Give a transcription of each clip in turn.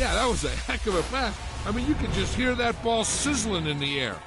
Yeah, that was a heck of a pass. I mean, you could just hear that ball sizzling in the air.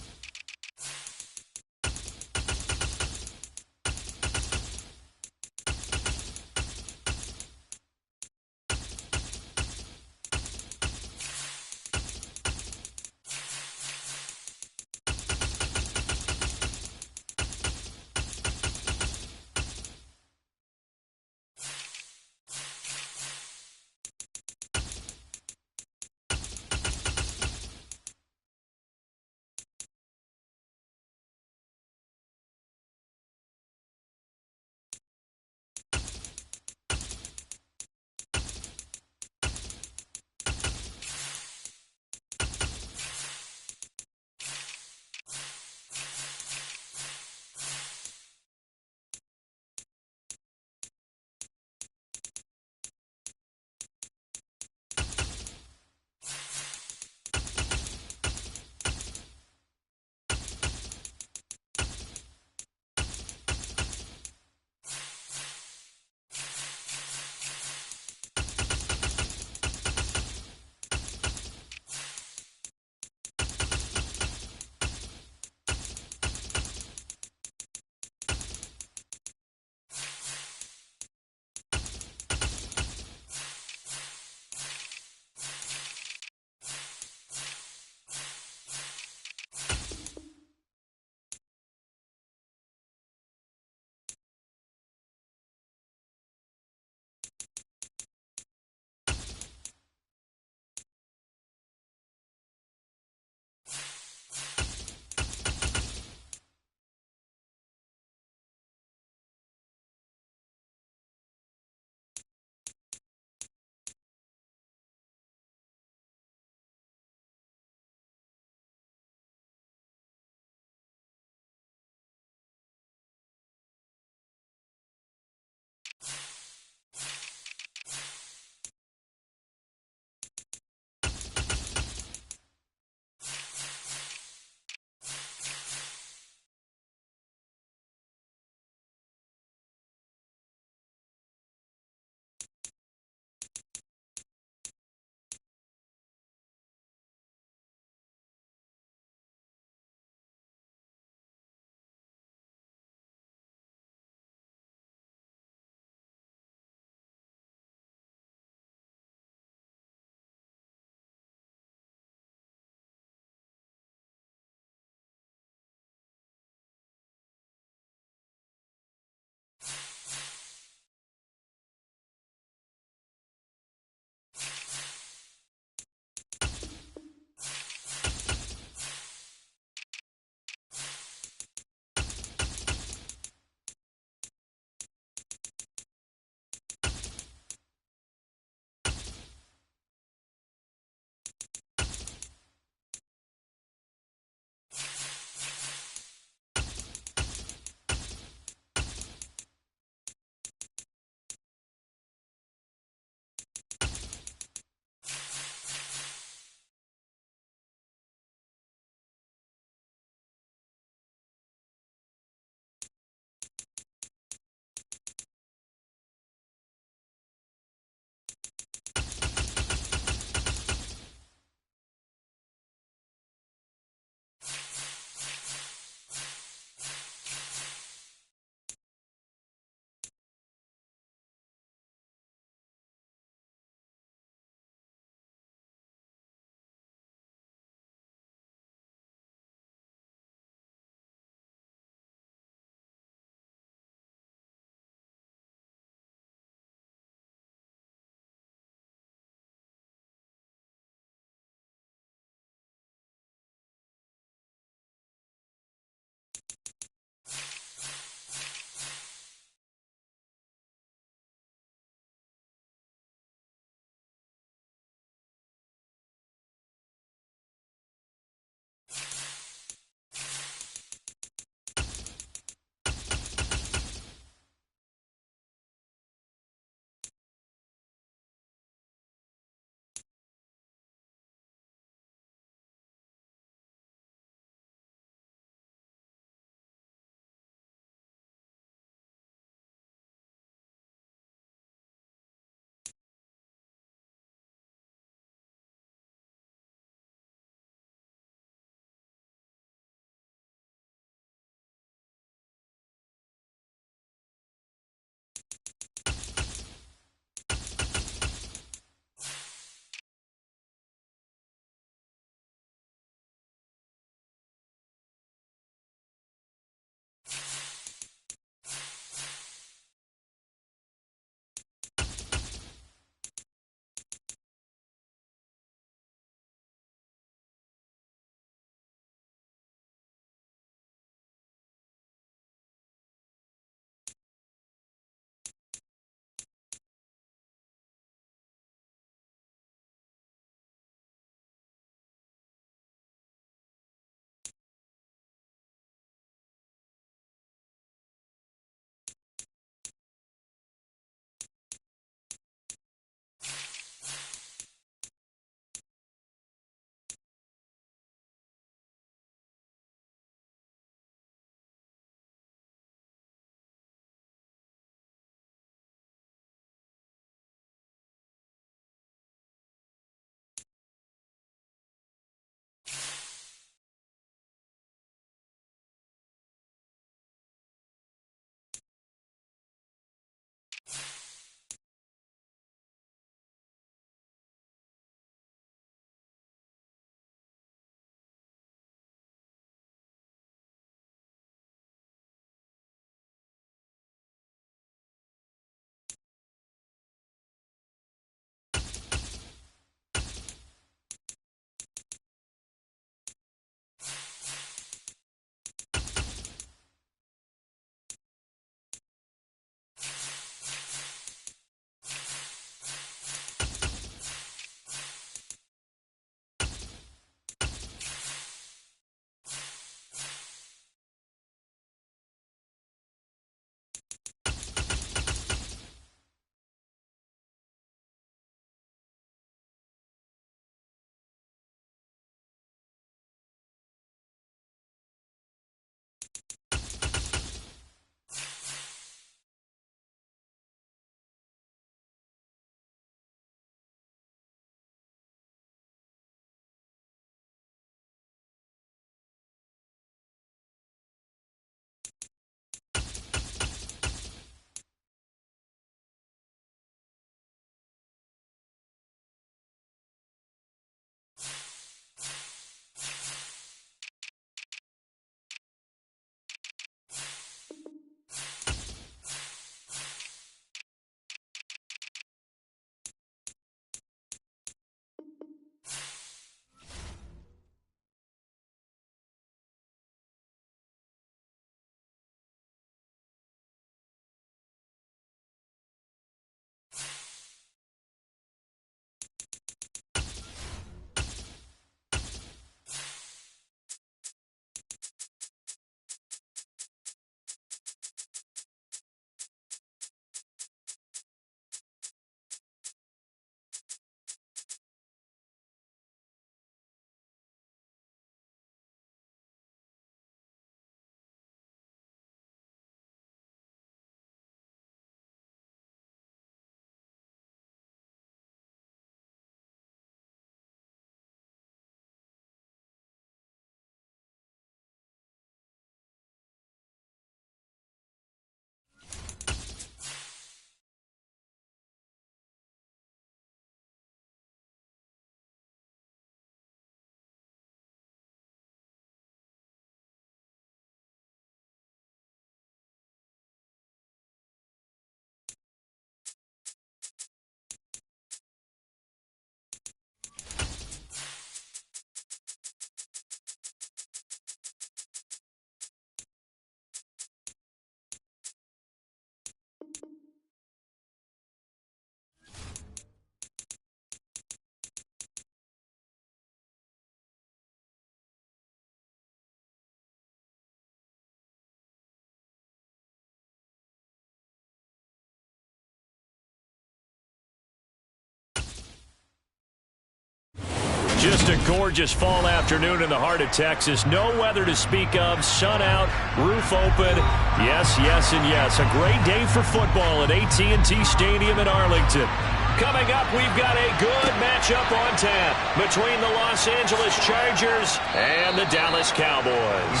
Just a gorgeous fall afternoon in the heart of Texas. No weather to speak of. Sun out, roof open. Yes, yes, and yes. A great day for football at AT&T Stadium in Arlington. Coming up, we've got a good matchup on tap between the Los Angeles Chargers and the Dallas Cowboys.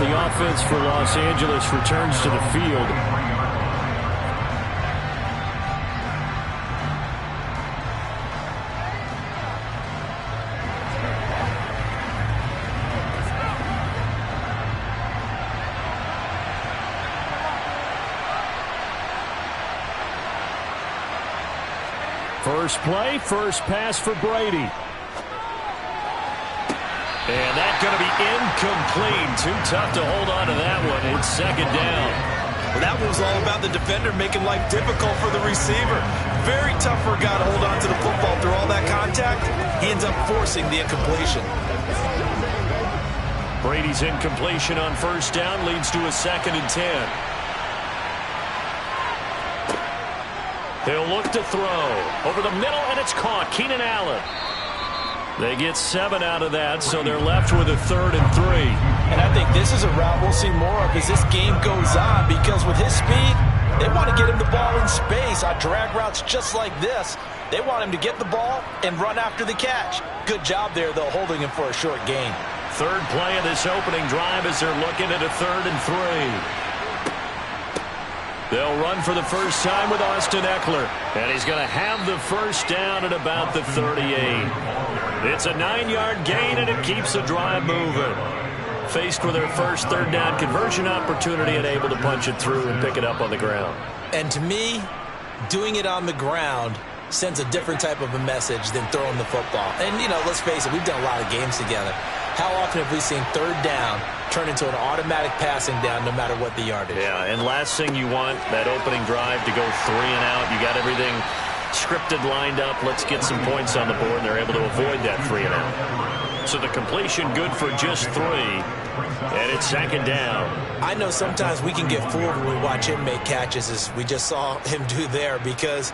The offense for Los Angeles returns to the field. First play, first pass for Brady. And that's going to be incomplete. Too tough to hold on to that one. It's second down. Well, that was all about the defender making life difficult for the receiver. Very tough for a guy to hold on to the football through all that contact. He ends up forcing the incompletion. Brady's incompletion on first down leads to a 2nd and 10. He'll look to throw. Over the middle, and it's caught. Keenan Allen. They get 7 out of that, so they're left with a 3rd and 3. And I think this is a route we'll see more of as this game goes on, because with his speed, they want to get him the ball in space on drag routes just like this. They want him to get the ball and run after the catch. Good job there, though, holding him for a short gain. Third play of this opening drive as they're looking at a 3rd and 3. They'll run for the first time with Austin Eckler. And he's going to have the first down at about the 38. It's a 9-yard gain, and it keeps the drive moving. Faced with their first 3rd down conversion opportunity and able to punch it through and pick it up on the ground. And to me, doing it on the ground sends a different type of a message than throwing the football. And, you know, let's face it, we've done a lot of games together. How often have we seen 3rd down turn into an automatic passing down no matter what the yardage? Yeah, and last thing you want, that opening drive to go 3 and out. You got everything scripted, lined up. Let's get some points on the board, and they're able to avoid that 3 and out. So the completion good for just 3, and it's 2nd down. I know sometimes we can get fooled when we watch him make catches, as we just saw him do there, because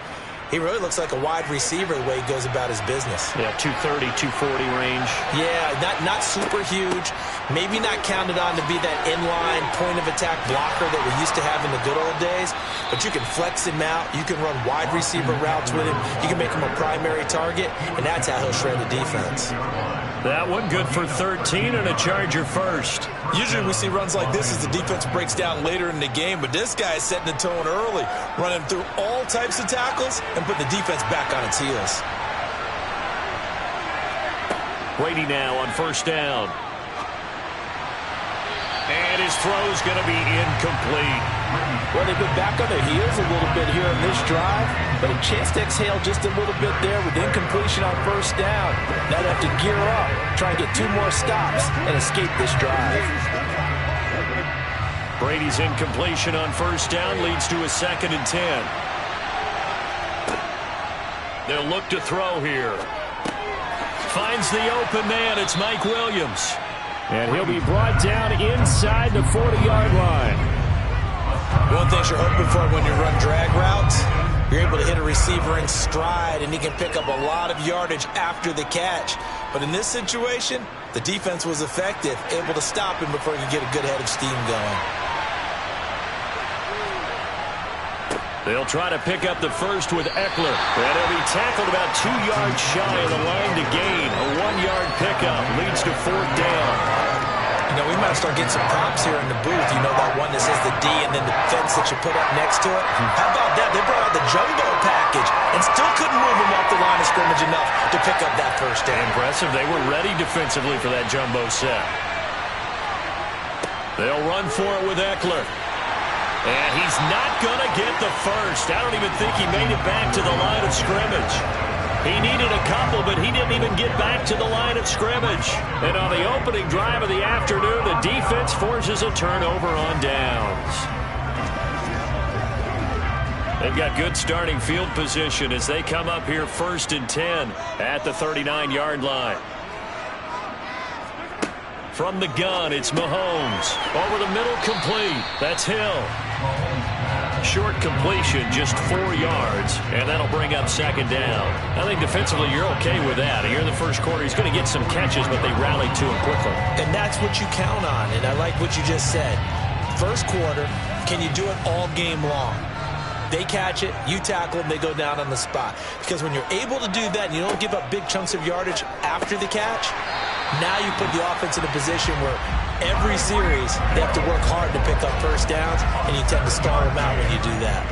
he really looks like a wide receiver the way he goes about his business. Yeah, 230, 240 range. Yeah, not super huge. Maybe not counted on to be that inline point-of-attack blocker that we used to have in the good old days. But you can flex him out. You can run wide receiver routes with him. You can make him a primary target, and that's how he'll shred the defense. That one good for 13 and a Charger first. Usually we see runs like this as the defense breaks down later in the game, but this guy is setting the tone early, running through all types of tackles and putting the defense back on its heels. Brady now on first down. And his throw's going to be incomplete. Well, they've been back on their heels a little bit here in this drive, but a chance to exhale just a little bit there with incompletion on first down. Now they have to gear up, try and get 2 more stops and escape this drive. Brady's incompletion on first down leads to a 2nd and 10. They'll look to throw here. Finds the open man. It's Mike Williams. And he'll be brought down inside the 40-yard line. One thing you're hoping for when you run drag routes, you're able to hit a receiver in stride, and he can pick up a lot of yardage after the catch. But in this situation, the defense was effective, able to stop him before he could get a good head of steam going. They'll try to pick up the first with Eckler. And he'll be tackled about 2 yards shy of the line to gain. A 1-yard pickup leads to 4th down. You know, we might start getting some props here in the booth. You know, that one that says the D and then the fence that you put up next to it. How about that? They brought out the jumbo package and still couldn't move him off the line of scrimmage enough to pick up that first down. Impressive. They were ready defensively for that jumbo set. They'll run for it with Eckler. And he's not going to get the first. I don't even think he made it back to the line of scrimmage. He needed a couple, but he didn't even get back to the line of scrimmage. And on the opening drive of the afternoon, the defense forces a turnover on downs. They've got good starting field position as they come up here 1st and 10 at the 39-yard line. From the gun, it's Mahomes. Over the middle, complete. That's Hill. Short completion, just 4 yards, and that'll bring up second down. I think defensively you're okay with that. Here in the first quarter, he's going to get some catches, but they rallied to him quickly. And that's what you count on, and I like what you just said. First quarter, can you do it all game long? They catch it, you tackle them, they go down on the spot. Because when you're able to do that and you don't give up big chunks of yardage after the catch, now you put the offense in a position where every series they have to work hard to pick up first downs, and you tend to stall them out when you do that.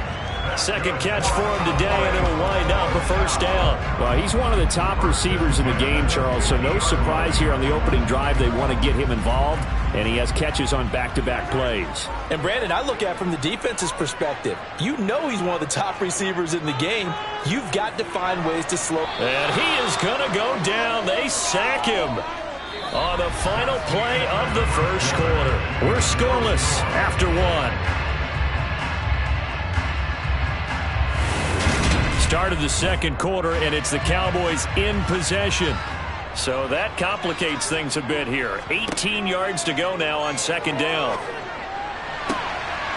Second catch for him today, and it'll wind up a first down. Well, he's one of the top receivers in the game, Charles, so no surprise here on the opening drive they want to get him involved, and he has catches on back-to-back plays. And, Brandon, I look at it from the defense's perspective. You know he's one of the top receivers in the game. You've got to find ways to slow. And he is going to go down. They sack him on the final play of the first quarter. We're scoreless after one. Start of the second quarter, and it's the Cowboys in possession. So that complicates things a bit here. 18 yards to go now on second down.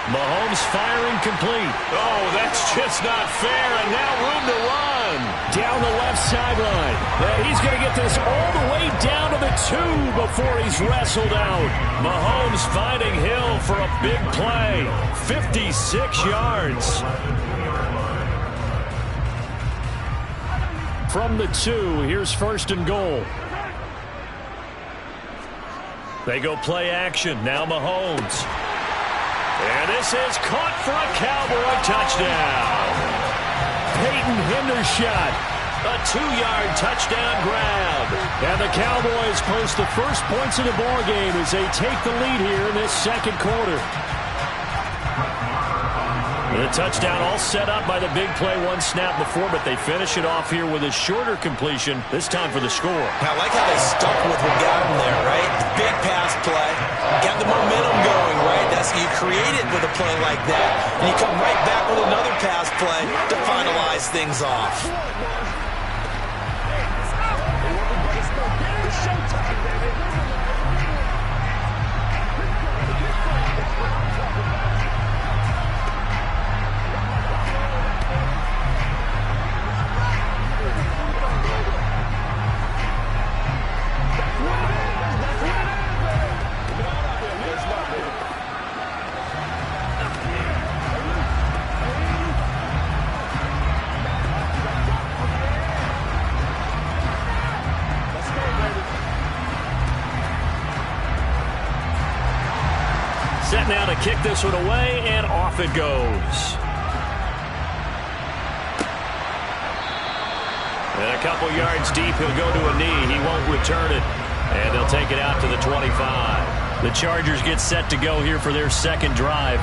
Mahomes firing complete. Oh, that's just not fair, and now room to run. Down the left sideline. And he's going to get this all the way down to the 2 before he's wrestled out. Mahomes finding Hill for a big play. 56 yards. From the 2, here's first and goal. They go play action. Now Mahomes. And this is caught for a Cowboy touchdown. Peyton Hendershot. A 2-yard touchdown grab. And the Cowboys post the first points of the ballgame as they take the lead here in this second quarter. The touchdown all set up by the big play one snap before, but they finish it off here with a shorter completion, this time for the score. I like how they stuck with what got them there, right? The big pass play, got the momentum going, right? You create it with a play like that, and you come right back with another pass play to finalize things off. Set now to kick this one away, and off it goes. And a couple yards deep, he'll go to a knee. He won't return it, and they'll take it out to the 25. The Chargers get set to go here for their second drive.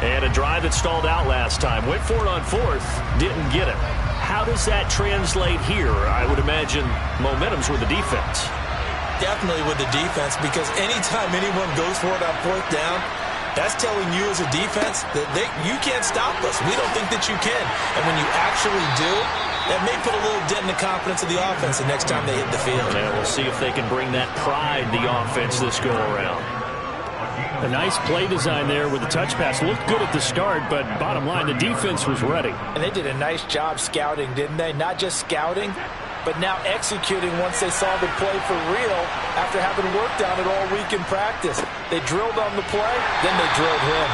And a drive that stalled out last time. Went for it on fourth, didn't get it. How does that translate here? I would imagine momentum's with the defense. Definitely with the defense, because anytime anyone goes for it on fourth down, that's telling you as a defense that you can't stop us. We don't think that you can. And when you actually do, that may put a little dent in the confidence of the offense the next time they hit the field. And we'll see if they can bring that pride, the offense, this go-around. A nice play design there with the touch pass. Looked good at the start, but bottom line, the defense was ready. And they did a nice job scouting, didn't they? Not just scouting, but now executing once they saw the play for real after having worked on it all week in practice. They drilled on the play, then they drilled him.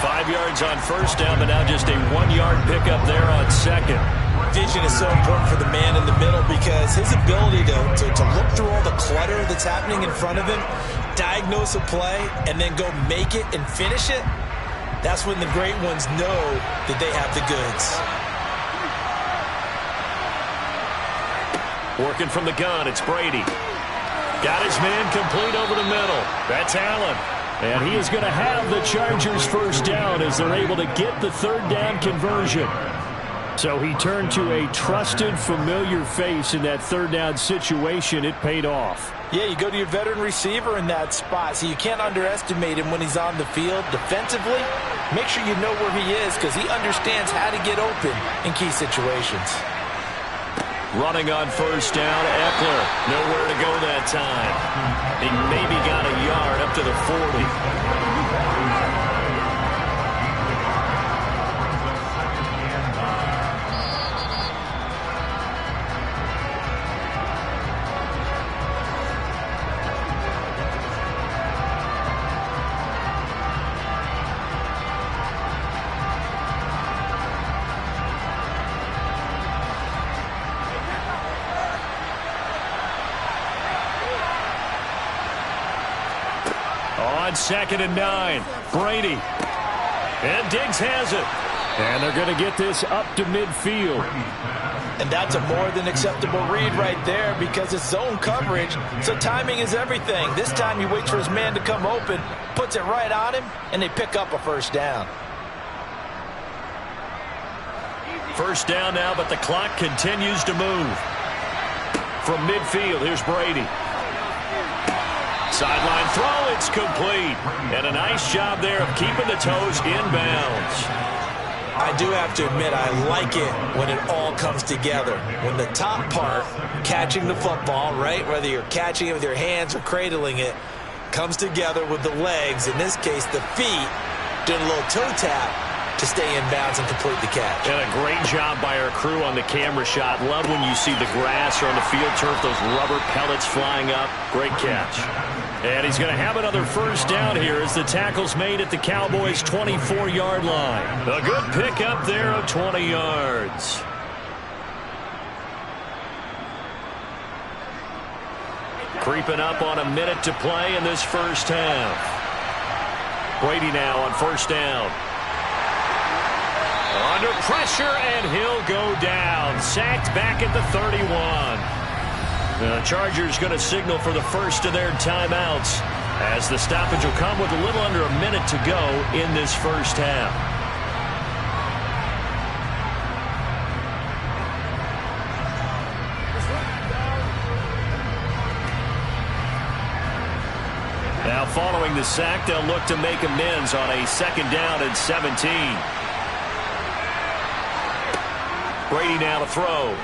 5 yards on first down, but now just a 1-yard pickup there on second. Vision is so important for the man in the middle because his ability to look through all the clutter that's happening in front of him, diagnose a play, and then go make it and finish it, that's when the great ones know that they have the goods. Working from the gun, it's Brady. Got his man complete over the middle. That's Allen. And he is going to have the Chargers first down as they're able to get the third down conversion. So he turned to a trusted, familiar face in that third down situation. It paid off. Yeah, you go to your veteran receiver in that spot, so you can't underestimate him when he's on the field. Defensively, make sure you know where he is because he understands how to get open in key situations. Running on first down, Eckler. Nowhere to go that time. He maybe got a yard up to the 40. On 2nd and 9, Brady. And Diggs has it. And they're going to get this up to midfield. And that's a more than acceptable read right there because it's zone coverage, so timing is everything. This time he waits for his man to come open, puts it right on him, and they pick up a first down. First down now, but the clock continues to move. From midfield, here's Brady. Sideline throw, it's complete. And a nice job there of keeping the toes inbounds. I do have to admit, I like it when it all comes together. When the top part, catching the football, right, whether you're catching it with your hands or cradling it, comes together with the legs, in this case the feet, doing a little toe tap to stay in bounds and complete the catch. And a great job by our crew on the camera shot. Love when you see the grass or on the field turf, those rubber pellets flying up. Great catch. And he's going to have another first down here as the tackle's made at the Cowboys' 24-yard line. A good pickup there of 20 yards. Creeping up on a minute to play in this first half. Brady now on first down. Under pressure, and he'll go down. Sacked back at the 31. The Chargers going to signal for the first of their timeouts as the stoppage will come with a little under a minute to go in this first half. Now following the sack, they'll look to make amends on a 2nd down and 17. Brady now to throw.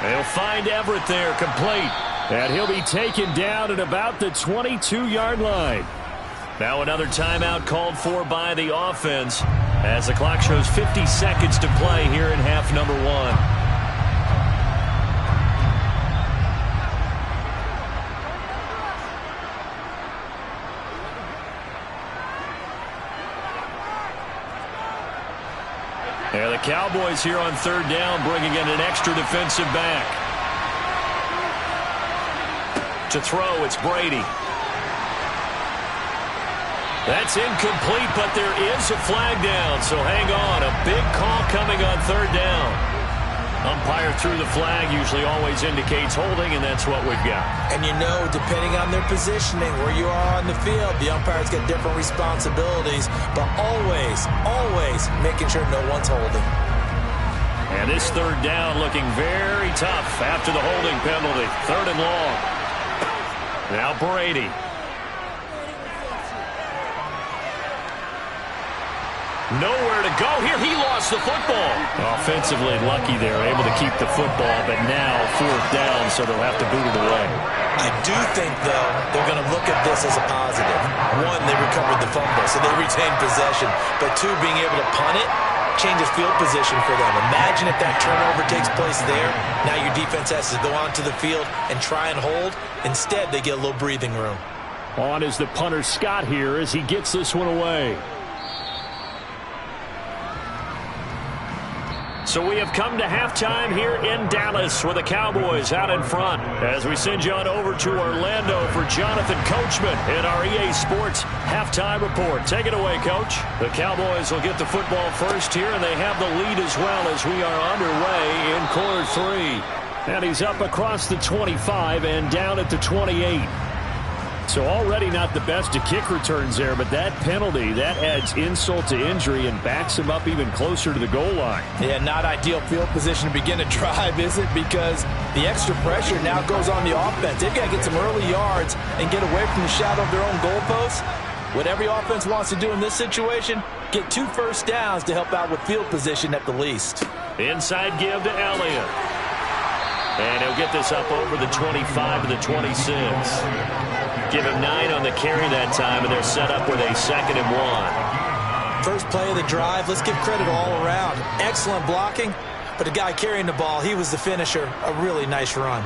They'll find Everett there, complete. And he'll be taken down at about the 22-yard line. Now another timeout called for by the offense as the clock shows 50 seconds to play here in half number 1. Yeah, the Cowboys here on 3rd down bringing in an extra defensive back. To throw, it's Brady. That's incomplete, but there is a flag down, so hang on. A big call coming on 3rd down. Umpire threw the flag, usually always indicates holding, and that's what we've got. And you know, depending on their positioning, where you are on the field, the umpires get different responsibilities, but always making sure no one's holding. And this 3rd down looking very tough after the holding penalty. 3rd and long. Now Brady. Nowhere to go here. He lost the football. Offensively lucky there, able to keep the football, but now 4th down, so they'll have to boot it away. I do think, though, they're going to look at this as a positive. 1, they recovered the fumble, so they retained possession. But 2, being able to punt it changes field position for them. Imagine if that turnover takes place there. Now your defense has to go onto the field and try and hold. Instead, they get a little breathing room. On is the punter Scott here as he gets this one away. So we have come to halftime here in Dallas with the Cowboys out in front as we send you on over to Orlando for Jonathan Coachman in our EA Sports halftime report. Take it away, Coach. The Cowboys will get the football first here, and they have the lead as well as we are underway in quarter 3. And he's up across the 25 and down at the 28. So already not the best of kick returns there, but that penalty, that adds insult to injury and backs him up even closer to the goal line. Yeah, not ideal field position to begin a drive, is it? Because the extra pressure now goes on the offense. They've got to get some early yards and get away from the shadow of their own goalposts. What every offense wants to do in this situation, get 2 first downs to help out with field position at the least. Inside give to Elliott. And he'll get this up over the 25 to the 26. Give him 9 on the carry that time, and they're set up with a 2nd and 1. First play of the drive, let's give credit all around. Excellent blocking, but the guy carrying the ball, he was the finisher. A really nice run.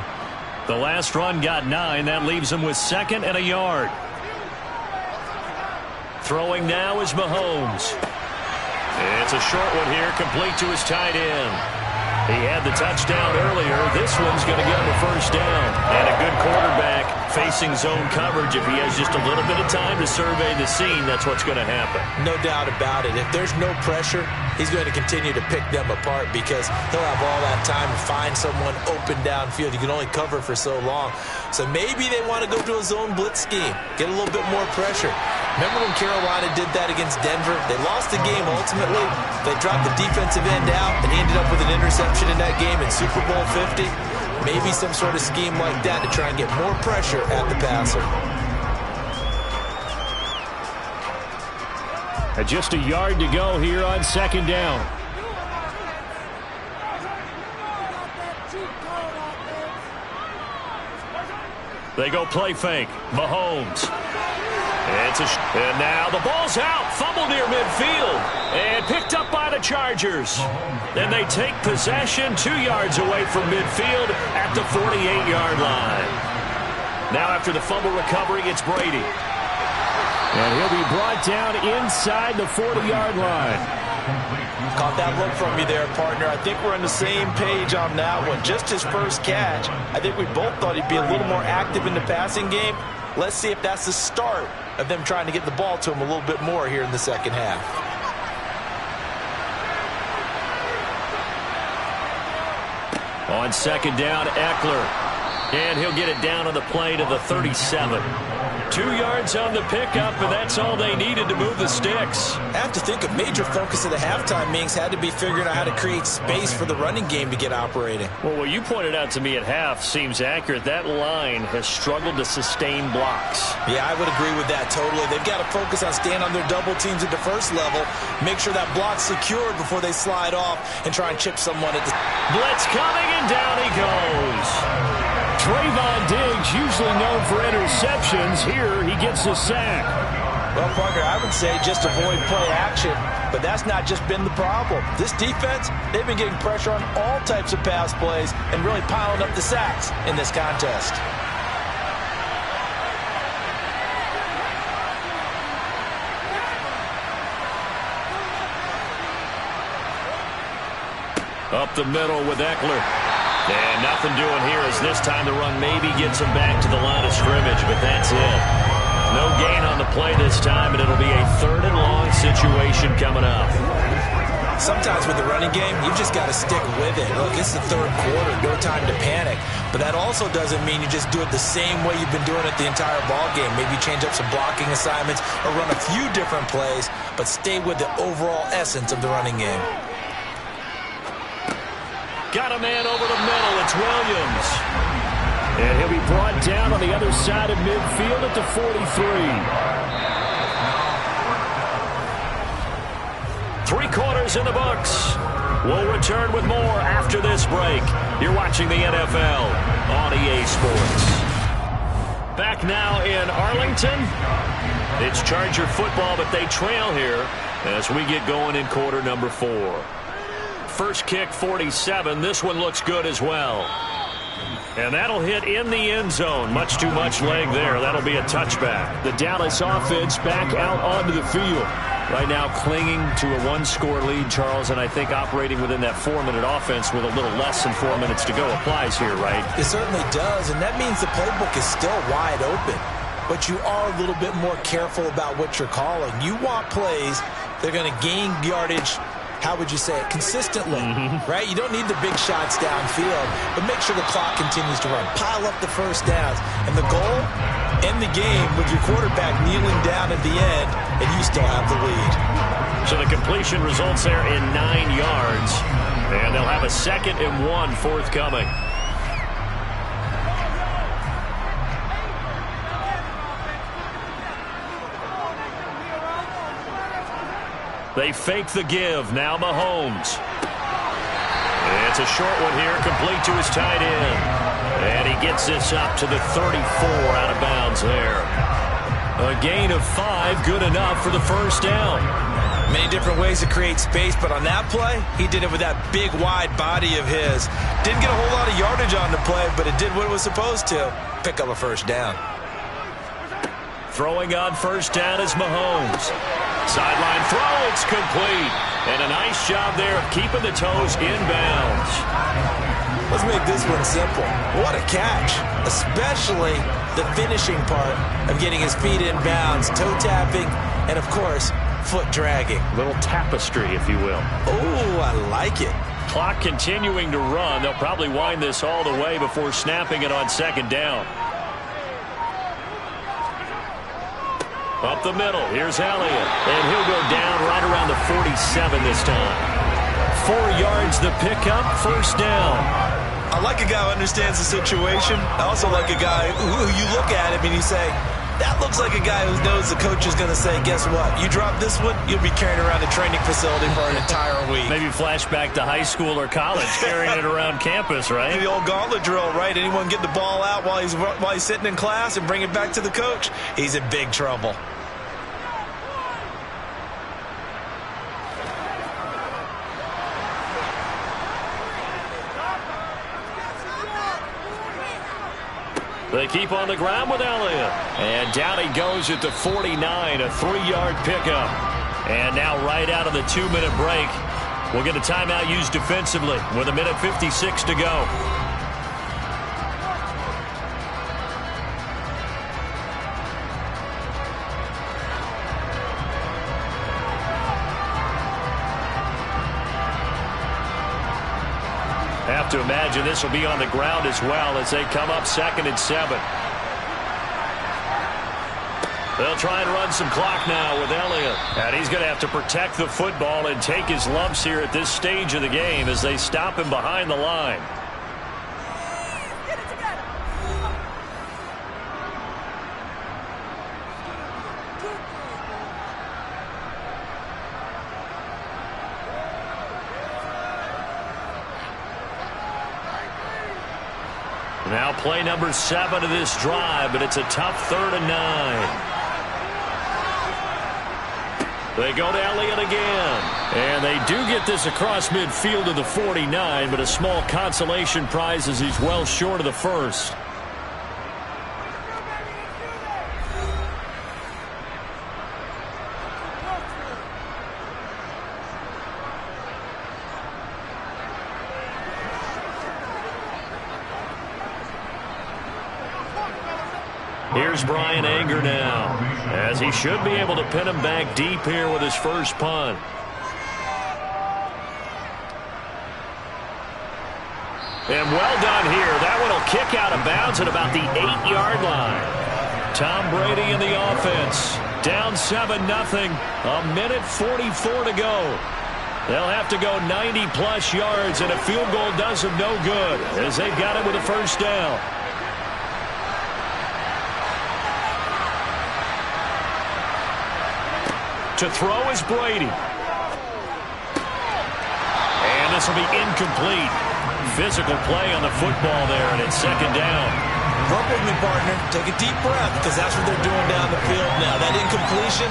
The last run got 9. That leaves him with 2nd and a yard. Throwing now is Mahomes. It's a short one here, complete to his tight end. He had the touchdown earlier. This one's going to get him a first down. And a good quarterback facing zone coverage. If he has just a little bit of time to survey the scene, that's what's going to happen. No doubt about it. If there's no pressure, he's going to continue to pick them apart because he'll have all that time to find someone open downfield. You can only cover for so long. So maybe they want to go to a zone blitz scheme, get a little bit more pressure. Remember when Carolina did that against Denver? They lost the game ultimately. They dropped the defensive end out, and he ended up with an interception in that game in Super Bowl 50. Maybe some sort of scheme like that to try and get more pressure at the passer. And just a yard to go here on 2nd down. They go play fake. Mahomes. And now the ball's out. Fumble near midfield. And picked up by the Chargers. Then they take possession 2 yards away from midfield at the 48-yard line. Now after the fumble recovery, it's Brady. And he'll be brought down inside the 40-yard line. Caught that look from you there, partner. I think we're on the same page on that one. Just his first catch. I think we both thought he'd be a little more active in the passing game. Let's see if that's the start of them trying to get the ball to him a little bit more here in the second half. On 2nd down, Eckler. And he'll get it down on the play to the 37. 2 yards on the pickup, and that's all they needed to move the sticks. I have to think a major focus of the halftime meetings had to be figuring out how to create space for the running game to get operating. Well, what you pointed out to me at half seems accurate. That line has struggled to sustain blocks. Yeah, I would agree with that totally. They've got to focus on staying on their double teams at the first level, make sure that block's secured before they slide off and try and chip someone at the... Blitz coming, and down he goes. Trayvon Diggs, usually known for interceptions. Here, he gets the sack. Well, partner, I would say just avoid play action, but that's not just been the problem. This defense, they've been getting pressure on all types of pass plays and really piling up the sacks in this contest. Up the middle with Eckler. And nothing doing here as this time the run maybe gets him back to the line of scrimmage, but that's it. No gain on the play this time, and it'll be a 3rd and long situation coming up. Sometimes with the running game, you've just got to stick with it. Look, it's the 3rd quarter, no time to panic. But that also doesn't mean you just do it the same way you've been doing it the entire ball game. Maybe change up some blocking assignments or run a few different plays, but stay with the overall essence of the running game. Got a man over the middle. It's Williams. And he'll be brought down on the other side of midfield at the 43. 3 quarters in the books. We'll return with more after this break. You're watching the NFL on EA Sports. Back now in Arlington. It's Charger football, but they trail here as we get going in quarter number 4. First kick, 47. This one looks good as well. And that'll hit in the end zone. Much too much leg there. That'll be a touchback. The Dallas offense back out onto the field. Right now clinging to a 1-score lead, Charles, and I think operating within that 4-minute offense with a little less than 4 minutes to go applies here, right? It certainly does, and that means the playbook is still wide open. But you are a little bit more careful about what you're calling. You want plays that are going to gain yardage, how would you say it, consistently, right? You don't need the big shots downfield, but make sure the clock continues to run. Pile up the first downs. And the goal, end the game with your quarterback kneeling down at the end, and you still have the lead. So the completion results there in 9 yards, and they'll have a 2nd and 1 forthcoming. They fake the give. Now Mahomes. It's a short one here, complete to his tight end. And he gets this up to the 34 out of bounds there. A gain of 5, good enough for the first down. Many different ways to create space, but on that play, he did it with that big, wide body of his. Didn't get a whole lot of yardage on the play, but it did what it was supposed to. Pick up a first down. Throwing on first down is Mahomes. Sideline throw, it's complete. And a nice job there of keeping the toes inbounds. Let's make this one simple. What a catch, especially the finishing part of getting his feet in bounds, toe tapping, and of course, foot dragging. Little tapestry, if you will. Oh, I like it. Clock continuing to run. They'll probably wind this all the way before snapping it on second down. Up the middle, here's Elliott. And he'll go down right around the 47 this time. 4 yards the pickup, first down. I like a guy who understands the situation. I also like a guy who you look at him and you say, that looks like a guy who knows the coach is going to say, guess what? You drop this one, you'll be carrying around the training facility for an entire week. Maybe flashback to high school or college, carrying it around campus, right? The old gauntlet drill, right? Anyone get the ball out while he's sitting in class and bring it back to the coach? He's in big trouble. They keep on the ground with Elliott. And down he goes at the 49, a 3-yard pickup. And now right out of the 2-minute break, we'll get a timeout used defensively with 1:56 to go. Have to imagine this will be on the ground as well as they come up 2nd and 7. They'll try and run some clock now with Elliott. And he's going to have to protect the football and take his lumps here at this stage of the game as they stop him behind the line. Now play number 7 of this drive, but it's a tough 3rd and 9. They go to Elliott again. And they do get this across midfield to the 49, but a small consolation prize as he's well short of the first. Here's Brian Anger now, as he should be able to pin him back deep here with his first punt. And well done here. That one will kick out of bounds at about the 8-yard line. Tom Brady in the offense. Down 7-0. 1:44 to go. They'll have to go 90-plus yards, and a field goal does them no good as they've got it with a first down. To throw is Brady. And this will be incomplete. Physical play on the football there, and it's 2nd down. Work with me, partner. Take a deep breath, because that's what they're doing down the field now. That incompletion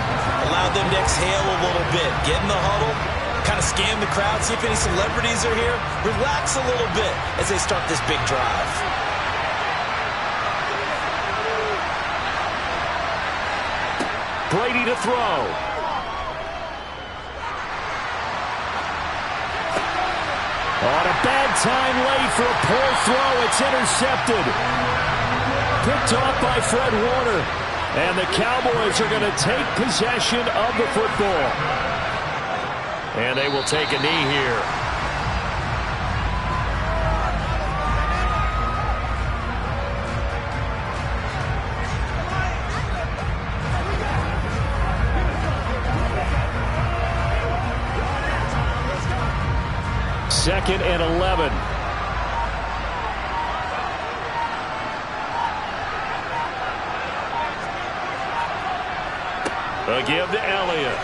allowed them to exhale a little bit. Get in the huddle, kind of scan the crowd, see if any celebrities are here. Relax a little bit as they start this big drive. Brady to throw. On a bad time late for a poor throw. It's intercepted. Picked off by Fred Warner. And the Cowboys are going to take possession of the football. And they will take a knee here. Second and 11. A give to Elliott.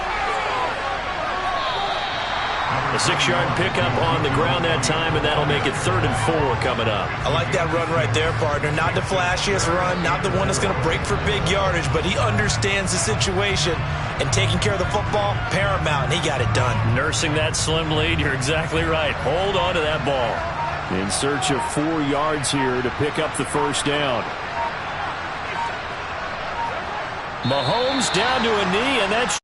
A 6-yard pickup on the ground that time, and that'll make it 3rd and 4 coming up. I like that run right there, partner. Not the flashiest run, not the one that's going to break for big yardage, but he understands the situation, and taking care of the football, paramount, and he got it done. Nursing that slim lead, you're exactly right. Hold on to that ball. In search of 4 yards here to pick up the first down. Mahomes down to a knee, and that's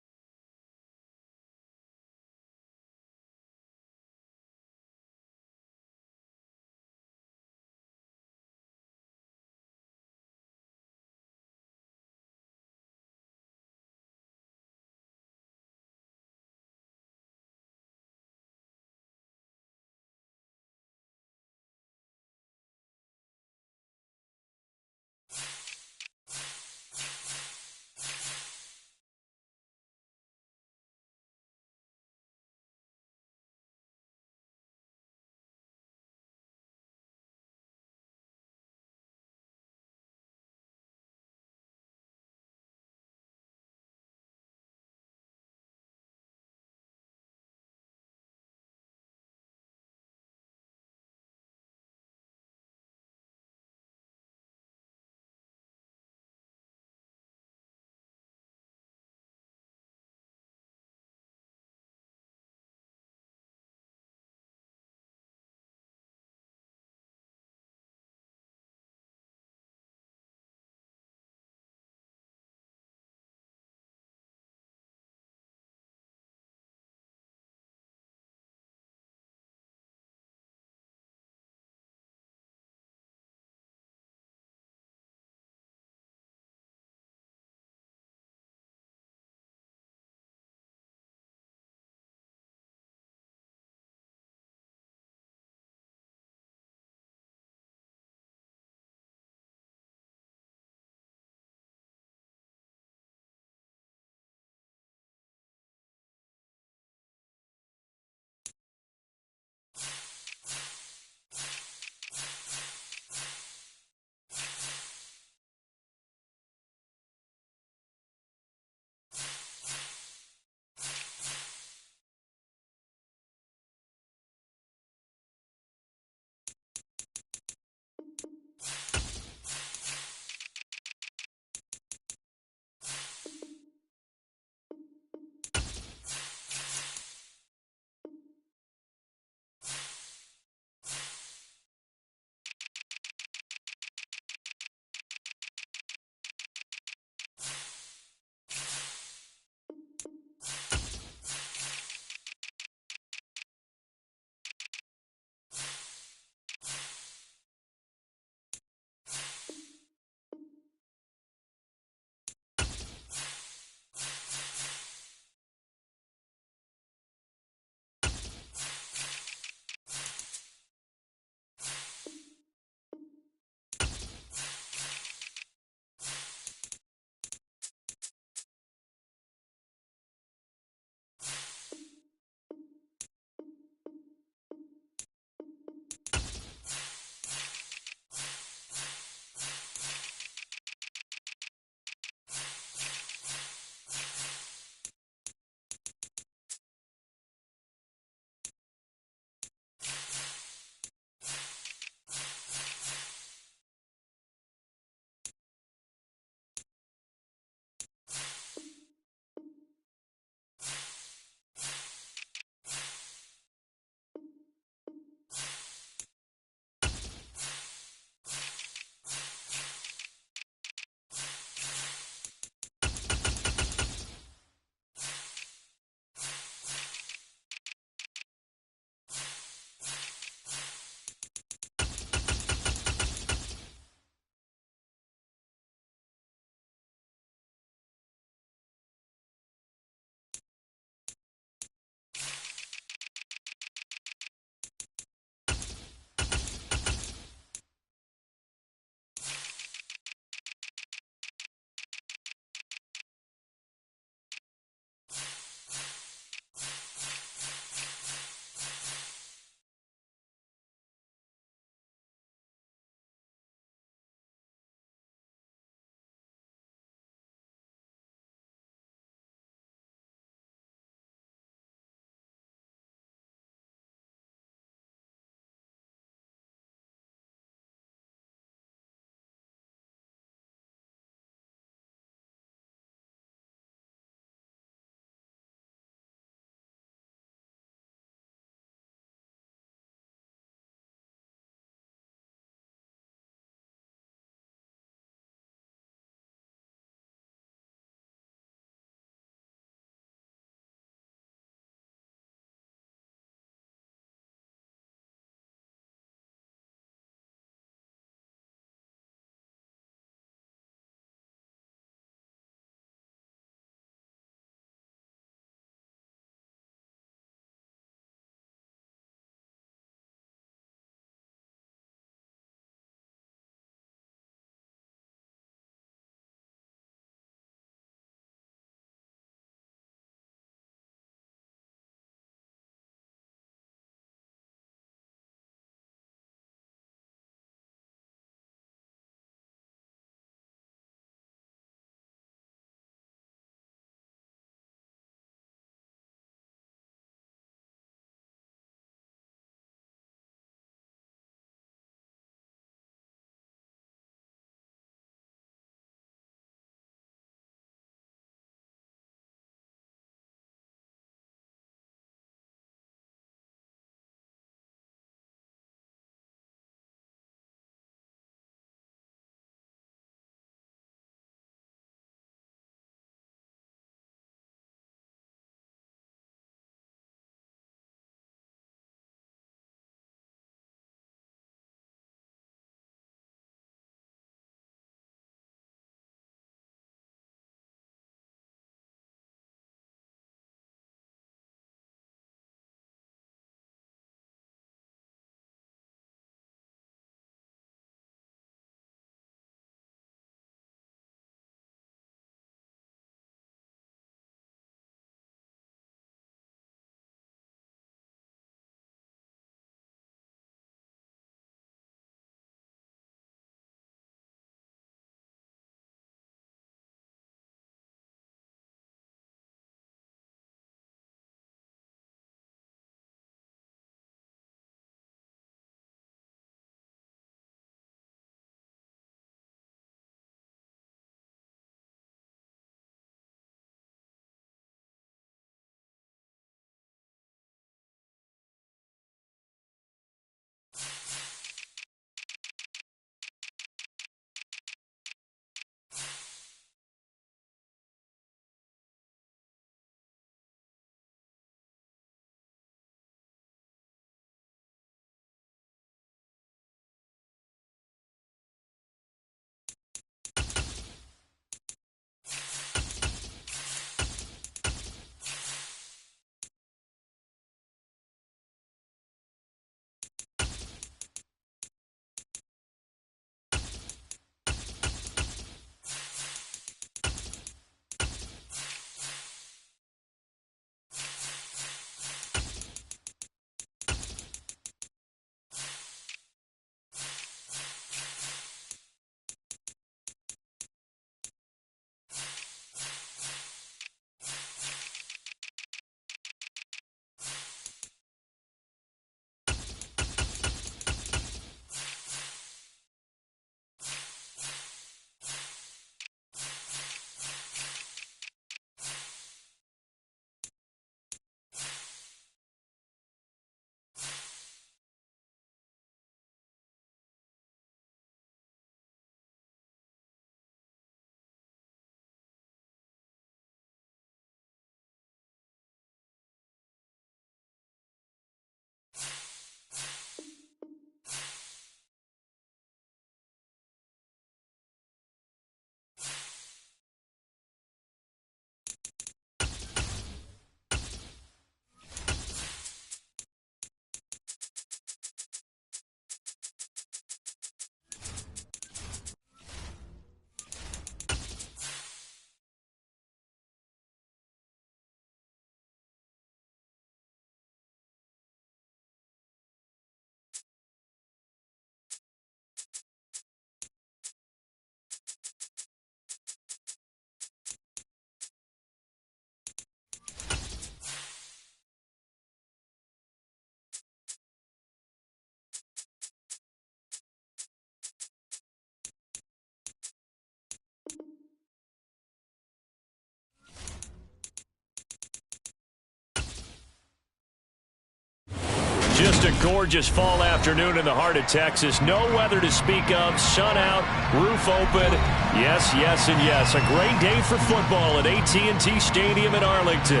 Just a gorgeous fall afternoon in the heart of Texas. No weather to speak of. Sun out, roof open. Yes, yes, and yes. A great day for football at AT&T Stadium in Arlington.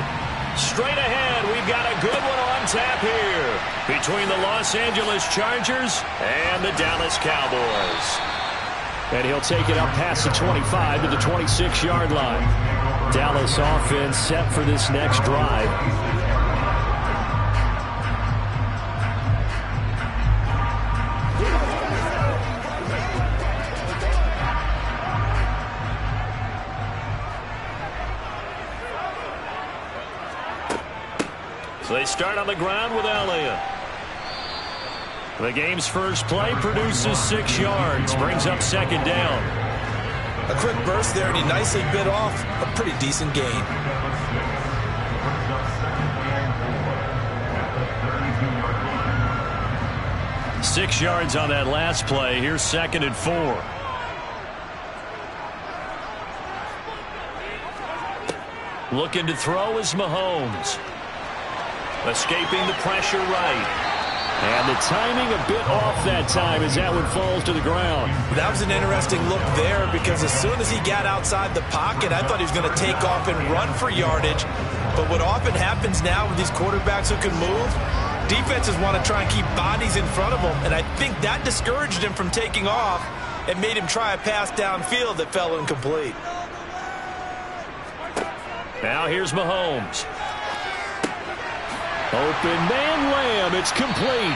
Straight ahead, we've got a good one on tap here between the Los Angeles Chargers and the Dallas Cowboys. And he'll take it up past the 25 to the 26-yard line. Dallas offense set for this next drive. So they start on the ground with Elliott. The game's first play produces 6 yards, brings up second down. A quick burst there, and he nicely bit off a pretty decent gain. Six yards on that last play. Here's 2nd and 4. Looking to throw is Mahomes. Escaping the pressure right. And the timing a bit off that time as that one falls to the ground. That was an interesting look there because as soon as he got outside the pocket, I thought he was going to take off and run for yardage. But what often happens now with these quarterbacks who can move, defenses want to try and keep bodies in front of them. And I think that discouraged him from taking off and made him try a pass downfield that fell incomplete. Now here's Mahomes. Open man Lamb, it's complete.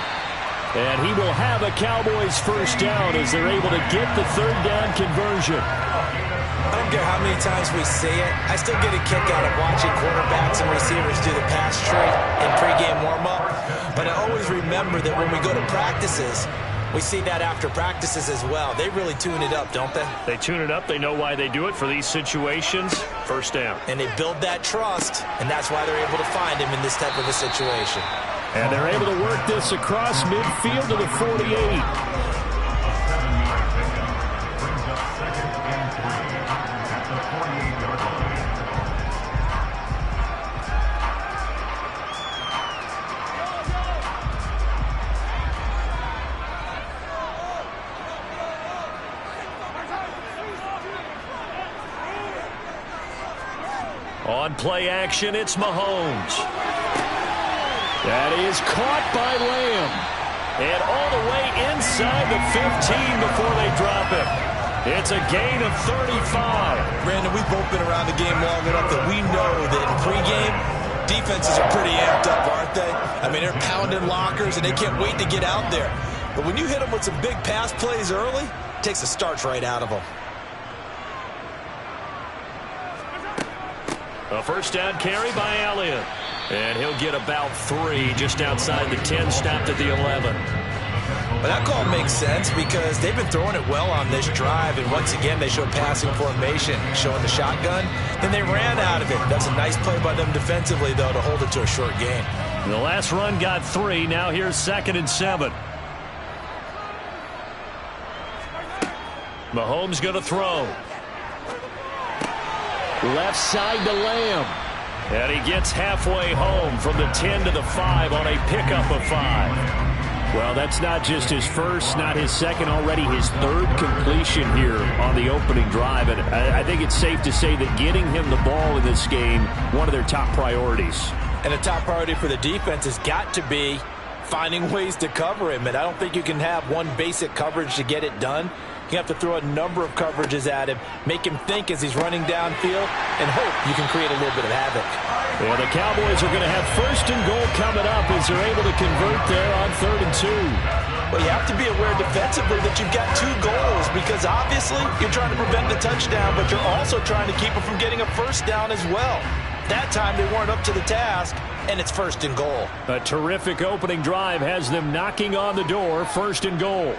And he will have a Cowboys first down as they're able to get the third down conversion. I don't care how many times we say it, I still get a kick out of watching quarterbacks and receivers do the pass tree in pregame warm-up. But I always remember that when we go to practices, we see that after practices as well. They really tune it up, don't they? They tune it up. They know why they do it for these situations. First down. And they build that trust, and that's why they're able to find him in this type of a situation. And they're able to work this across midfield to the 48. On play action, it's Mahomes. That is caught by Lamb. And all the way inside the 15 before they drop it. It's a gain of 35. Brandon, we've both been around the game long enough that we know that in pregame, defenses are pretty amped up, aren't they? I mean, they're pounding lockers, and they can't wait to get out there. But when you hit them with some big pass plays early, it takes the starch right out of them. A first down carry by Elliott. And he'll get about 3 just outside the 10, stopped at the 11. But that call makes sense because they've been throwing it well on this drive. And once again, they show passing formation, showing the shotgun. Then they ran out of it. That's a nice play by them defensively, though, to hold it to a short gain. The last run got 3. Now here's 2nd and 7. Mahomes going to throw. Left side to Lamb. And he gets halfway home from the 10 to the 5 on a pickup of 5. Well, that's not just his first, not his second, already his third completion here on the opening drive. And I think it's safe to say that getting him the ball in this game, one of their top priorities. And a top priority for the defense has got to be finding ways to cover him. And I don't think you can have one basic coverage to get it done. You have to throw a number of coverages at him, make him think as he's running downfield, and hope you can create a little bit of havoc. Well, the Cowboys are going to have 1st and goal coming up as they're able to convert there on 3rd and 2. Well, you have to be aware defensively that you've got 2 goals because obviously you're trying to prevent the touchdown, but you're also trying to keep them from getting a first down as well. That time they weren't up to the task, and it's 1st and goal. A terrific opening drive has them knocking on the door, 1st and goal.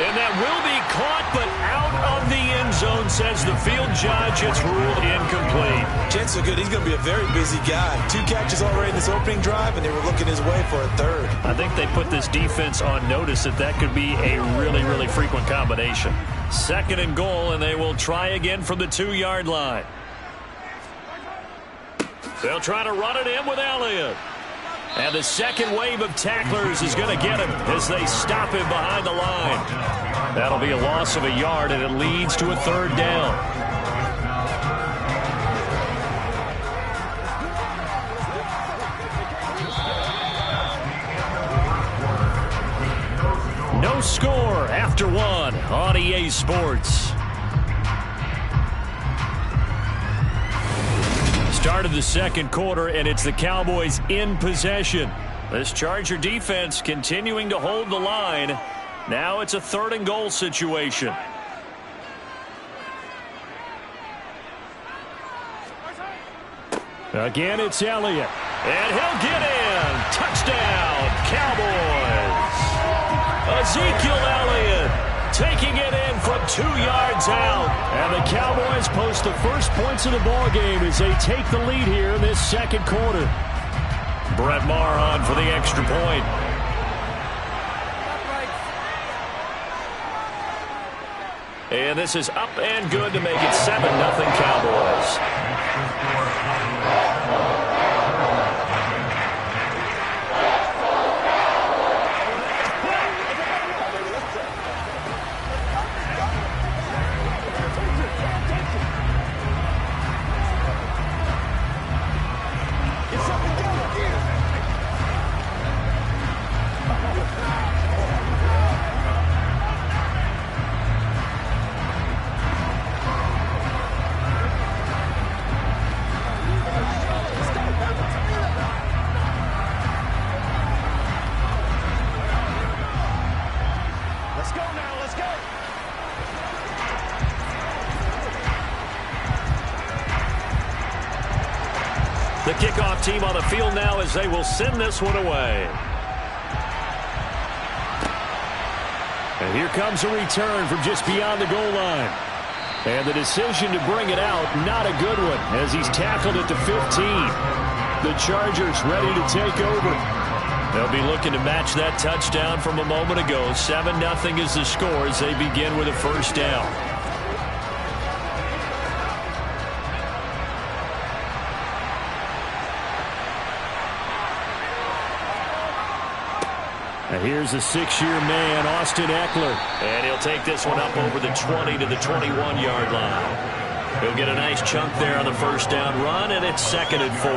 And that will be caught, but out of the end zone, says the field judge. It's ruled incomplete. Chance so good, he's going to be a very busy guy. 2 catches already in this opening drive, and they were looking his way for a 3rd. I think they put this defense on notice that could be a really, really frequent combination. 2nd and goal, and they will try again from the 2-yard line. They'll try to run it in with Elliott. And the second wave of tacklers is going to get him as they stop him behind the line. That'll be a loss of a yard, and it leads to a third down. No score after one on EA Sports. Start of the second quarter, and it's the Cowboys in possession. This Charger defense continuing to hold the line. Now it's a 3rd and goal situation. Again, it's Elliott. And he'll get in. Touchdown, Cowboys. Ezekiel Elliott taking it in from 2 yards out. And the Cowboys post the first points of the ball game as they take the lead here in this second quarter. Brett Maher on for the extra point. And this is up and good to make it 7-0 Cowboys. The kickoff team on the field now as they will send this one away. And here comes a return from just beyond the goal line. And the decision to bring it out, not a good one, as he's tackled at the 15. The Chargers ready to take over. They'll be looking to match that touchdown from a moment ago. 7-0 is the score as they begin with a first down. And here's the 6-year man, Austin Eckler. And he'll take this one up over the 20 to the 21-yard line. He'll get a nice chunk there on the first down run, and it's 2nd and 4.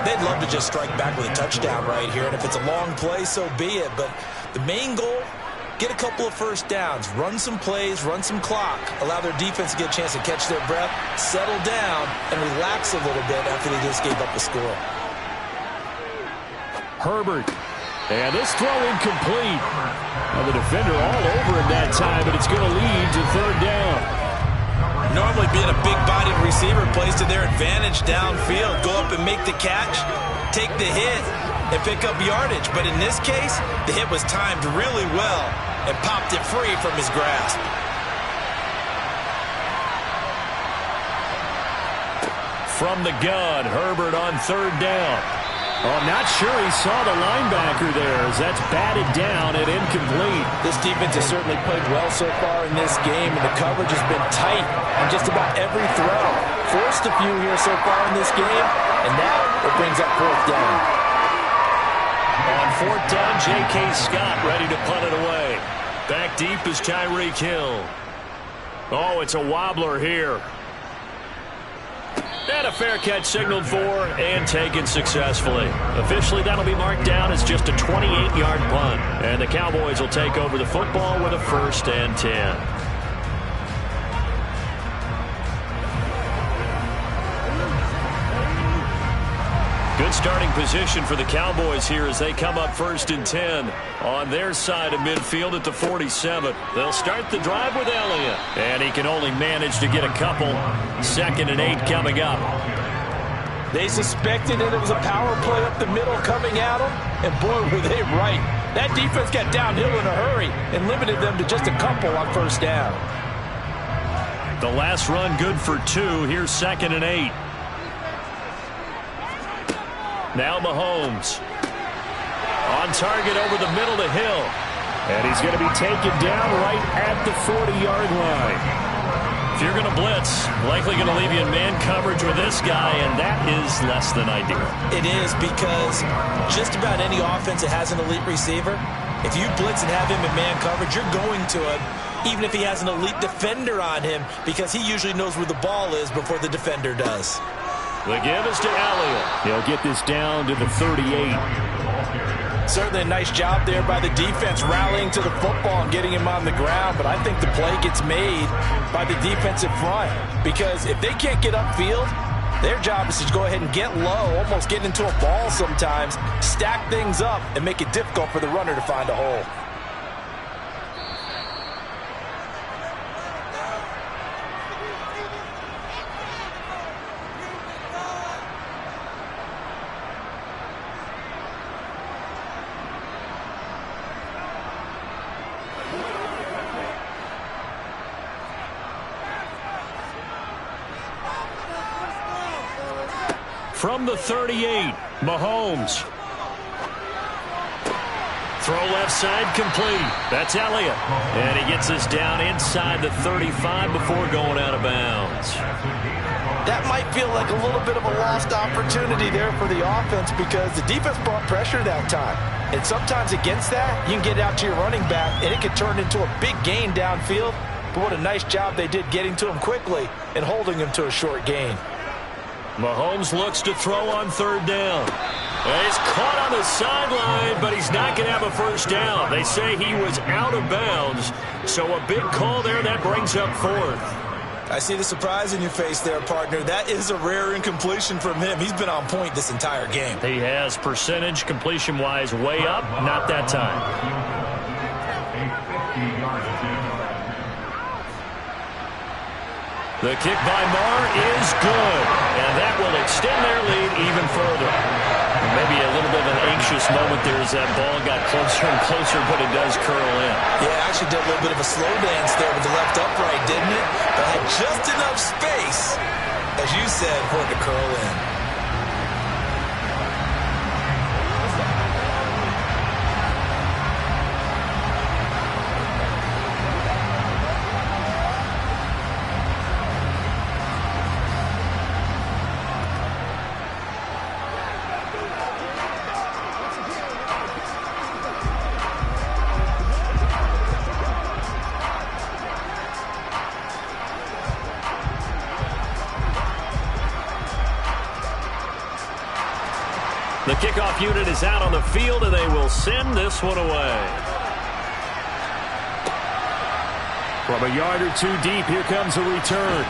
They'd love to just strike back with a touchdown right here, and if it's a long play, so be it. But the main goal, get a couple of first downs, run some plays, run some clock, allow their defense to get a chance to catch their breath, settle down, and relax a little bit after they just gave up the score. Herbert. And this throw incomplete. Well, the defender all over him that time, but it's going to lead to 3rd down. Normally being a big-bodied receiver plays to their advantage downfield. Go up and make the catch, take the hit, and pick up yardage. But in this case, the hit was timed really well and popped it free from his grasp. From the gun, Herbert on 3rd down. Oh, I'm not sure he saw the linebacker there as that's batted down and incomplete. This defense has certainly played well so far in this game, and the coverage has been tight on just about every throw. Forced a few here so far in this game, and now it brings up 4th down. On 4th down, J.K. Scott ready to punt it away. Back deep is Tyreek Hill. Oh, it's a wobbler here. And a fair catch signaled for and taken successfully. Officially, that'll be marked down as just a 28-yard punt. And the Cowboys will take over the football with a 1st and 10. Good starting position for the Cowboys here as they come up 1st and 10 on their side of midfield at the 47. They'll start the drive with Elliott, and he can only manage to get a couple. 2nd and 8 coming up. They suspected that it was a power play up the middle coming at them, and boy, were they right. That defense got downhill in a hurry and limited them to just a couple on 1st down. The last run good for 2. Here's 2nd and 8. Now Mahomes. On target over the middle to Hill. And he's going to be taken down right at the 40-yard line. if you're going to blitz, likely going to leave you in man coverage with this guy, and that is less than ideal. It is, because just about any offense that has an elite receiver, if you blitz and have him in man coverage, you're going to him, even if he has an elite defender on him, because he usually knows where the ball is before the defender does. The give is to Elliott. He'll get this down to the 38. Certainly a nice job there by the defense rallying to the football and getting him on the ground, but I think the play gets made by the defensive front, because if they can't get upfield, their job is to go ahead and get low, almost get into a ball sometimes, stack things up, and make it difficult for the runner to find a hole. From the 38, Mahomes. Throw left side complete. That's Elliott. And he gets us down inside the 35 before going out of bounds. That might feel like a little bit of a lost opportunity there for the offense, because the defense brought pressure that time. And sometimes against that, you can get out to your running back, and it can turn into a big gain downfield. But what a nice job they did getting to him quickly and holding him to a short gain. Mahomes looks to throw on third down. And he's caught on the sideline, but he's not going to have a first down. They say he was out of bounds, so a big call there. That brings up fourth. I see the surprise in your face there, partner. That is a rare incompletion from him. He's been on point this entire game. He has percentage completion-wise way up, not that time. The kick by Marr is good, and that will extend their lead even further. Maybe a little bit of an anxious moment there as that ball got closer and closer, but it does curl in. Yeah, actually did a little bit of a slow dance there with the left upright, didn't it? But had just enough space, as you said, for it to curl in. The kickoff unit is out on the field, and they will send this one away. From a yard or two deep, here comes a return.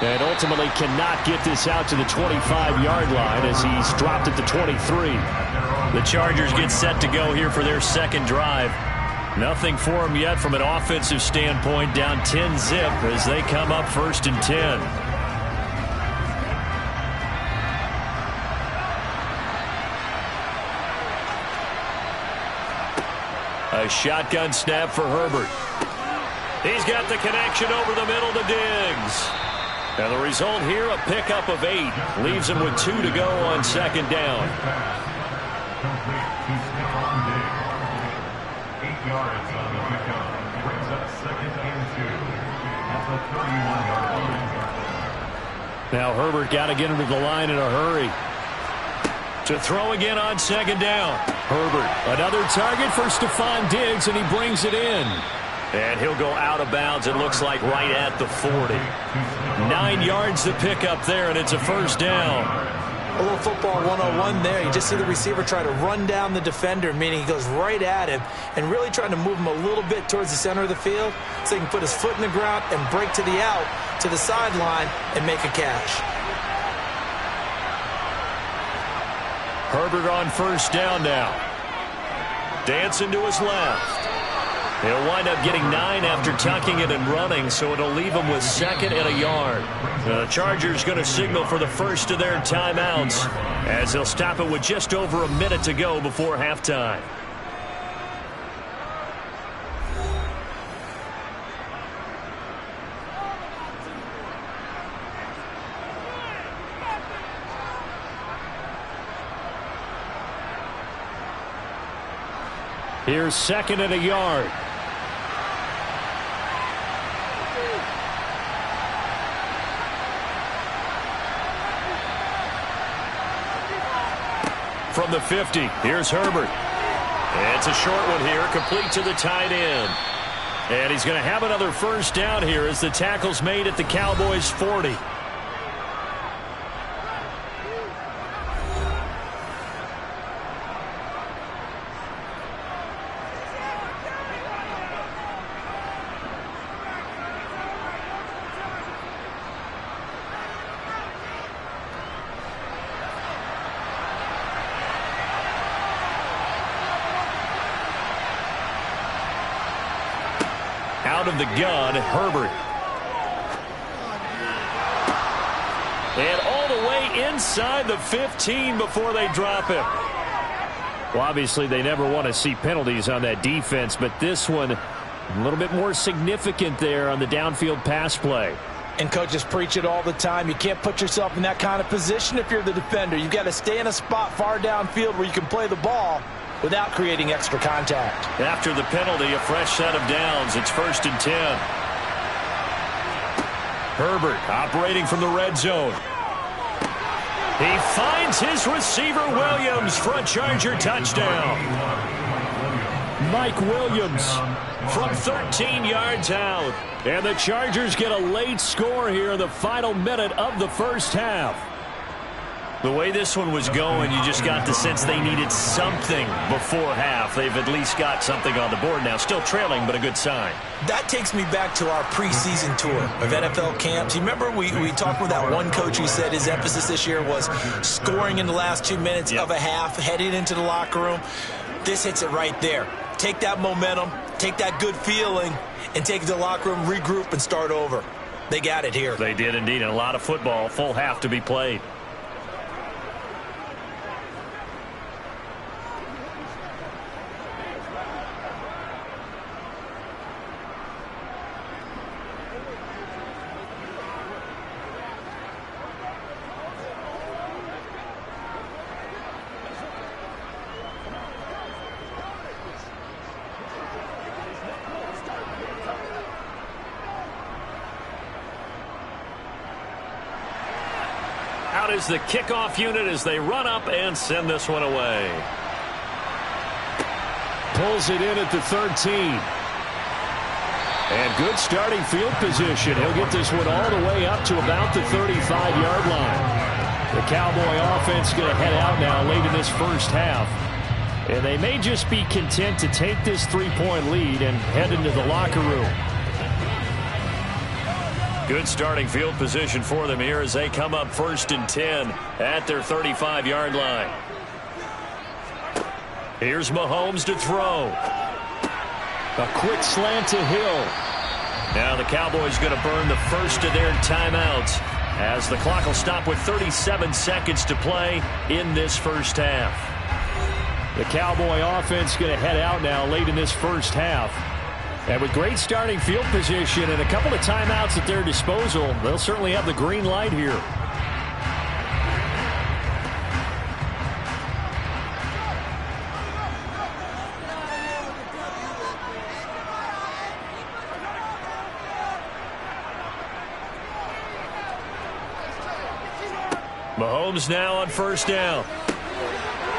And ultimately cannot get this out to the 25-yard line as he's dropped at the 23. The Chargers get set to go here for their second drive. Nothing for them yet from an offensive standpoint, down 10-zip as they come up 1st and 10. A shotgun snap for Herbert. He's got the connection over the middle to Diggs. And the result here, a pickup of 8. Leaves him with 2 to go on second down. 8 yards on the pickup. Brings up 2nd and 2. At the 31-yard line. Now Herbert got to get him to the line in a hurry. To throw again on second down. Herbert, another target for Stephon Diggs, and he brings it in. And he'll go out of bounds, it looks like, right at the 40. 9 yards to pick up there, and it's a first down. A little football 101 there. You just see the receiver try to run down the defender, meaning he goes right at him and really trying to move him a little bit towards the center of the field so he can put his foot in the ground and break to the out, to the sideline, and make a catch. Herbert on first down now. Dancing to his left. He'll wind up getting 9 after tucking it and running, so it'll leave him with 2nd and a yard. The Chargers going to signal for the first of their timeouts as they'll stop it with just over a minute to go before halftime. Here's 2nd and a yard. from the 50. Here's Herbert. It's a short one here, complete to the tight end. And he's going to have another first down here as the tackle's made at the Cowboys' 40. Out of the gun, Herbert. And all the way inside the 15 before they drop him. Well, obviously, they never want to see penalties on that defense, but this one a little bit more significant there on the downfield pass play. And coaches preach it all the time. You can't put yourself in that kind of position if you're the defender. You've got to stay in a spot far downfield where you can play the ball without creating extra contact. After the penalty, a fresh set of downs. It's 1st and 10. Herbert operating from the red zone. He finds his receiver, Williams. Front Charger touchdown. Mike Williams from 13 yards out. And the Chargers get a late score here in the final minute of the first half. The way this one was going, you just got the sense they needed something before half. They've at least got something on the board now. Still trailing, but a good sign. That takes me back to our preseason tour of NFL camps. You remember we talked with that one coach who said his emphasis this year was scoring in the last 2 minutes of a half, heading into the locker room. This hits it right there. Take that momentum, take that good feeling, and take it to the locker room, regroup, and start over. They got it here. They did indeed, and a lot of football, full half to be played. Out is the kickoff unit as they run up and send this one away. Pulls it in at the 13. And good starting field position. He'll get this one all the way up to about the 35-yard line. The Cowboy offense going to head out now late in this first half. And they may just be content to take this 3-point lead and head into the locker room. Good starting field position for them here as they come up 1st and 10 at their 35-yard line. Here's Mahomes to throw. A quick slant to Hill. Now the Cowboys going to burn the first of their timeouts as the clock will stop with 37 seconds to play in this first half. The Cowboy offense going to head out now late in this first half. And with great starting field position and a couple of timeouts at their disposal, they'll certainly have the green light here. Mahomes now on 1st down.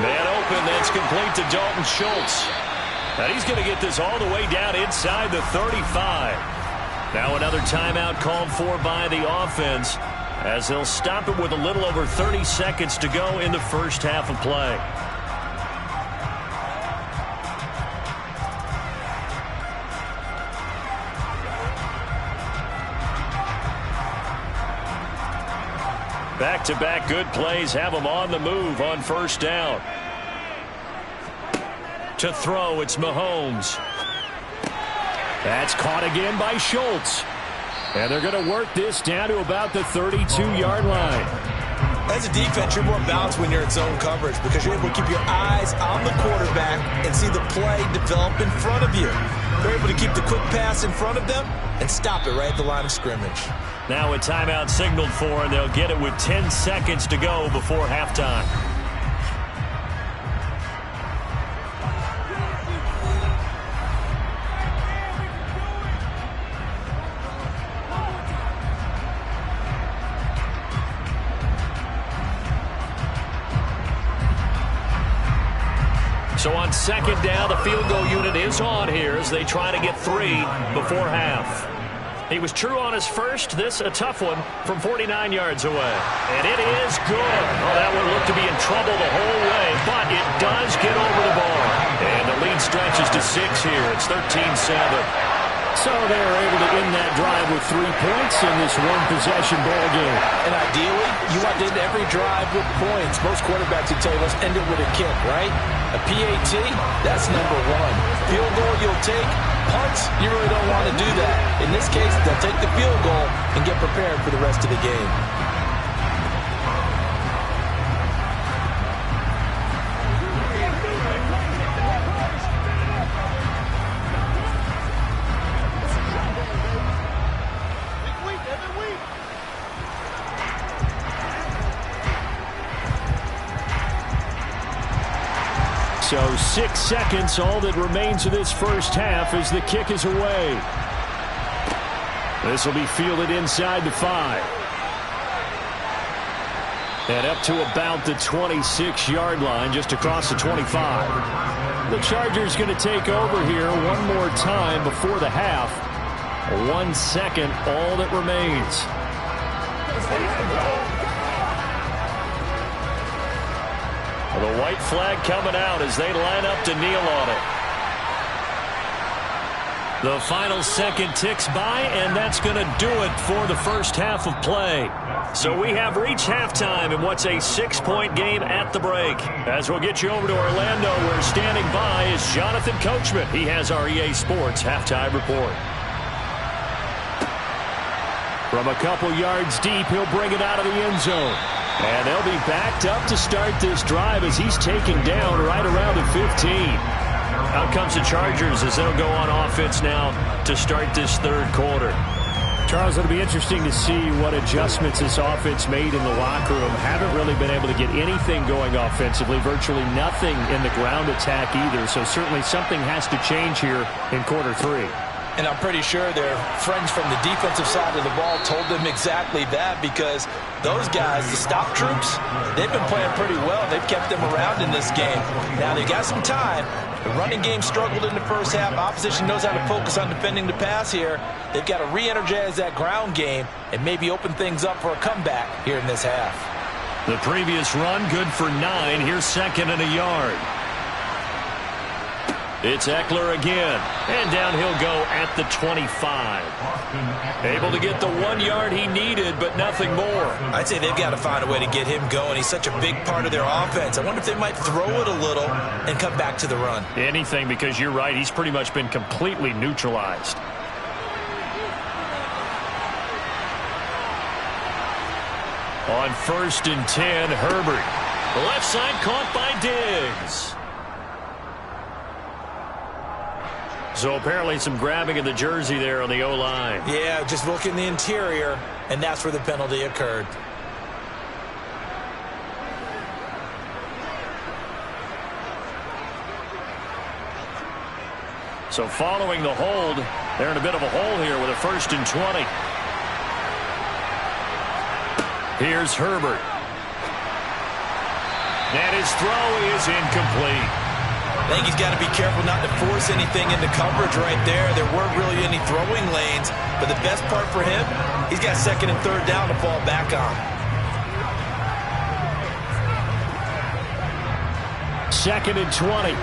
Man open, that's complete to Dalton Schultz. And he's going to get this all the way down inside the 35. Now another timeout called for by the offense as they'll stop it with a little over 30 seconds to go in the first half of play. Back-to-back good plays have them on the move on 1st down. To throw, it's Mahomes. That's caught again by Schultz. And they're going to work this down to about the 32-yard line. As a defense, you're more balanced when you're in zone coverage because you're able to keep your eyes on the quarterback and see the play develop in front of you. You're able to keep the quick pass in front of them and stop it right at the line of scrimmage. Now a timeout signaled for, and they'll get it with 10 seconds to go before halftime. So on second down, the field goal unit is on here as they try to get 3 before half. He was true on his first. This a tough one from 49 yards away. And it is good. Oh, that one looked to be in trouble the whole way, but it does get over the bar. And the lead stretches to 6 here. It's 13-7. So they were able to end that drive with 3 points in this one-possession ball game. And ideally, you want to end every drive with points. Most quarterbacks would tell you, let's end it with a kick, right? A PAT, that's number 1. Field goal you'll take. Punts, you really don't want to do that. In this case, they'll take the field goal and get prepared for the rest of the game. So 6 seconds, all that remains of this first half as the kick is away. This will be fielded inside the 5. And up to about the 26-yard line, just across the 25. The Chargers going to take over here one more time before the half. 1 second, all that remains. The white flag coming out as they line up to kneel on it. The final second ticks by, and that's going to do it for the first half of play. So we have reached halftime in what's a 6-point game at the break. As we'll get you over to Orlando, where standing by is Jonathan Coachman. He has our EA Sports halftime report. From a couple yards deep, he'll bring it out of the end zone. And they'll be backed up to start this drive as he's taken down right around the 15. Out comes the Chargers as they'll go on offense now to start this third quarter. Charles, it'll be interesting to see what adjustments this offense made in the locker room. Haven't really been able to get anything going offensively, virtually nothing in the ground attack either. So certainly something has to change here in quarter 3. And I'm pretty sure their friends from the defensive side of the ball told them exactly that, because those guys, the stop troops, they've been playing pretty well. They've kept them around in this game. Now they've got some time. The running game struggled in the first half. Opposition knows how to focus on defending the pass here. They've got to re-energize that ground game and maybe open things up for a comeback here in this half. The previous run good for 9. Here's second and a yard. It's Eckler again, and down he'll go at the 25. Able to get the 1 yard he needed, but nothing more. I'd say they've got to find a way to get him going. He's such a big part of their offense. I wonder if they might throw it a little and come back to the run. Anything, because you're right, he's pretty much been completely neutralized. On 1st and 10, Herbert. The left side caught by Diggs. So apparently some grabbing of the jersey there on the O-line. Yeah, just look in the interior, and that's where the penalty occurred. So following the hold, they're in a bit of a hole here with a 1st and 20. Here's Herbert. And his throw is incomplete. I think he's got to be careful not to force anything into coverage right there. There weren't really any throwing lanes, but the best part for him, he's got 2nd and 3rd down to fall back on. 2nd and 20.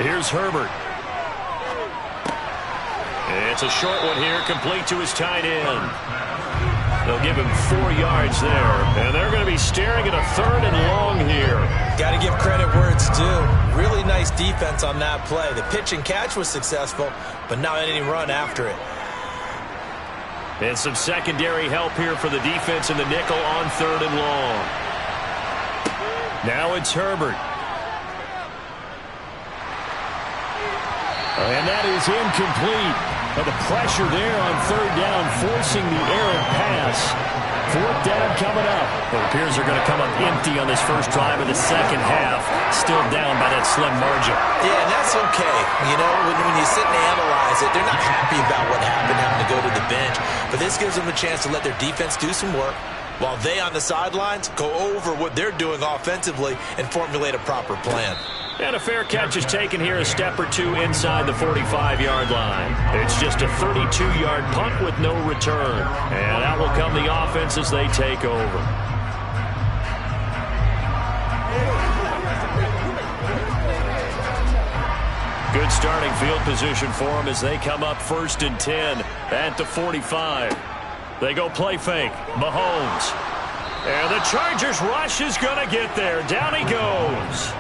Here's Herbert. It's a short one here, complete to his tight end. They'll give him 4 yards there, and they're going to be staring at a 3rd and long here. Got to give credit where it's due. Really nice defense on that play. The pitch and catch was successful, but not any run after it. And some secondary help here for the defense in the nickel on 3rd and long. Now it's Herbert. And that is incomplete. But the pressure there on 3rd down, forcing the errant pass. Fourth down coming up. It appears they're going to come up empty on this first drive of the second half. Still down by that slim margin. Yeah, and that's okay. You know, when you sit and analyze it, they're not happy about what happened, having to go to the bench. But this gives them a chance to let their defense do some work while they on the sidelines go over what they're doing offensively and formulate a proper plan. And a fair catch is taken here, a step or two inside the 45-yard line. It's just a 32-yard punt with no return. And out will come the offense as they take over. Good starting field position for them as they come up 1st and 10 at the 45. They go play fake. Mahomes. And the Chargers rush is going to get there. Down he goes.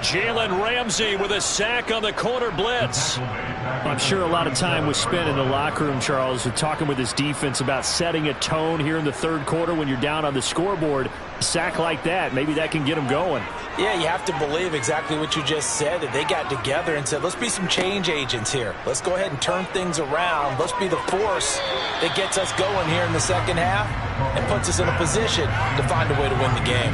Jalen Ramsey with a sack on the corner blitz. I'm sure a lot of time was spent in the locker room, Charles, with talking with his defense about setting a tone here in the third quarter when you're down on the scoreboard. A sack like that, maybe that can get them going. Yeah, you have to believe exactly what you just said, that they got together and said, let's be some change agents here. Let's go ahead and turn things around. Let's be the force that gets us going here in the second half and puts us in a position to find a way to win the game.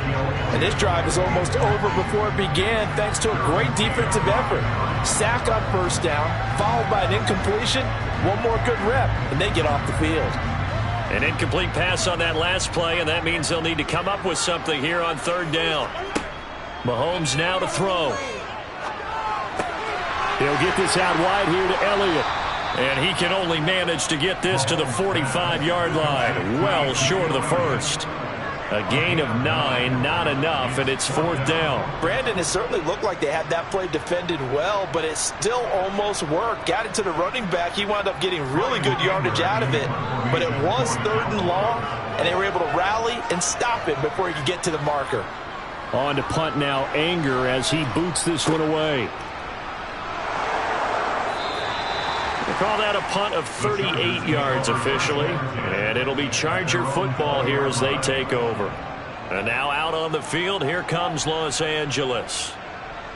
And this drive is almost over before it began thanks to a great defensive effort. Sack on first down, followed by an incompletion, one more good rep, and they get off the field. An incomplete pass on that last play, and that means they'll need to come up with something here on third down. Mahomes now to throw. He'll get this out wide here to Elliott. And he can only manage to get this to the 45-yard line. Well short of the first. A gain of 9, not enough, and it's 4th down. Brandon, it certainly looked like they had that play defended well, but it still almost worked. Got it to the running back. He wound up getting really good yardage out of it, but it was 3rd and long, and they were able to rally and stop it before he could get to the marker. On to punt now, Anger, as he boots this one away. They call that a punt of 38 yards officially, and it'll be Charger football here as they take over. And now out on the field, here comes Los Angeles.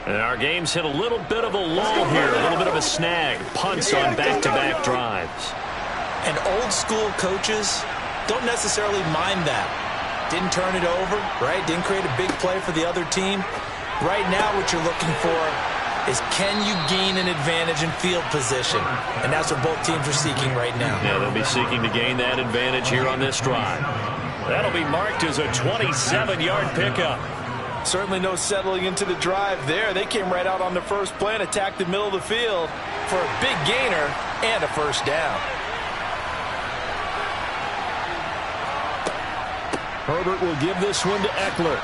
And our game's hit a little bit of a lull here, a little bit of a snag. Punts on back-to-back drives. And old school coaches don't necessarily mind that. Didn't turn it over, right? Didn't create a big play for the other team. Right now what you're looking for is, can you gain an advantage in field position? And that's what both teams are seeking right now. Yeah, they'll be seeking to gain that advantage here on this drive. That'll be marked as a 27-yard pickup. Certainly no settling into the drive there. They came right out on the first play and attacked the middle of the field for a big gainer and a first down. Herbert will give this one to Eckler.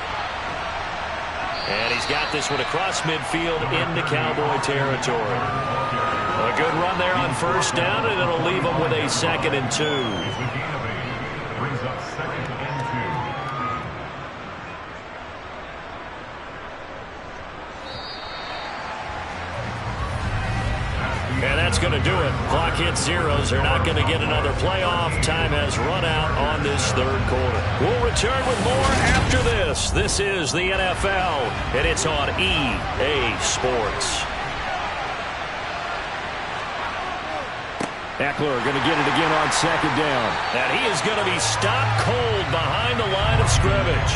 And he's got this one across midfield into Cowboy territory. A good run there on first down, and it'll leave them with a 2nd and 2. Brings up 2nd and 2. And that's going to do it. Clock hits zeros. They're not going to get another playoff. Time has run out on this third quarter. We'll return with more after this. This is the NFL, and it's on EA Sports. Eckler going to get it again on 2nd down. And he is going to be stopped cold behind the line of scrimmage.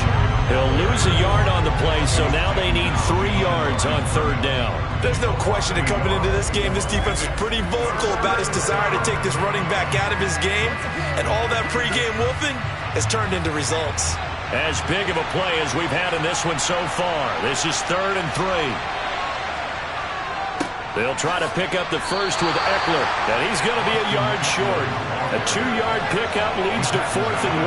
He'll lose a yard on the play, so now they need 3 yards on 3rd down. There's no question that coming into this game, this defense is pretty vocal about its desire to take this running back out of his game. And all that pregame wolfing has turned into results. As big of a play as we've had in this one so far. This is 3rd and 3. They'll try to pick up the first with Eckler, and he's going to be a yard short. A 2-yard pickup leads to 4th and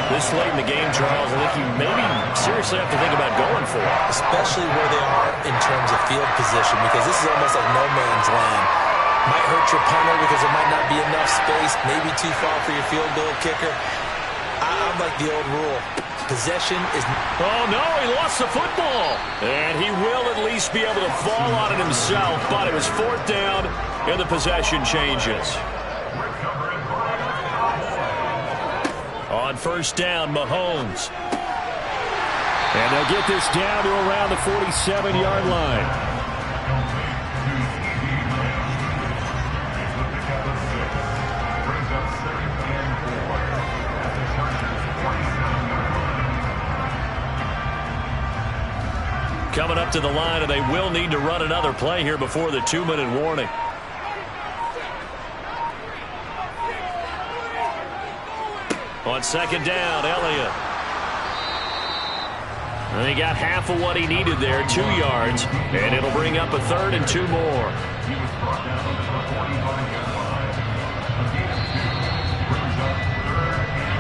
1. This late in the game, Charles, I think you maybe seriously have to think about going for it. Especially where they are in terms of field position, because this is almost like no man's land. Might hurt your punter because there might not be enough space, maybe too far for your field goal kicker. I'm like the old rule. Possession is... Oh, no, he lost the football. And he will at least be able to fall on it himself, but it was 4th down, and the possession changes. On first down, Mahomes. And they'll get this down to around the 47-yard line. Brings up 2nd and 4 at the coming up to the line, and they will need to run another play here before the 2-minute warning. On second down, Elliott. And he got half of what he needed there, 2 yards, and it'll bring up a 3rd and 2 more. He was brought down at the 45-yard line. A gain of 2 brings up 3rd and 2.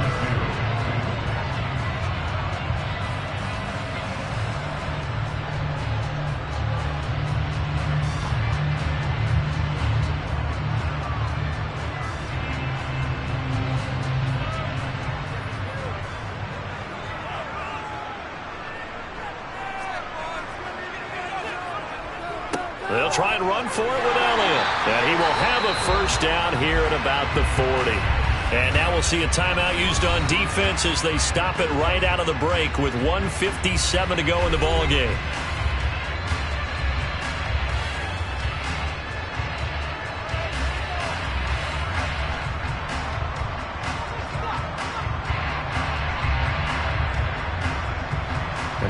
They'll try and run for it with Elliott. And he will have a first down here at about the 40. And now we'll see a timeout used on defense as they stop it right out of the break with 1:57 to go in the ballgame.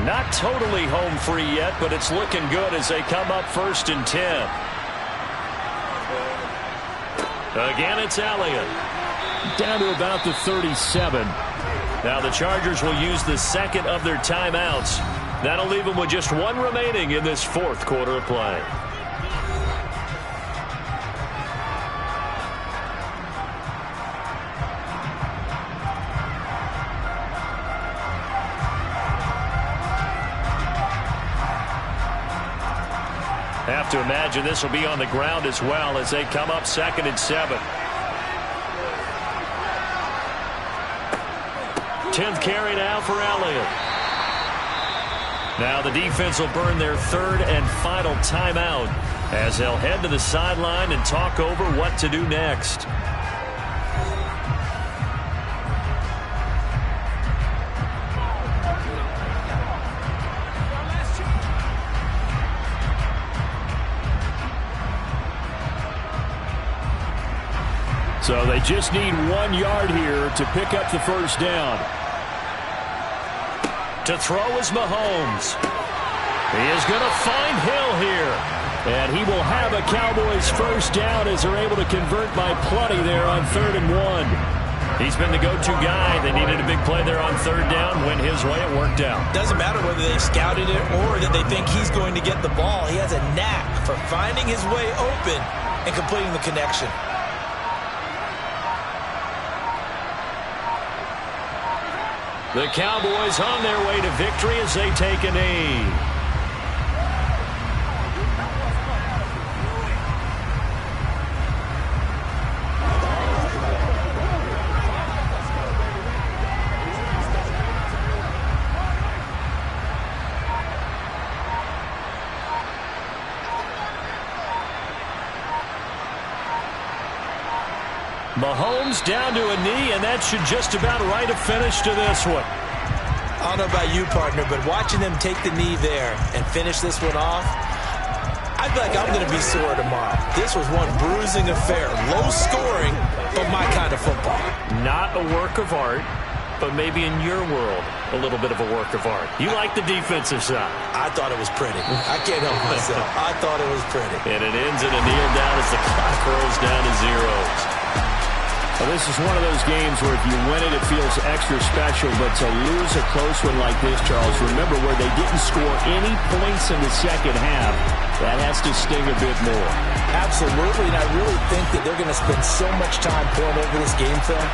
Not totally home free yet, but it's looking good as they come up 1st and 10. Again, it's Elliott. Down to about the 37. Now the Chargers will use the second of their timeouts. That'll leave them with just 1 remaining in this 4th quarter of play. Have to imagine this will be on the ground as well as they come up 2nd and 7. 10th carry now for Elliott. Now the defense will burn their 3rd and final timeout as they'll head to the sideline and talk over what to do next. So they just need 1 yard here to pick up the first down. To throw is Mahomes. He is going to find Hill here. And he will have a Cowboys first down as they're able to convert by plenty there on 3rd and 1. He's been the go-to guy. They needed a big play there on 3rd down. Went his way. It worked out. Doesn't matter whether they scouted it or that they think he's going to get the ball. He has a knack for finding his way open and completing the connection. The Cowboys on their way to victory as they take a knee. Mahomes down to a knee, and that should just about write a finish to this one. I don't know about you, partner, but watching them take the knee there and finish this one off, I feel like I'm going to be sore tomorrow. This was one bruising affair. Low scoring, but my kind of football. Not a work of art, but maybe in your world, a little bit of a work of art. You like the defensive side. I thought it was pretty. I can't help myself. I thought it was pretty. And it ends in a kneel down as the clock rolls down to 0. Well, this is one of those games where if you win it, it feels extra special. But to lose a close one like this, Charles, remember where they didn't score any points in the second half, that has to sting a bit more. Absolutely, and I really think that they're going to spend so much time pouring over this game film,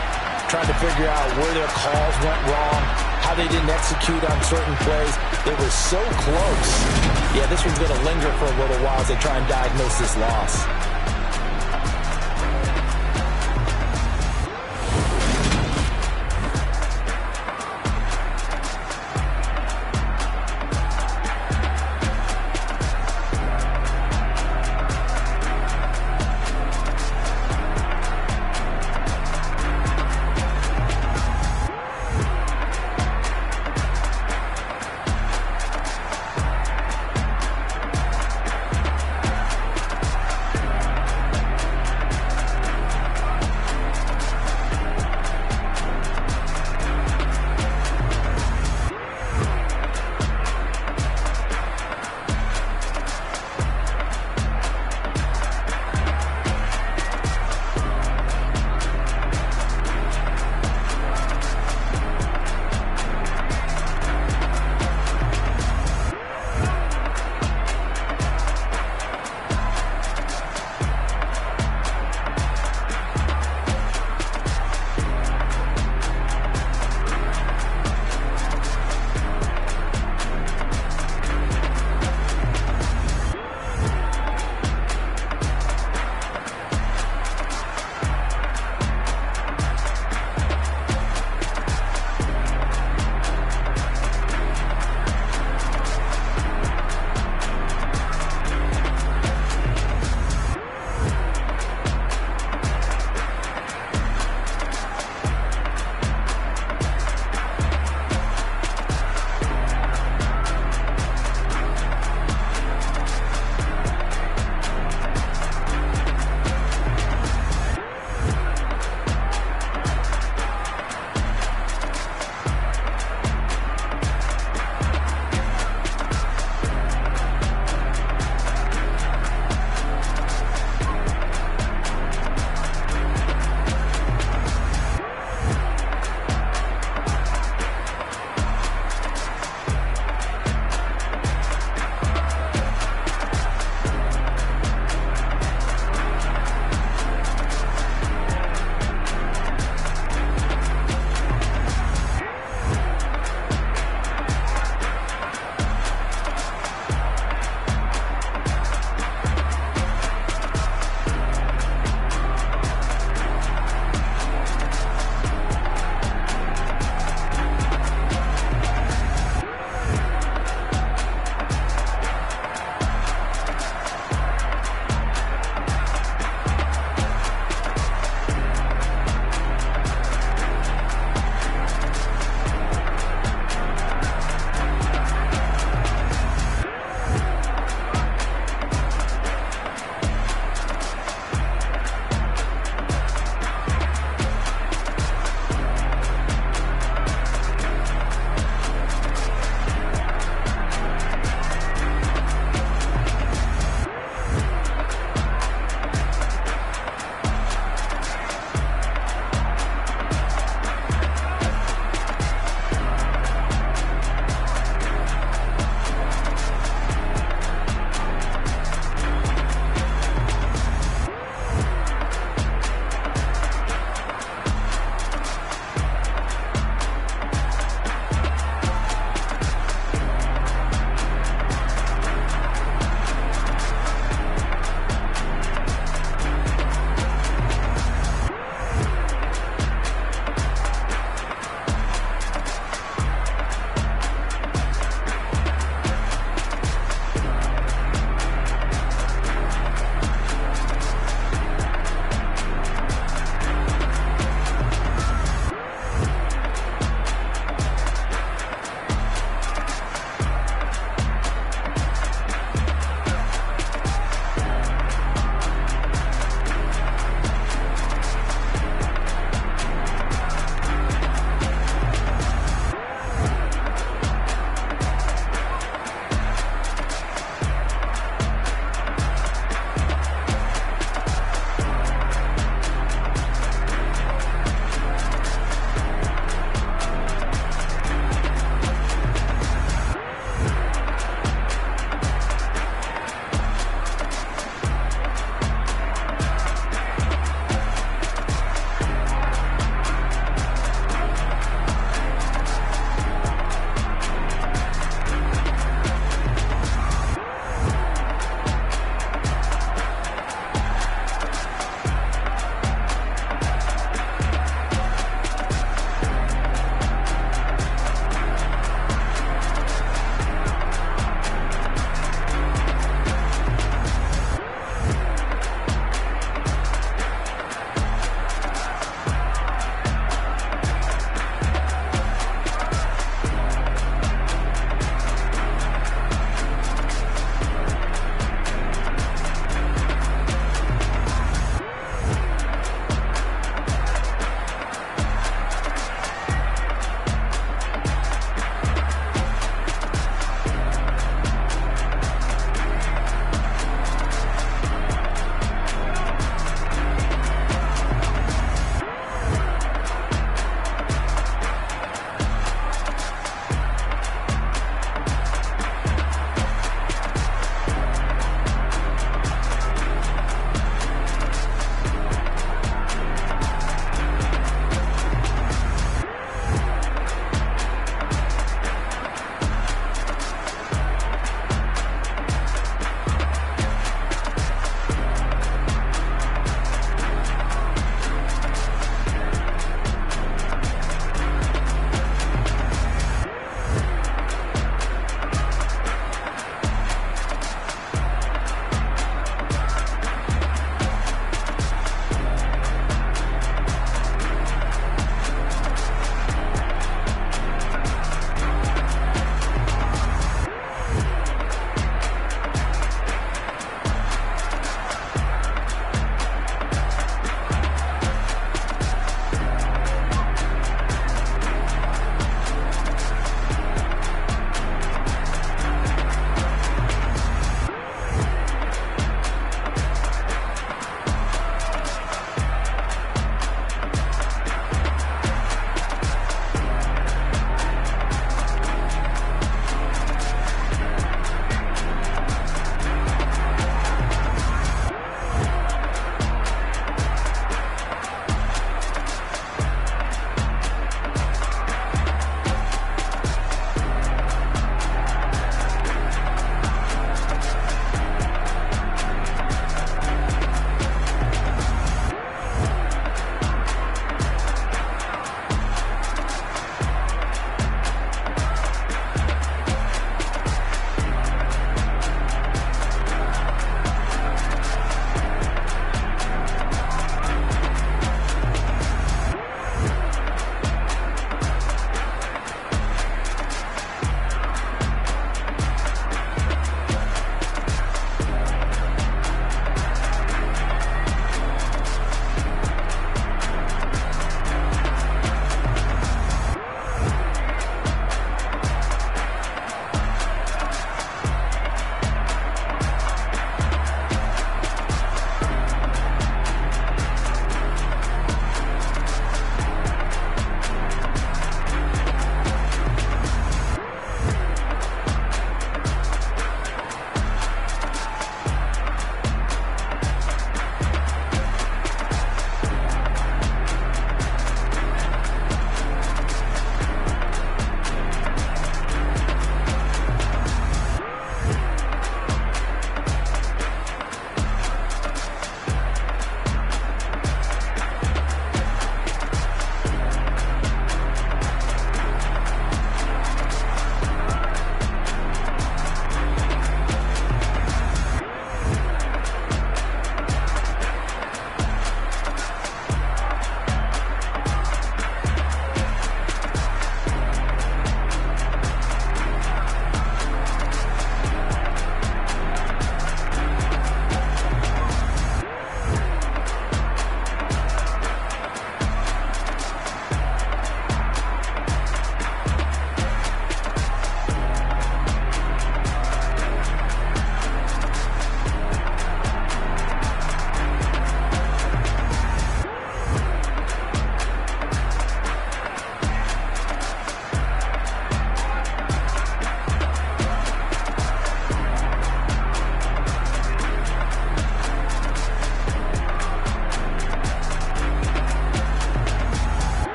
trying to figure out where their calls went wrong, how they didn't execute on certain plays. They were so close. Yeah, this one's going to linger for a little while as they try and diagnose this loss.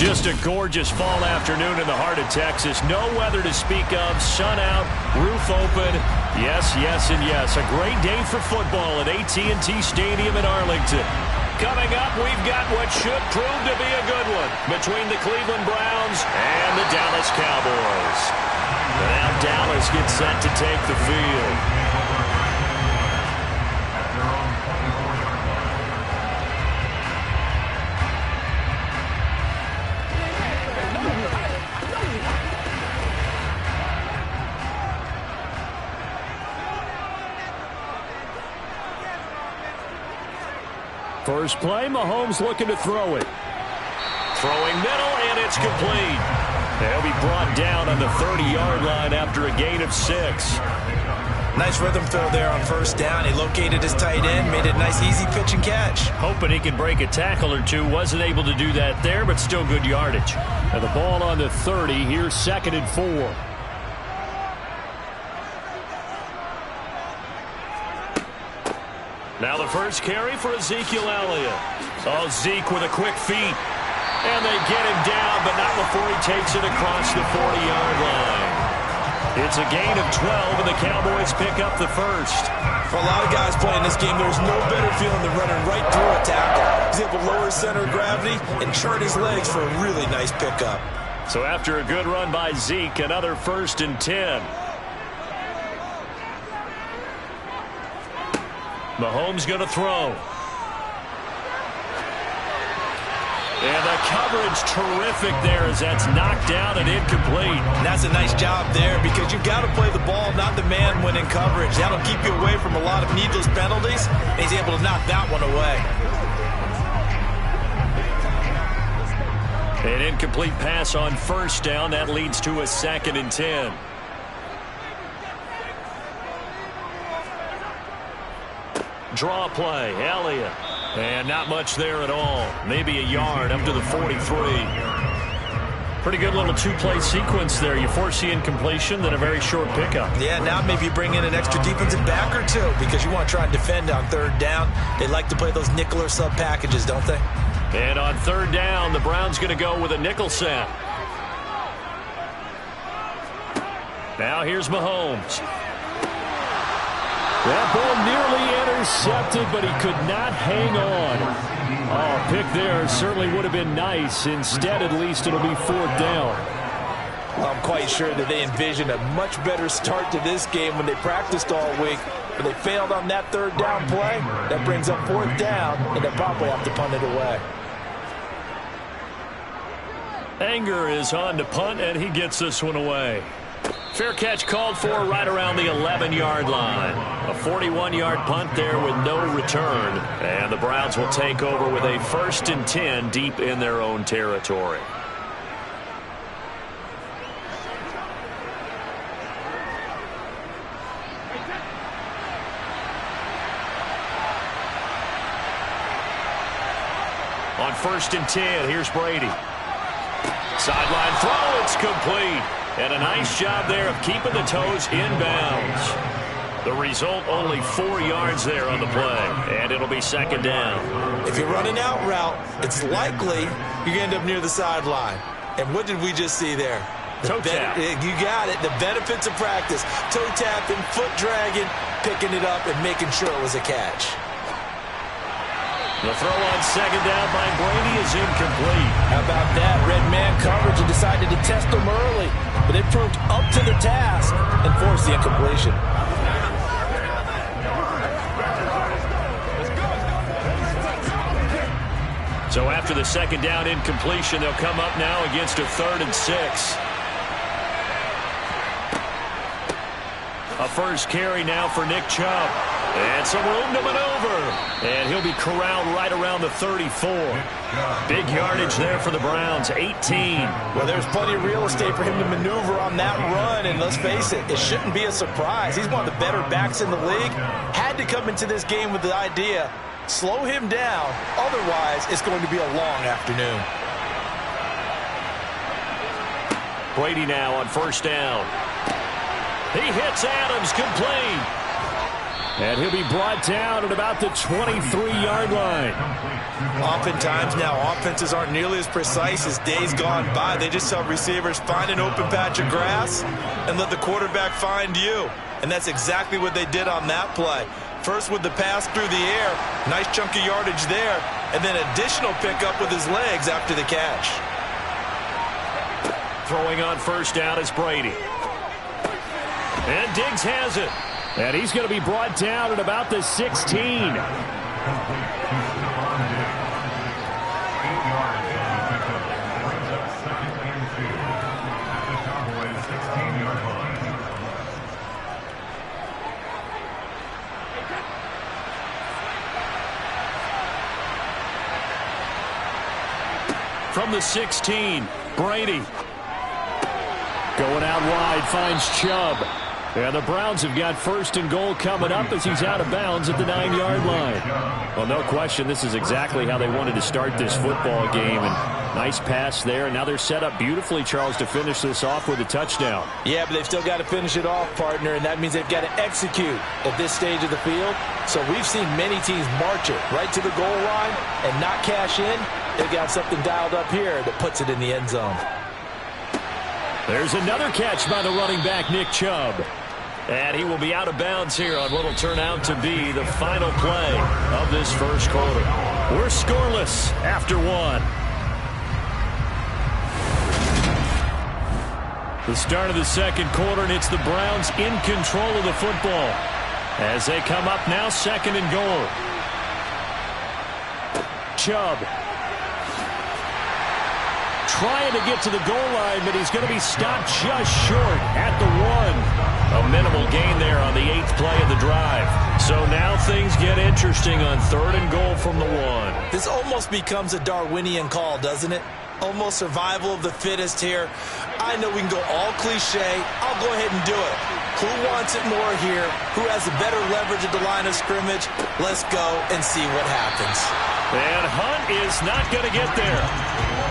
Just a gorgeous fall afternoon in the heart of Texas. No weather to speak of. Sun out, roof open. Yes, yes, and yes. A great day for football at AT&T Stadium in Arlington. Coming up, we've got what should prove to be a good one between the Cleveland Browns and the Dallas Cowboys. Now Dallas gets set to take the field. First play, Mahomes looking to throw it. Throwing middle, and it's complete. They'll be brought down on the 30-yard line after a gain of 6. Nice rhythm throw there on first down. He located his tight end, made it a nice, easy pitch and catch. Hoping he could break a tackle or two. Wasn't able to do that there, but still good yardage. And the ball on the 30. Here's 2nd and 4. Now the first carry for Ezekiel Elliott. Oh, Zeke with a quick feet. And they get him down, but not before he takes it across the 40-yard line. It's a gain of 12, and the Cowboys pick up the first. For a lot of guys playing this game, there's no better feeling than running right through a tackle. He's able to lower his center of gravity and churn his legs for a really nice pickup. So after a good run by Zeke, another 1st and 10. Mahomes going to throw. And the coverage terrific there as that's knocked down and incomplete. And that's a nice job there because you've got to play the ball, not the man when in coverage. That'll keep you away from a lot of needless penalties, and he's able to knock that one away. An incomplete pass on first down. That leads to a 2nd and 10. Draw play, Elliott. And not much there at all. Maybe a yard up to the 43. Pretty good little two-play sequence there. You force the incompletion, then a very short pickup. Yeah, now maybe you bring in an extra defensive back or two because you want to try and defend on 3rd down. They like to play those nickel or sub packages, don't they? And on 3rd down, the Browns going to go with a nickel set. Now here's Mahomes. That ball nearly intercepted, but he could not hang on. Oh, pick there certainly would have been nice. Instead, at least, it'll be 4th down. Well, I'm quite sure that they envisioned a much better start to this game when they practiced all week. But they failed on that 3rd down play. That brings up 4th down, and they probably have to punt it away. Anger is on to punt, and he gets this one away. Fair catch called for right around the 11-yard line. A 41-yard punt there with no return. And the Browns will take over with a 1st and 10 deep in their own territory. On 1st and 10, here's Brady. Sideline throw, it's complete. And a nice job there of keeping the toes inbounds. The result, only 4 yards there on the play. And it'll be 2nd down. If you're running out route, it's likely you're going to end up near the sideline. And what did we just see there? Toe tap. You got it. The benefits of practice. Toe tapping, foot dragging, picking it up, and making sure it was a catch. The throw on 2nd down by Brady is incomplete. How about that? Red man coverage and decided to test them early. But they proved up to the task and forced the incompletion. So after the 2nd down incompletion, they'll come up now against a 3rd and 6. A first carry now for Nick Chubb. And some room to maneuver. And he'll be corralled right around the 34. Big yardage there for the Browns, 18. Well, there's plenty of real estate for him to maneuver on that run. And let's face it, it shouldn't be a surprise. He's one of the better backs in the league. Had to come into this game with the idea, slow him down. Otherwise, it's going to be a long afternoon. Brady now on 1st down. He hits Adams, complete. And he'll be brought down at about the 23-yard line. Oftentimes now, offenses aren't nearly as precise as days gone by. They just tell receivers, find an open patch of grass and let the quarterback find you. And that's exactly what they did on that play. First with the pass through the air, nice chunk of yardage there, and then additional pickup with his legs after the catch. Throwing on first down is Brady. And Diggs has it. And he's going to be brought down at about the 16. From the 16, Brady. Going out wide, finds Chubb. And the Browns have got first and goal coming up as he's out of bounds at the 9-yard line. Well, no question, this is exactly how they wanted to start this football game. And nice pass there. And now they're set up beautifully, Charles, to finish this off with a touchdown. Yeah, but they've still got to finish it off, partner, and that means they've got to execute at this stage of the field. So we've seen many teams march it right to the goal line and not cash in. They've got something dialed up here that puts it in the end zone. There's another catch by the running back, Nick Chubb. And he will be out of bounds here on what will turn out to be the final play of this first quarter. We're scoreless after one. The start of the second quarter, and it's the Browns in control of the football as they come up now second and goal. Chubb trying to get to the goal line, but he's going to be stopped just short at the 1. A minimal gain there on the 8th play of the drive. So now things get interesting on third and goal from the 1. This almost becomes a Darwinian call, doesn't it? Almost survival of the fittest here. I know we can go all cliche. I'll go ahead and do it. Who wants it more here? Who has the better leverage at the line of scrimmage? Let's go and see what happens. And Hunt is not going to get there.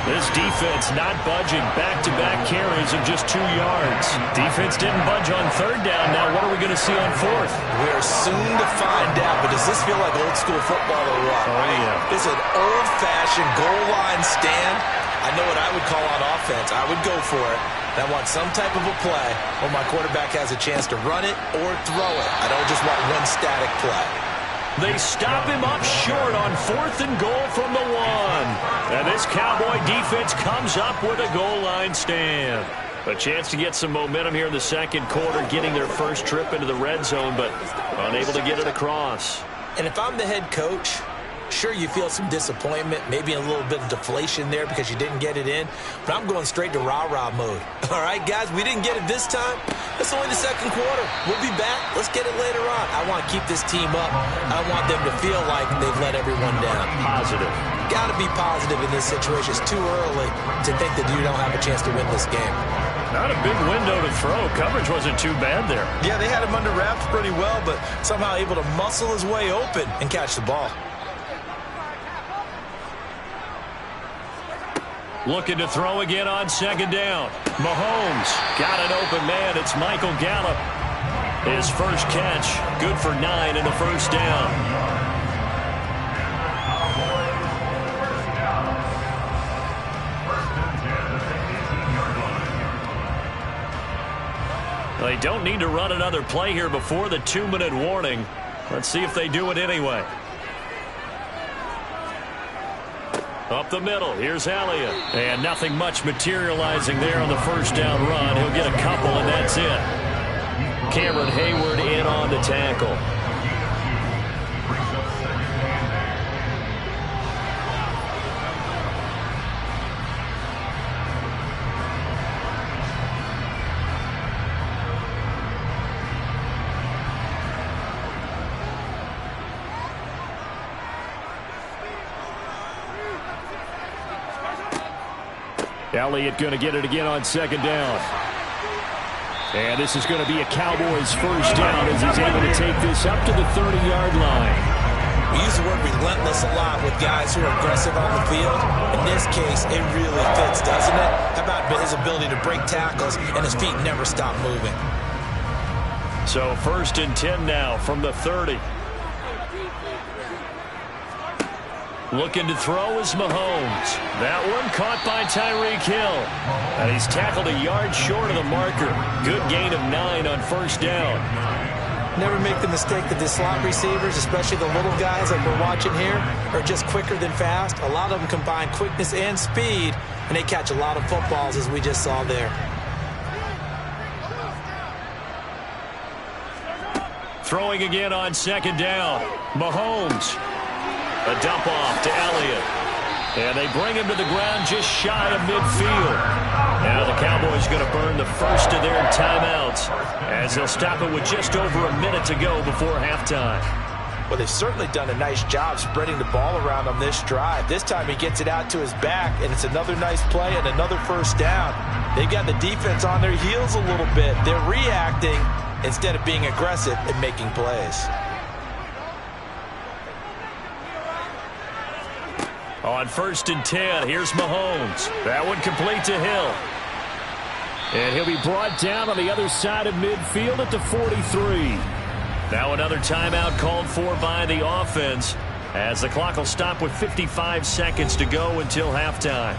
This defense not budging. Back-to-back carries of just 2 yards. Defense didn't budge on third down. Now what are we going to see on fourth? We are soon to find out, but does this feel like old school football or what? Oh, yeah. It's an old-fashioned goal line stand. I know what I would call on offense. I would go for it. And I want some type of a play where my quarterback has a chance to run it or throw it. I don't just want one static play. They stop him up short on fourth and goal from the 1. And this Cowboy defense comes up with a goal line stand. A chance to get some momentum here in the second quarter, getting their first trip into the red zone, but unable to get it across. And if I'm the head coach, sure, you feel some disappointment, maybe a little bit of deflation there because you didn't get it in, but I'm going straight to rah-rah mode. All right, guys, we didn't get it this time. It's only the second quarter. We'll be back. Let's get it later on. I want to keep this team up. I want them to feel like they've let everyone down. Positive. Got to be positive in this situation. It's too early to think that you don't have a chance to win this game. Not a big window to throw. Coverage wasn't too bad there. Yeah, they had him under wraps pretty well, but somehow able to muscle his way open and catch the ball. Looking to throw again on second down. Mahomes got an open man. It's Michael Gallup. His first catch, good for 9 in the first down. They don't need to run another play here before the 2-minute warning. Let's see if they do it anyway. Up the middle, here's Elliott. And nothing much materializing there on the first down run. He'll get a couple, and that's it. Cameron Hayward in on the tackle. Elliott going to get it again on second down. And this is going to be a Cowboys first down as he's able to take this up to the 30-yard line. We use the word relentless a lot with guys who are aggressive on the field. In this case, it really fits, doesn't it? How about his ability to break tackles and his feet never stop moving? So 1st and 10 now from the 30. Looking to throw is Mahomes. That one caught by Tyreek Hill. And he's tackled a yard short of the marker. Good gain of 9 on 1st down. Never make the mistake that the slot receivers, especially the little guys like we're watching here, are just quicker than fast. A lot of them combine quickness and speed, and they catch a lot of footballs, as we just saw there. Throwing again on 2nd down. Mahomes. A dump off to Elliott. And they bring him to the ground just shy of midfield. Now the Cowboys going to burn the first of their timeouts as they'll stop it with just over a minute to go before halftime. Well, they've certainly done a nice job spreading the ball around on this drive. This time he gets it out to his back, and it's another nice play and another 1st down. They've got the defense on their heels a little bit. They're reacting instead of being aggressive and making plays. On 1st and 10, here's Mahomes. That one complete to Hill. And he'll be brought down on the other side of midfield at the 43. Now another timeout called for by the offense as the clock will stop with 55 seconds to go until halftime.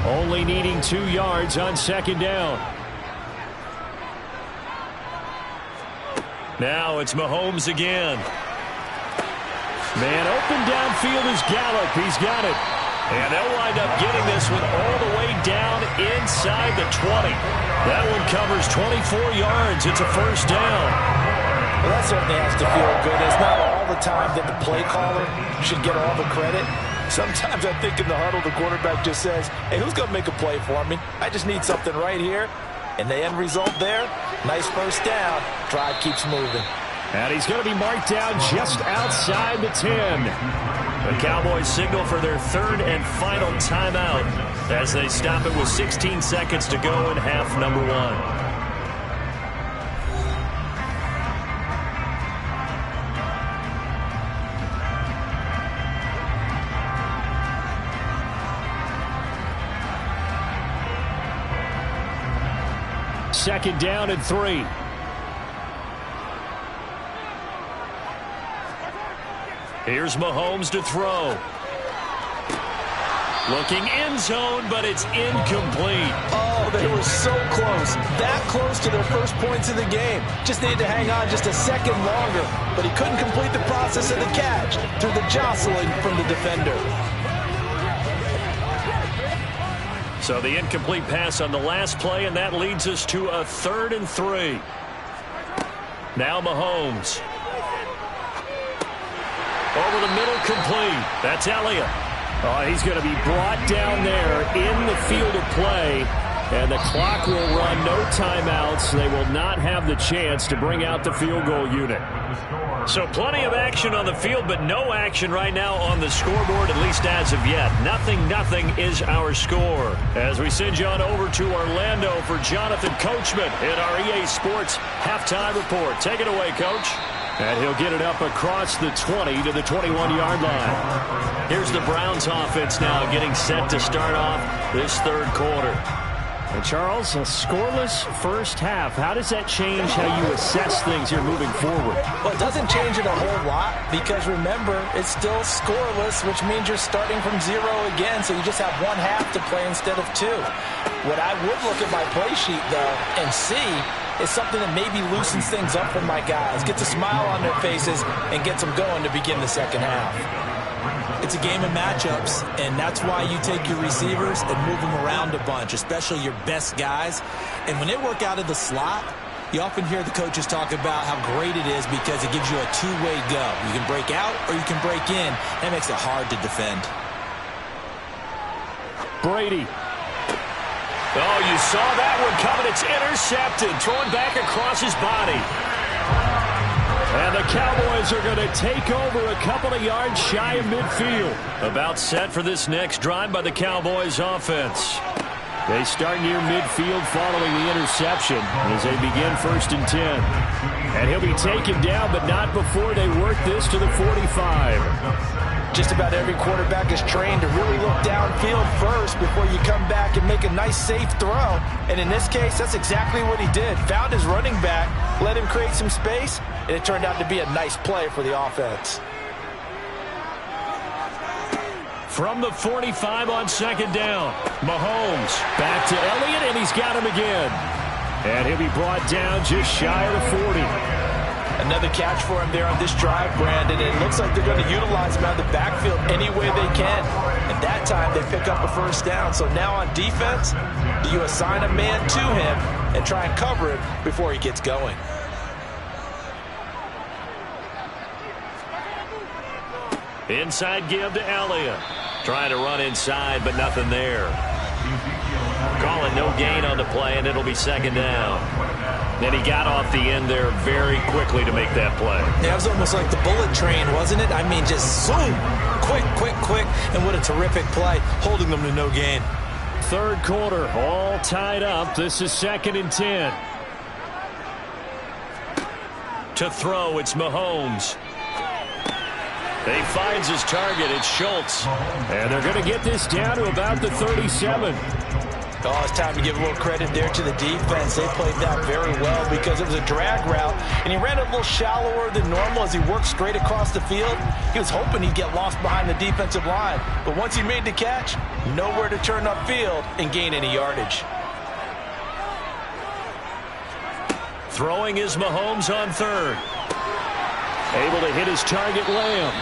Only needing 2 yards on 2nd down. Now it's Mahomes again. Man open downfield is Gallup. He's got it. And they'll wind up getting this one all the way down inside the 20. That one covers 24 yards. It's a 1st down. Well, that certainly has to feel good. It's not all the time that the play caller should get all the credit. Sometimes I think in the huddle, the quarterback just says, hey, who's going to make a play for me? I just need something right here. And the end result there, nice 1st down. Drive keeps moving. And he's going to be marked down just outside the 10. The Cowboys signal for their 3rd and final timeout as they stop it with 16 seconds to go in half number 1. Second down and 3. Here's Mahomes to throw. Looking end zone, but it's incomplete. Oh, they were so close. That close to their first points of the game. Just needed to hang on just a second longer. But he couldn't complete the process of the catch through the jostling from the defender. So the incomplete pass on the last play, and that leads us to a 3rd and 3. Now Mahomes. Over the middle, complete. That's Elliott. Oh, he's going to be brought down there in the field of play, and the clock will run. No timeouts. They will not have the chance to bring out the field goal unit. So plenty of action on the field, but no action right now on the scoreboard, at least as of yet. 0-0 is our score. As we send you on over to Orlando for Jonathan Coachman in our EA Sports Halftime Report. Take it away, Coach. And he'll get it up across the 20 to the 21-yard line. Here's the Browns offense now getting set to start off this 3rd quarter. And Charles, a scoreless first half. How does that change how you assess things here moving forward? Well, it doesn't change it a whole lot because, remember, it's still scoreless, which means you're starting from 0 again, so you just have 1 half to play instead of 2. What I would look at my play sheet, though, and see is something that maybe loosens things up for my guys, gets a smile on their faces, and gets them going to begin the second half. It's a game of matchups, and that's why you take your receivers and move them around a bunch, especially your best guys. And when they work out of the slot, you often hear the coaches talk about how great it is because it gives you a two-way go. You can break out or you can break in. That makes it hard to defend. Brady. Oh, you saw that one coming. It's intercepted. Thrown back across his body. And the Cowboys are going to take over a couple of yards shy of midfield. About set for this next drive by the Cowboys offense. They start near midfield following the interception as they begin 1st and 10. And he'll be taken down, but not before they work this to the 45. Just about every quarterback is trained to really look downfield first before you come back and make a nice, safe throw. And in this case, that's exactly what he did. Found his running back, let him create some space, and it turned out to be a nice play for the offense. From the 45 on 2nd down, Mahomes back to Elliott, and he's got him again. And he'll be brought down just shy of the 40. Another catch for him there on this drive, Brandon. And it looks like they're going to utilize him out of the backfield any way they can. And that time they pick up a 1st down. So now on defense, do you assign a man to him and try and cover it before he gets going? Inside give to Elliott. Trying to run inside, but nothing there. Calling no gain on the play, and it'll be 2nd down. Then he got off the end there very quickly to make that play. Yeah, it was almost like the bullet train, wasn't it? I mean, just zoom. Quick, quick, quick. And what a terrific play, holding them to no gain. 3rd quarter, all tied up. This is 2nd and 10. To throw, it's Mahomes. He finds his target. It's Schultz. And they're going to get this down to about the 37. Oh, it's time to give a little credit there to the defense. They played that very well because it was a drag route, and he ran it a little shallower than normal as he worked straight across the field. He was hoping he'd get lost behind the defensive line, but once he made the catch, nowhere to turn upfield and gain any yardage. Throwing is Mahomes on 3rd. Able to hit his target, Lamb.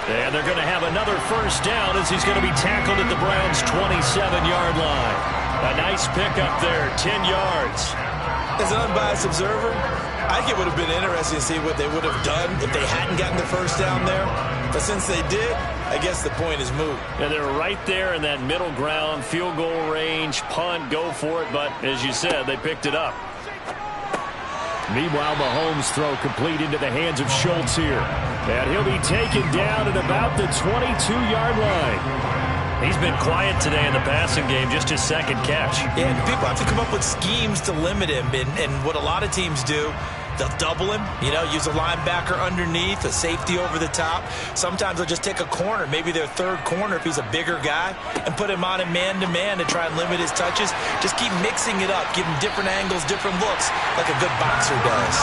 And they're going to have another 1st down as he's going to be tackled at the Browns' 27-yard line. A nice pickup there, 10 yards. As an unbiased observer, I think it would have been interesting to see what they would have done if they hadn't gotten the 1st down there. But since they did, I guess the point is moot. And they're right there in that middle ground, field goal range, punt, go for it. But as you said, they picked it up. Meanwhile, Mahomes' throw complete into the hands of Schultz here. And he'll be taken down at about the 22-yard line. He's been quiet today in the passing game, just his 2nd catch. Yeah, and people have to come up with schemes to limit him. And what a lot of teams do, they'll double him, use a linebacker underneath, a safety over the top. Sometimes they'll just take a corner, maybe their 3rd corner if he's a bigger guy, and put him on him man-to-man to try and limit his touches. Just keep mixing it up, give him different angles, different looks, like a good boxer does.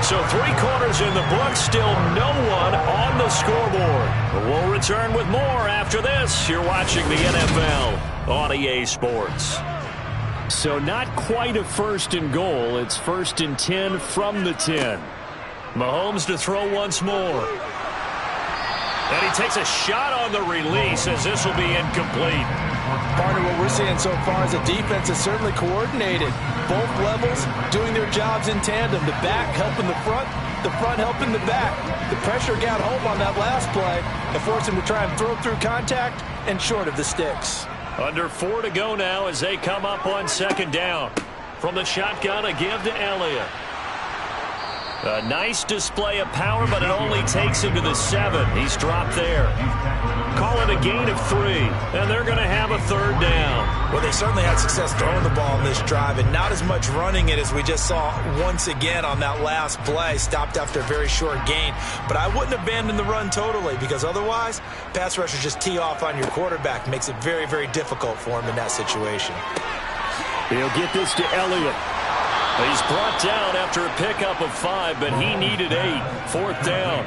So 3 quarters in the book, still no one on the scoreboard. We'll return with more after this. You're watching the NFL on EA Sports. So not quite a 1st and goal. It's 1st and 10 from the 10. Mahomes to throw once more. And he takes a shot on the release as this will be incomplete. Partner, what we're seeing so far is the defense is certainly coordinated. Both levels doing their jobs in tandem. The back helping the front helping the back. The pressure got home on that last play and forced him to try and throw through contact and short of the sticks. Under 4 to go now as they come up on 2nd down. From the shotgun, a give to Elliott. A nice display of power, but it only takes him to the 7. He's dropped there. Call it a gain of 3, and they're going to have a 3rd down. Well, they certainly had success throwing the ball in this drive, and not as much running it as we just saw once again on that last play. Stopped after a very short gain. But I wouldn't abandon the run totally, because otherwise, pass rushers just tee off on your quarterback. Makes it very, very difficult for him in that situation. He'll get this to Elliott. He's brought down after a pickup of 5, but he needed 8. 4th down.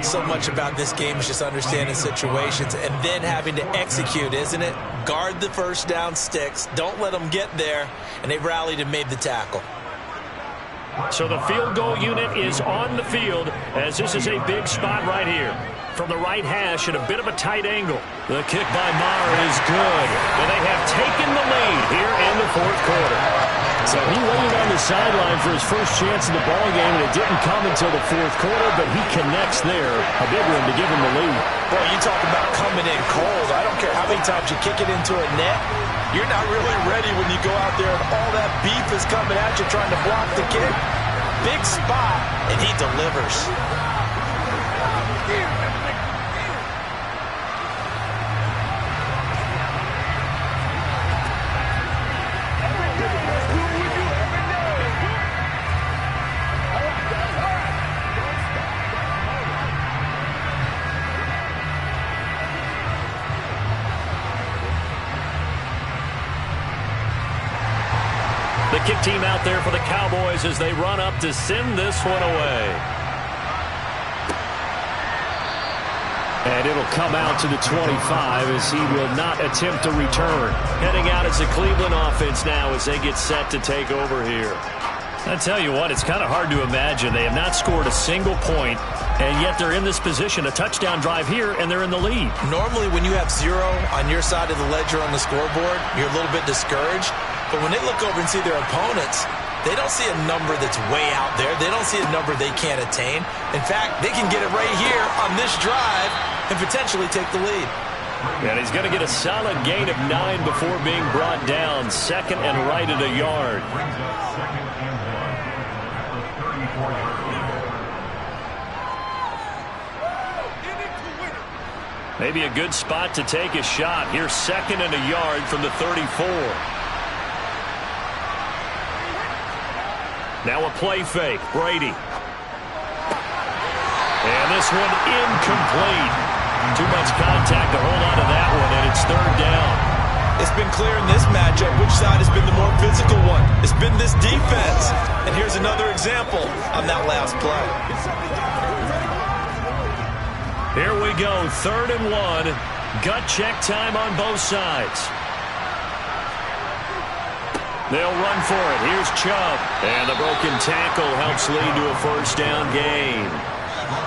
So much about this game is just understanding situations and then having to execute, isn't it? Guard the 1st down sticks. Don't let them get there. And they rallied and made the tackle. So the field goal unit is on the field as this is a big spot right here. From the right hash at a bit of a tight angle. The kick by Maher is good. And they have taken the lead here in the 4th quarter. So he waited on the sideline for his first chance in the ballgame, and it didn't come until the 4th quarter, but he connects there. A big one to give him the lead. Boy, you talk about coming in cold. I don't care how many times you kick it into a net. You're not really ready when you go out there and all that beef is coming at you trying to block the kick. Big spot, and he delivers. kick team out there for the Cowboys as they run up to send this one away. And it'll come out to the 25 as he will not attempt to return. Heading out as the Cleveland offense now as they get set to take over here. I tell you what, it's kind of hard to imagine. They have not scored a single point, and yet they're in this position, a touchdown drive here, and they're in the lead. Normally, when you have 0 on your side of the ledger on the scoreboard, you're a little bit discouraged. But when they look over and see their opponents, they don't see a number that's way out there. They don't see a number they can't attain. In fact, they can get it right here on this drive and potentially take the lead. And he's going to get a solid gain of 9 before being brought down. Second and right at a yard. Maybe a good spot to take a shot. Here's second and a yard from the 34. Now a play fake. Brady. And this one incomplete. Too much contact to hold on to that one, and it's third down. It's been clear in this matchup which side has been the more physical one. It's been this defense. And here's another example on that last play. Here we go, 3rd and 1. Gut check time on both sides. They'll run for it. Here's Chubb. And the broken tackle helps lead to a first down gain.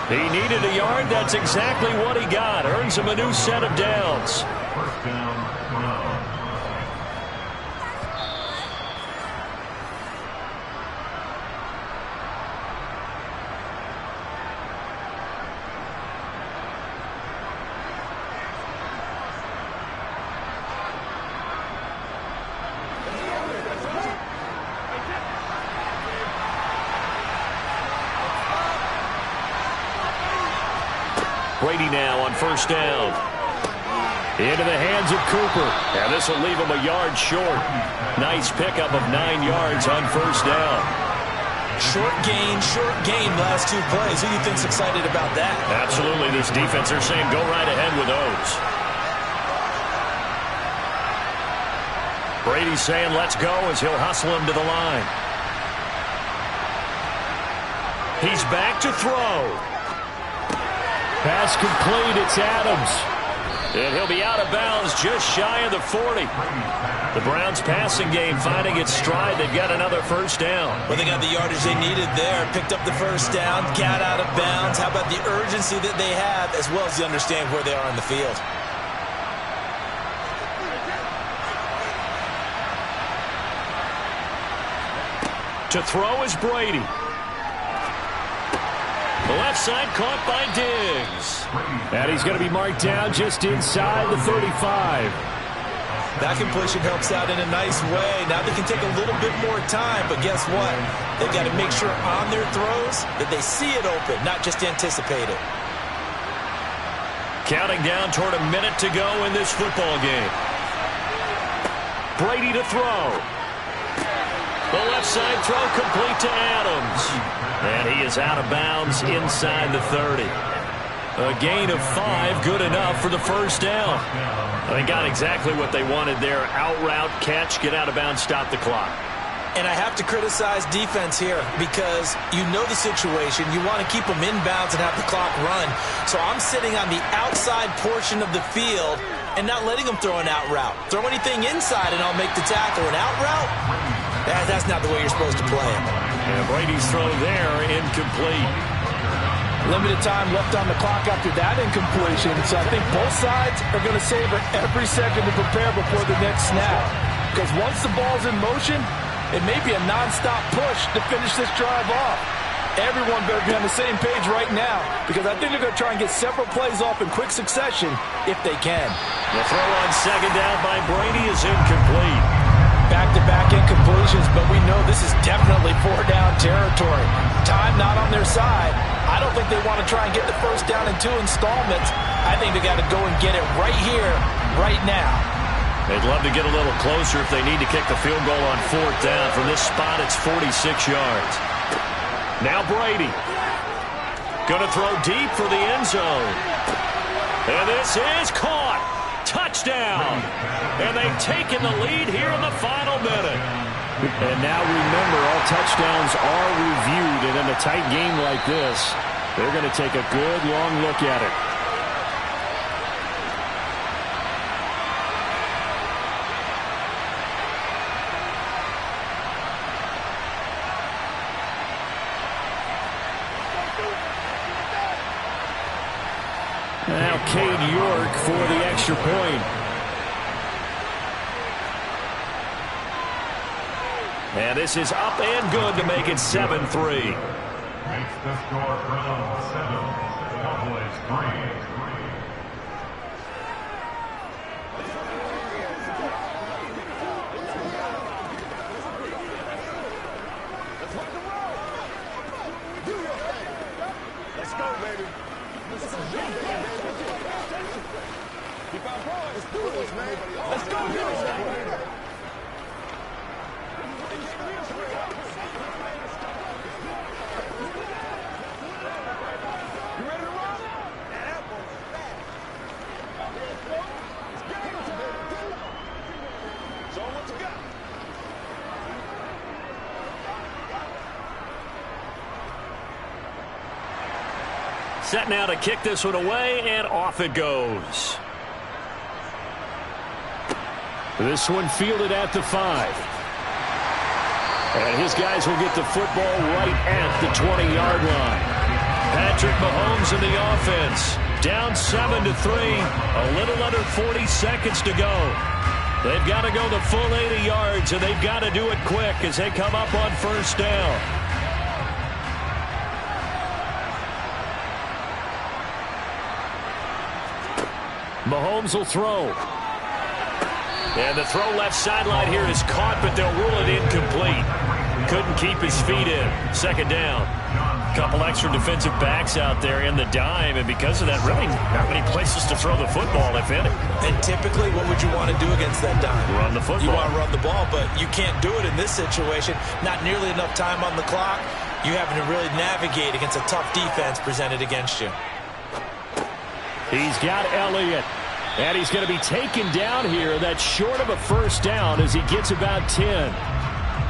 He needed a yard. That's exactly what he got. Earns him a new set of downs. First down, no. Brady now on first down. Into the hands of Cooper. And this will leave him a yard short. Nice pickup of 9 yards on first down. Short gain last 2 plays. Who do you think's excited about that? Absolutely. This defense, they're saying go right ahead with those. Brady's saying let's go as he'll hustle him to the line. He's back to throw. Pass complete. It's Adams. And he'll be out of bounds just shy of the 40. The Browns passing game finding its stride. They've got another first down. Well, they got the yardage they needed there. Picked up the first down. Got out of bounds. How about the urgency that they have as well as they understand where they are in the field? To throw is Brady. The left side caught by Diggs. And he's going to be marked down just inside the 35. That completion helps out in a nice way. Now they can take a little bit more time, but guess what? They've got to make sure on their throws that they see it open, not just anticipate it. Counting down toward a minute to go in this football game. Brady to throw. The left side throw complete to Adams. And he is out of bounds inside the 30. A gain of 5, good enough for the first down. They got exactly what they wanted there. Out route, catch, get out of bounds, stop the clock. And I have to criticize defense here because you know the situation. You want to keep them in bounds and have the clock run. So I'm sitting on the outside portion of the field and not letting them throw an out route. Throw anything inside and I'll make the tackle. An out route? That's not the way you're supposed to play it. And Brady's throw there, incomplete. Limited time left on the clock after that incompletion. So I think both sides are going to savor every second to prepare before the next snap. Because once the ball's in motion, it may be a nonstop push to finish this drive off. Everyone better be on the same page right now because I think they're going to try and get several plays off in quick succession if they can. The throw on second down by Brady is incomplete. Back-to-back incompletions, but we know this is definitely 4-down territory. Time not on their side. I don't think they want to try and get the first down in 2 installments. I think they got to go and get it right here, right now. They'd love to get a little closer if they need to kick the field goal on 4th down. From this spot, it's 46 yards. Now Brady. Going to throw deep for the end zone. And this is caught. Touchdown. And they've taken the lead here in the final minute. And now remember, all touchdowns are reviewed, and in a tight game like this, they're going to take a good long look at it. Now Cade York for the extra point. And this is up and good to make it 7-3. Makes the score from 7. Cowboys 3. Let's go, baby. Keep on going. Let's do this, man. Let's go, baby. You ready to roll? That boy is fast. Show him what you got. Set now to kick this one away, and off it goes. This one fielded at the 5. And his guys will get the football right at the 20-yard line. Patrick Mahomes in the offense. Down 7-3. A little under 40 seconds to go. They've got to go the full 80 yards, and they've got to do it quick as they come up on first down. Mahomes will throw. And the throw left sideline here is caught, but they'll rule it incomplete. Couldn't keep his feet in. Second down. Couple extra defensive backs out there in the dime, and because of that, really not many places to throw the football, if any. And typically, what would you want to do against that dime? Run the football. You want to run the ball, but you can't do it in this situation. Not nearly enough time on the clock. You having to really navigate against a tough defense presented against you. He's got Elliott. And he's going to be taken down here. That's short of a first down as he gets about 10.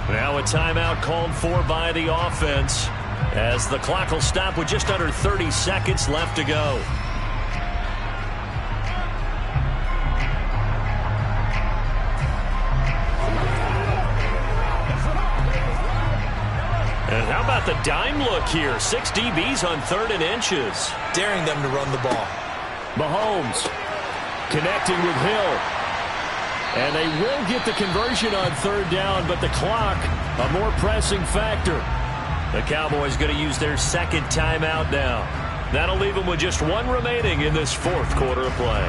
Now a timeout called for by the offense as the clock will stop with just under 30 seconds left to go. And how about the dime look here? 6 DBs on 3rd and inches. Daring them to run the ball. Mahomes connecting with Hill. And they will get the conversion on 3rd down, but the clock, a more pressing factor. The Cowboys going to use their second timeout now. That'll leave them with just 1 remaining in this 4th quarter of play.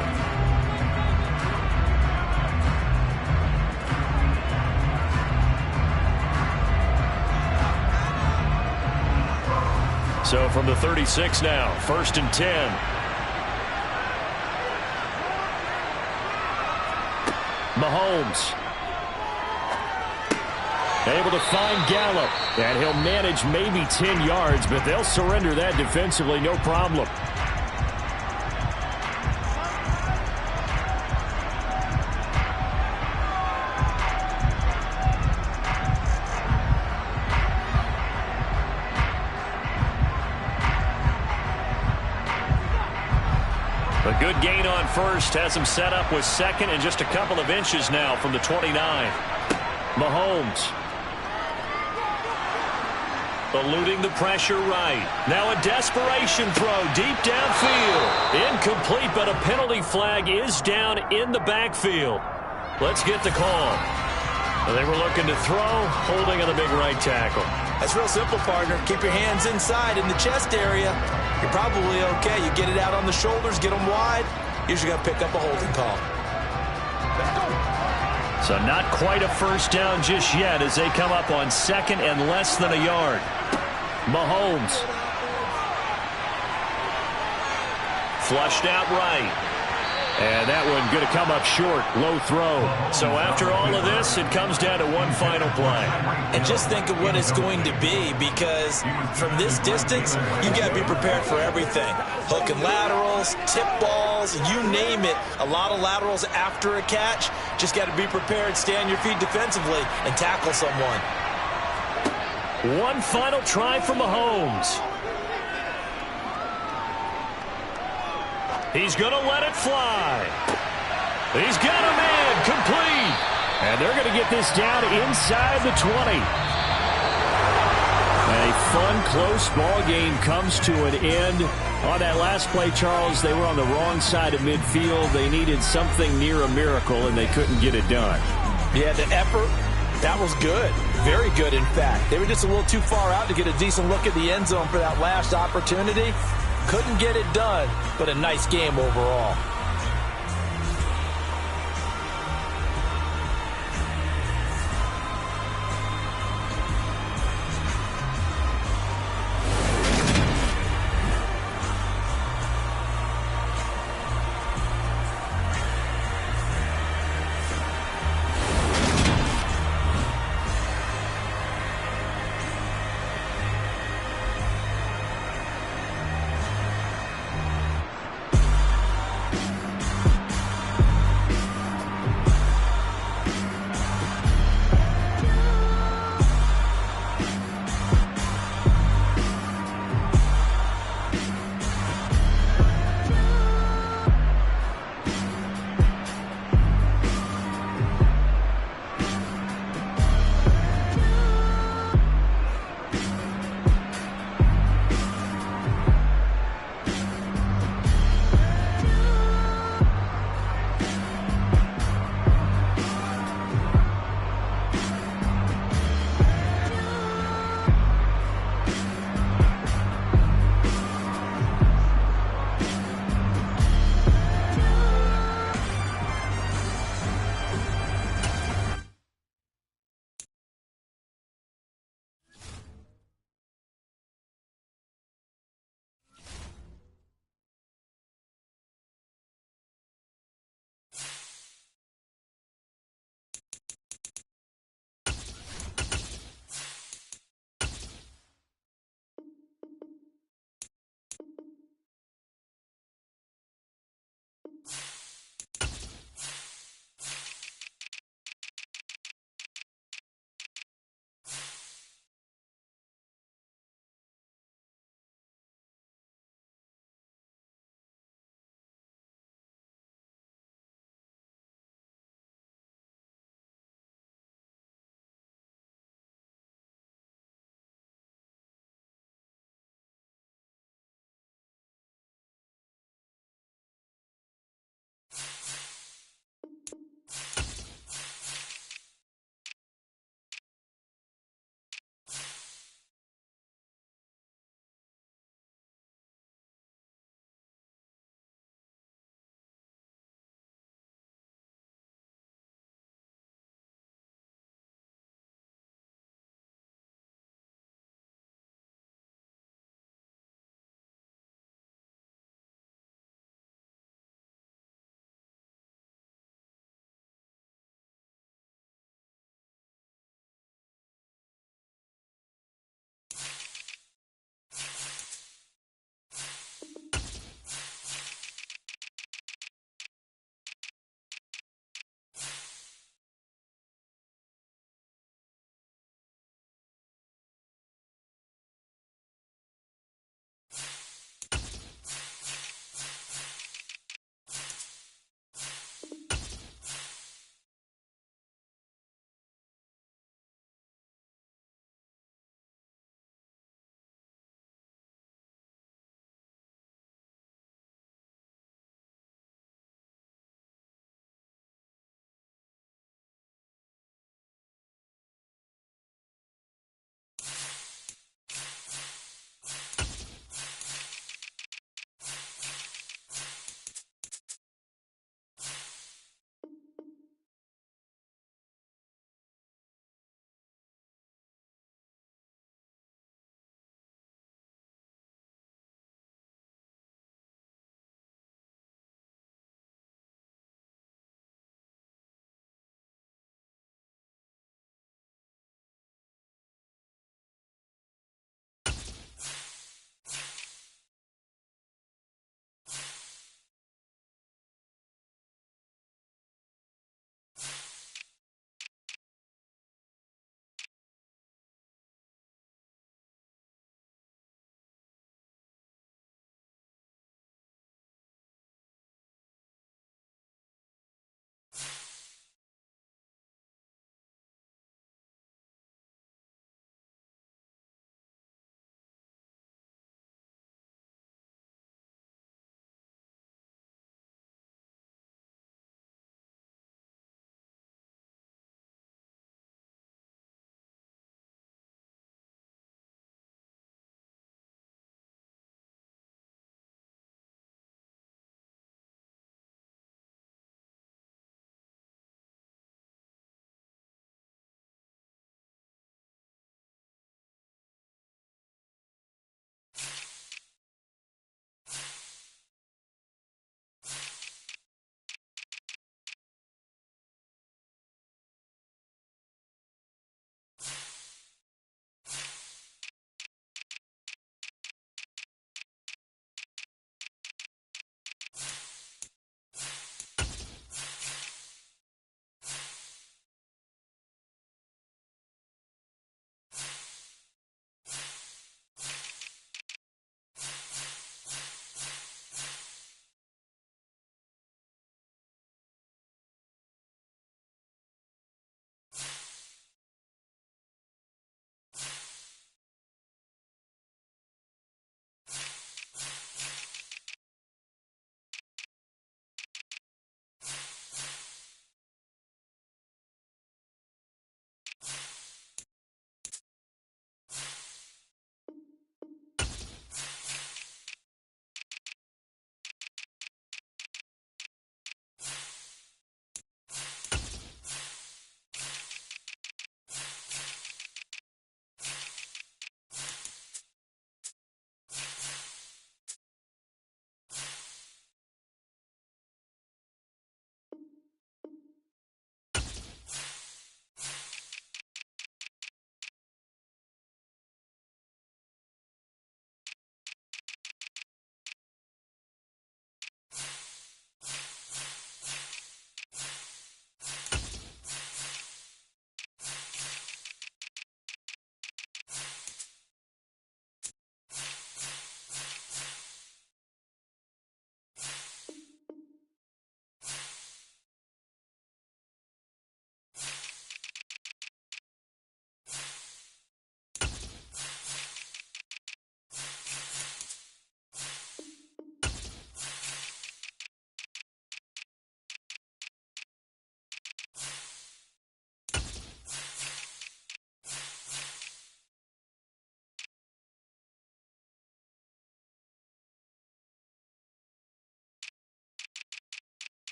So from the 36 now, 1st and 10. Mahomes able to find Gallup, and he'll manage maybe 10 yards, but they'll surrender that defensively, no problem. A good gain on first has him set up with 2nd and just a couple of inches now from the 29. Mahomes eluding the pressure right. Now a desperation throw deep downfield. Incomplete, but a penalty flag is down in the backfield. Let's get the call. They were looking to throw, holding on the big right tackle. That's real simple, partner. Keep your hands inside in the chest area. You're probably okay. You get it out on the shoulders, get them wide. Usually got to pick up a holding call. Let's go. So not quite a first down just yet as they come up on 2nd and less than a yard. Mahomes flushed out right. And that one going to come up short. Low throw. So after all of this, it comes down to one final play. And just think of what it's going to be, because from this distance, you got to be prepared for everything. Hook and laterals, tip balls, you name it. A lot of laterals after a catch. Just got to be prepared, stay on your feet defensively, and tackle someone. One final try for Mahomes. He's going to let it fly. He's got a man complete. And they're going to get this down inside the 20. A fun, close ball game comes to an end. On that last play, Charles, they were on the wrong side of midfield. They needed something near a miracle, and they couldn't get it done. Yeah, the effort, that was good. Very good, in fact. They were just a little too far out to get a decent look at the end zone for that last opportunity. Couldn't get it done, but a nice game overall.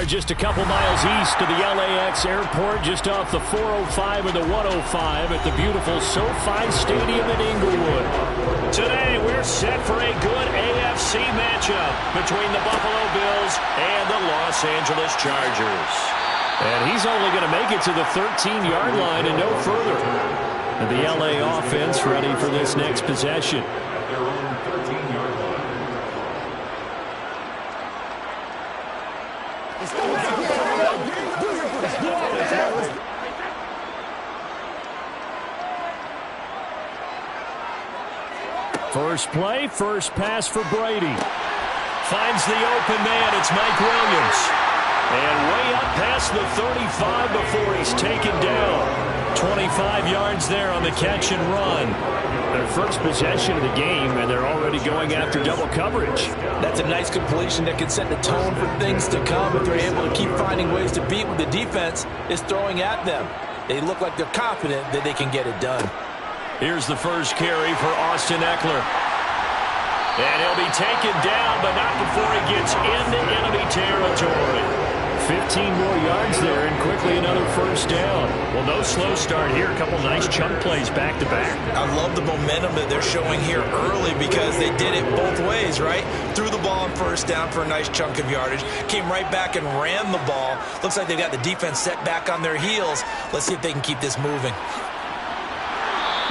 are just a couple miles east of the LAX airport, just off the 405 and the 105 at the beautiful SoFi Stadium in Inglewood. Today, we're set for a good AFC matchup between the Buffalo Bills and the Los Angeles Chargers. And he's only going to make it to the 13-yard line and no further. And the LA offense ready for this next possession. First play, first pass for Brady. Finds the open man. It's Mike Williams. And way up past the 35 before he's taken down. 25 yards there on the catch and run. Their first possession of the game, and they're already going after double coverage. That's a nice completion that can set the tone for things to come if they're able to keep finding ways to beat what the defense is throwing at them. They look like they're confident that they can get it done. Here's the first carry for Austin Eckler. And he'll be taken down, but not before he gets into enemy territory. 15 more yards there, and quickly another first down. Well, no slow start here. A couple nice chunk plays back-to-back. I love the momentum that they're showing here early because they did it both ways, right? Threw the ball on first down for a nice chunk of yardage. Came right back and ran the ball. Looks like they've got the defense set back on their heels. Let's see if they can keep this moving.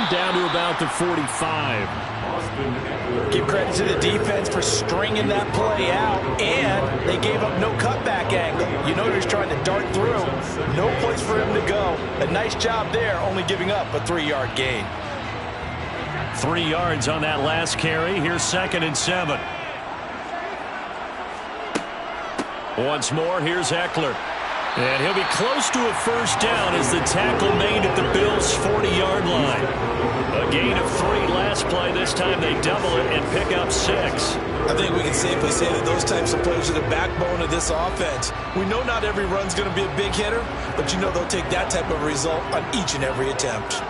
Down to about the 45. Give credit to the defense for stringing that play out, and they gave up no cutback angle. You know, he's trying to dart through. No place for him to go. A nice job there, only giving up a 3-yard gain. 3 yards on that last carry. Here's 2nd and 7. Once more, here's Eckler. And he'll be close to a first down as the tackle made at the Bills' 40-yard line. A gain of 3 last play. This time they double it and pick up 6. I think we can safely say that those types of plays are the backbone of this offense. We know not every run's going to be a big hitter, but you know they'll take that type of result on each and every attempt.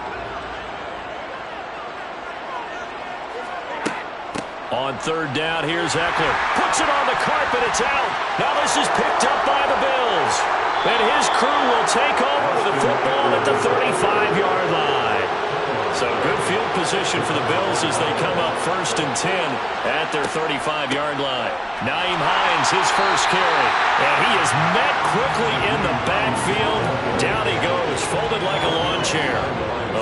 On 3rd down, here's Eckler. Puts it on the carpet. It's out. Now this is picked up by the Bills. And his crew will take over with the football at the 35-yard line. So good field position for the Bills as they come up 1st and 10 at their 35-yard line. Nyheim Hines, his first carry. And he is met quickly in the backfield. Down he goes, folded like a lawn chair.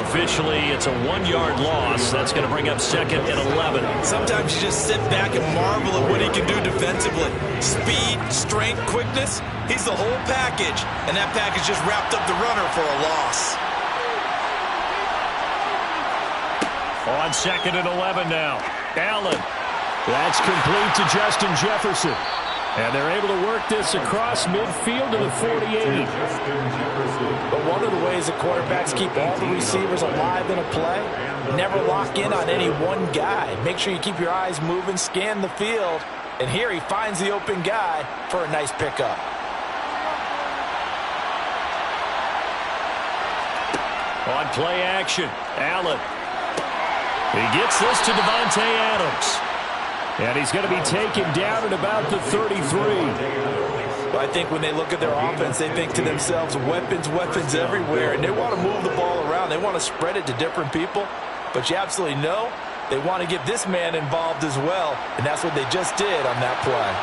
Officially, it's a 1-yard loss. That's going to bring up 2nd and 11. Sometimes you just sit back and marvel at what he can do defensively. Speed, strength, quickness. He's the whole package. And that package just wrapped up the runner for a loss. On 2nd and 11 now. Allen. That's complete to Justin Jefferson. And they're able to work this across midfield to the 48. But one of the ways that quarterbacks keep all the receivers alive in a play, never lock in on any one guy. Make sure you keep your eyes moving, scan the field. And here he finds the open guy for a nice pickup. On play action, Allen. He gets this to Davante Adams. And he's going to be taken down at about the 33. But I think when they look at their offense, they think to themselves, weapons, weapons everywhere. And they want to move the ball around. They want to spread it to different people. But you absolutely know they want to get this man involved as well. And that's what they just did on that play.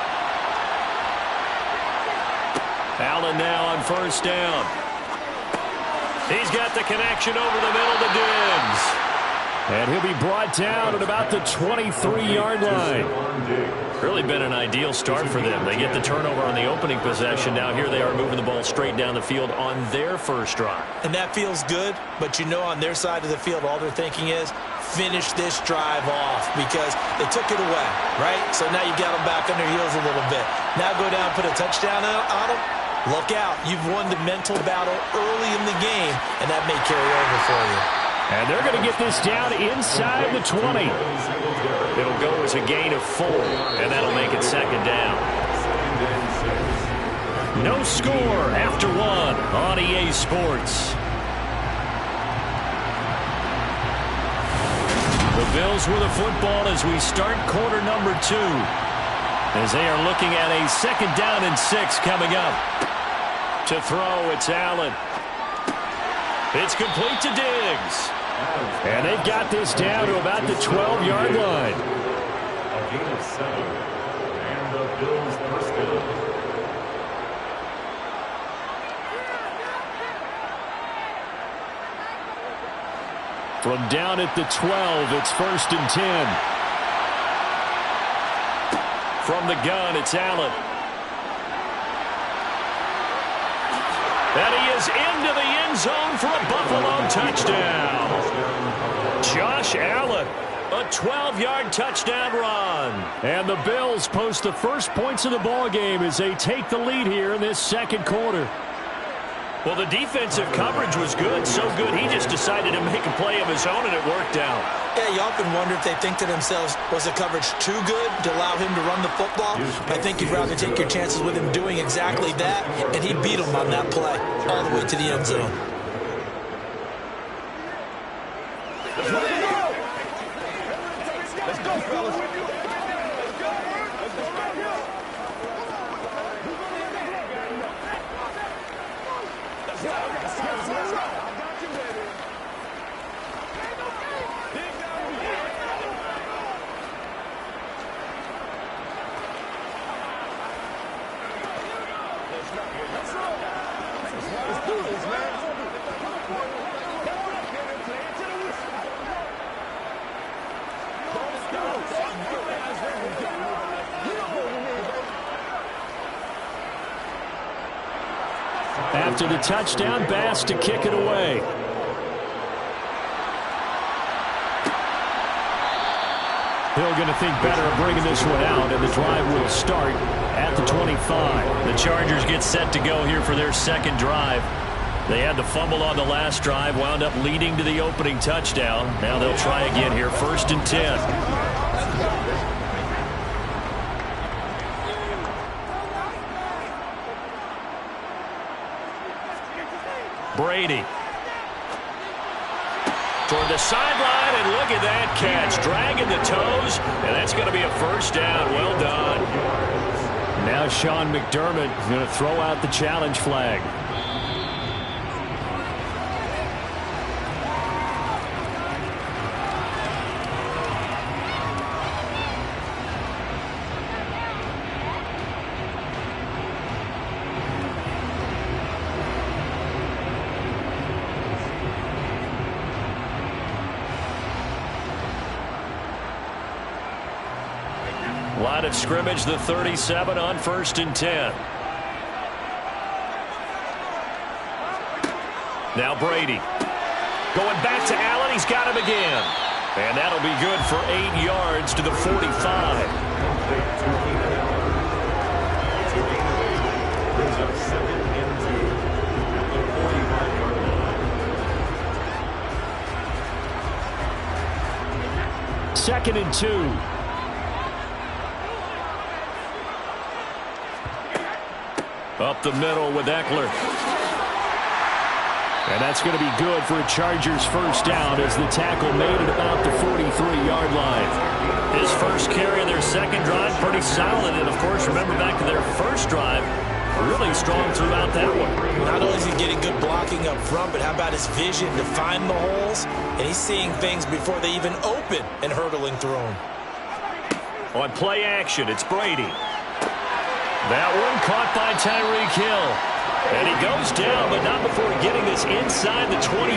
Allen now on 1st down. He's got the connection over the middle to Diggs. And he'll be brought down at about the 23-yard line. Really been an ideal start for them. They get the turnover on the opening possession. Now here they are moving the ball straight down the field on their first drive. And that feels good, but you know on their side of the field all they're thinking is finish this drive off because they took it away, right? So now you got them back on their heels a little bit. Now go down and put a touchdown on them. Look out. You've won the mental battle early in the game, and that may carry over for you. And they're going to get this down inside the 20. It'll go as a gain of 4, and that'll make it 2nd down. No score after 1 on EA Sports. The Bills with the football as we start quarter number 2. as they are looking at a 2nd down and 6 coming up. To throw, it's Allen. It's complete to Diggs. And they've got this down to about the 12-yard line. A gain of 7. And the Bills first down. From down at the 12, it's 1st and 10. From the gun, it's Allen. And he is into the end zone for a Buffalo touchdown. Josh Allen, a 12-yard touchdown run. And the Bills post the first points of the ball game as they take the lead here in this 2nd quarter. Well, the defensive coverage was good, so good he just decided to make a play of his own, and it worked out. Yeah, you often wonder if they think to themselves, was the coverage too good to allow him to run the football? I think you'd rather take your chances with him doing exactly that, and he beat him on that play all the way to the end zone. Let's go, fellas. Let's do this, man. After the touchdown, Bass to kick it away. Hill going to think better of bringing this one out, and the drive will start at the 25. The Chargers get set to go here for their 2nd drive. They had the fumble on the last drive, wound up leading to the opening touchdown. Now they'll try again here, 1st and 10. Brady. Toward the sideline, and look at that catch. Dragging the toes, and that's going to be a 1st down. Well done. Now Sean McDermott is going to throw out the challenge flag. Line of scrimmage, the 37 on 1st and 10. Now Brady. Going back to Allen. He's got him again. And that'll be good for 8 yards to the 45. Brings up 2nd and 2 at the 45-yard line. 2nd and 2. Up the middle with Eckler. And that's going to be good for a Chargers 1st down as the tackle made it about the 43-yard line. His first carry of their 2nd drive, pretty solid. And, of course, remember back to their 1st drive, really strong throughout that one. Not only is he getting good blocking up front, but how about his vision to find the holes? And he's seeing things before they even open and hurdling through them. On play action, it's Brady. That one caught by Tyreek Hill. And he goes down, but not before getting this inside the 25.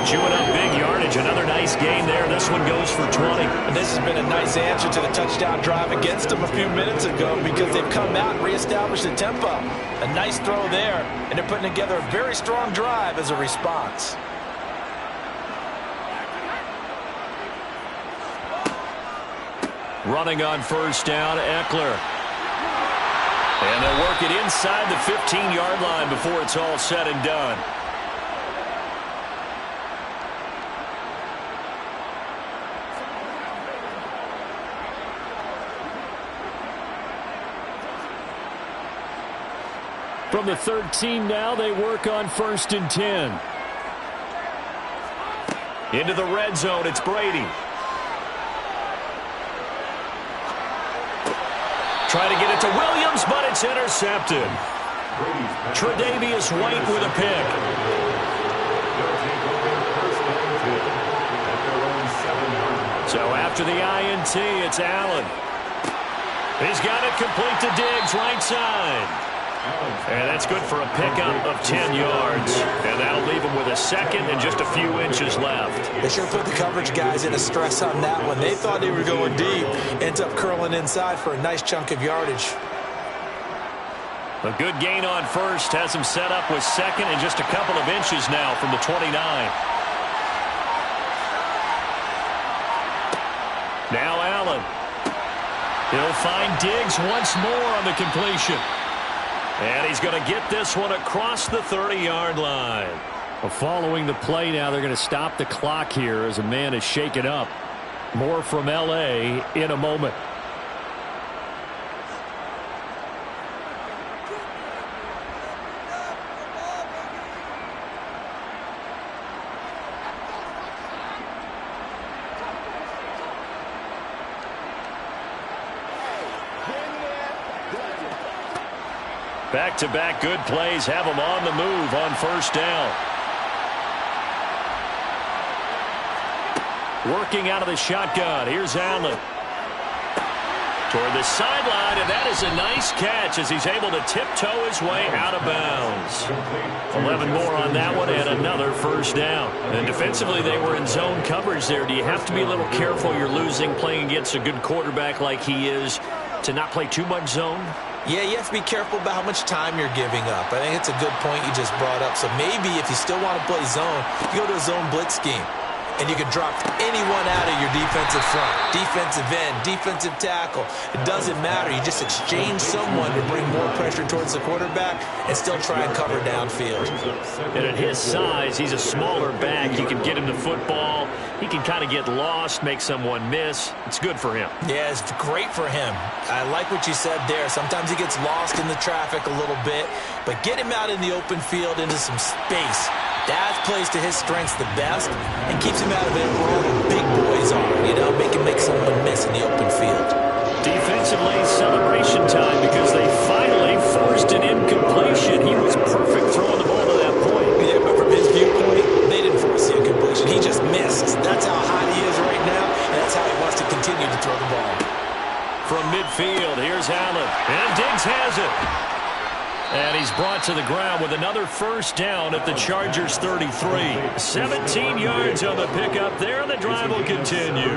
Chewing up big yardage. Another nice gain there. This one goes for 20. And this has been a nice answer to the touchdown drive against them a few minutes ago because they've come out and reestablished the tempo. A nice throw there, and they're putting together a very strong drive as a response. Running on 1st down, Eckler. And they'll work it inside the 15-yard line before it's all said and done. From the 13 now, they work on 1st and 10. Into the red zone, it's Brady. Try to get it to Williams, but it's intercepted. Tre'Davious White with a pick. So after the INT, it's Allen. He's got it complete to Diggs, right side. And that's good for a pickup of 10 yards. And that'll leave him with a second and just a few inches left. They sure put the coverage guys in a stress on that one. They thought they were going deep. Ends up curling inside for a nice chunk of yardage. A good gain on first has him set up with second and just a couple of inches now from the 29. Now Allen. He'll find Diggs once more on the completion. And he's going to get this one across the 30-yard line. Well, following the play now, they're going to stop the clock here as a man is shaken up. More from L.A. in a moment. Back-to-back good plays have him on the move on first down. Working out of the shotgun. Here's Allen. Toward the sideline, and that is a nice catch as he's able to tiptoe his way out of bounds. 11 more on that one and another first down. And defensively, they were in zone coverage there. Do you have to be a little careful? You're losing playing against a good quarterback like he is to not play too much zone? Yeah, you have to be careful about how much time you're giving up. I think it's a good point you just brought up. So maybe if you still want to play zone, you go to a zone blitz scheme. And you can drop anyone out of your defensive front, defensive end, defensive tackle. It doesn't matter. You just exchange someone to bring more pressure towards the quarterback and still try and cover downfield. And at his size, he's a smaller back. You can get him the football. He can kind of get lost, make someone miss. It's good for him. Yeah, it's great for him. I like what you said there. Sometimes he gets lost in the traffic a little bit, but get him out in the open field into some space. That plays to his strengths the best and keeps him out of it where all the big boys are, you know, make someone miss in the open field. Defensively, celebration time because they finally forced an incompletion. He was perfect throwing the ball to that point. Yeah, but from his viewpoint, they didn't force the incompletion. He just missed. That's how hot he is right now, and that's how he wants to continue to throw the ball. From midfield, here's Allen, and Diggs has it. And he's brought to the ground with another first down at the Chargers 33. 17 yards on the pickup there, and the drive will continue.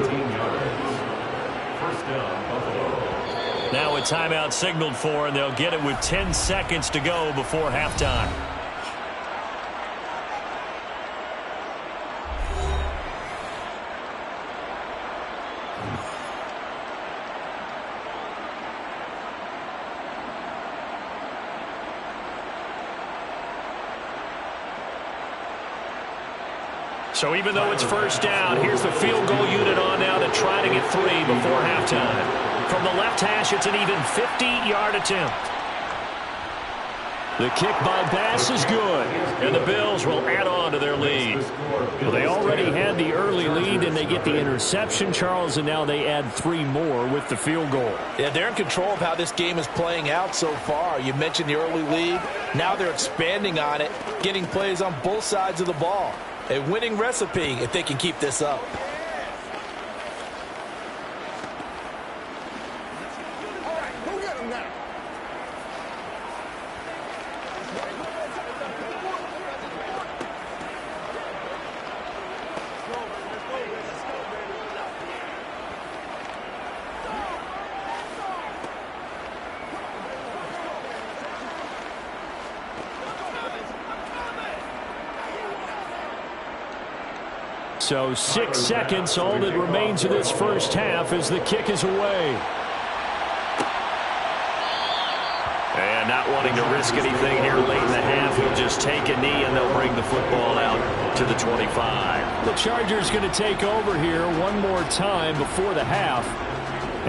Now a timeout signaled for, and they'll get it with 10 seconds to go before halftime. So even though it's first down, here's the field goal unit on now to try to get 3 before halftime. From the left hash, it's an even 50-yard attempt. The kick by Bass is good, and the Bills will add on to their lead. Well, they already had the early lead, and they get the interception, Charles, and now they add 3 more with the field goal. Yeah, they're in control of how this game is playing out so far. You mentioned the early lead. Now they're expanding on it, getting plays on both sides of the ball. A winning recipe if they can keep this up. All right, go get him now. So 6 seconds, all that remains of this first half as the kick is away. And not wanting to risk anything here late in the half, he'll just take a knee and they'll bring the football out to the 25. The Chargers going to take over here one more time before the half.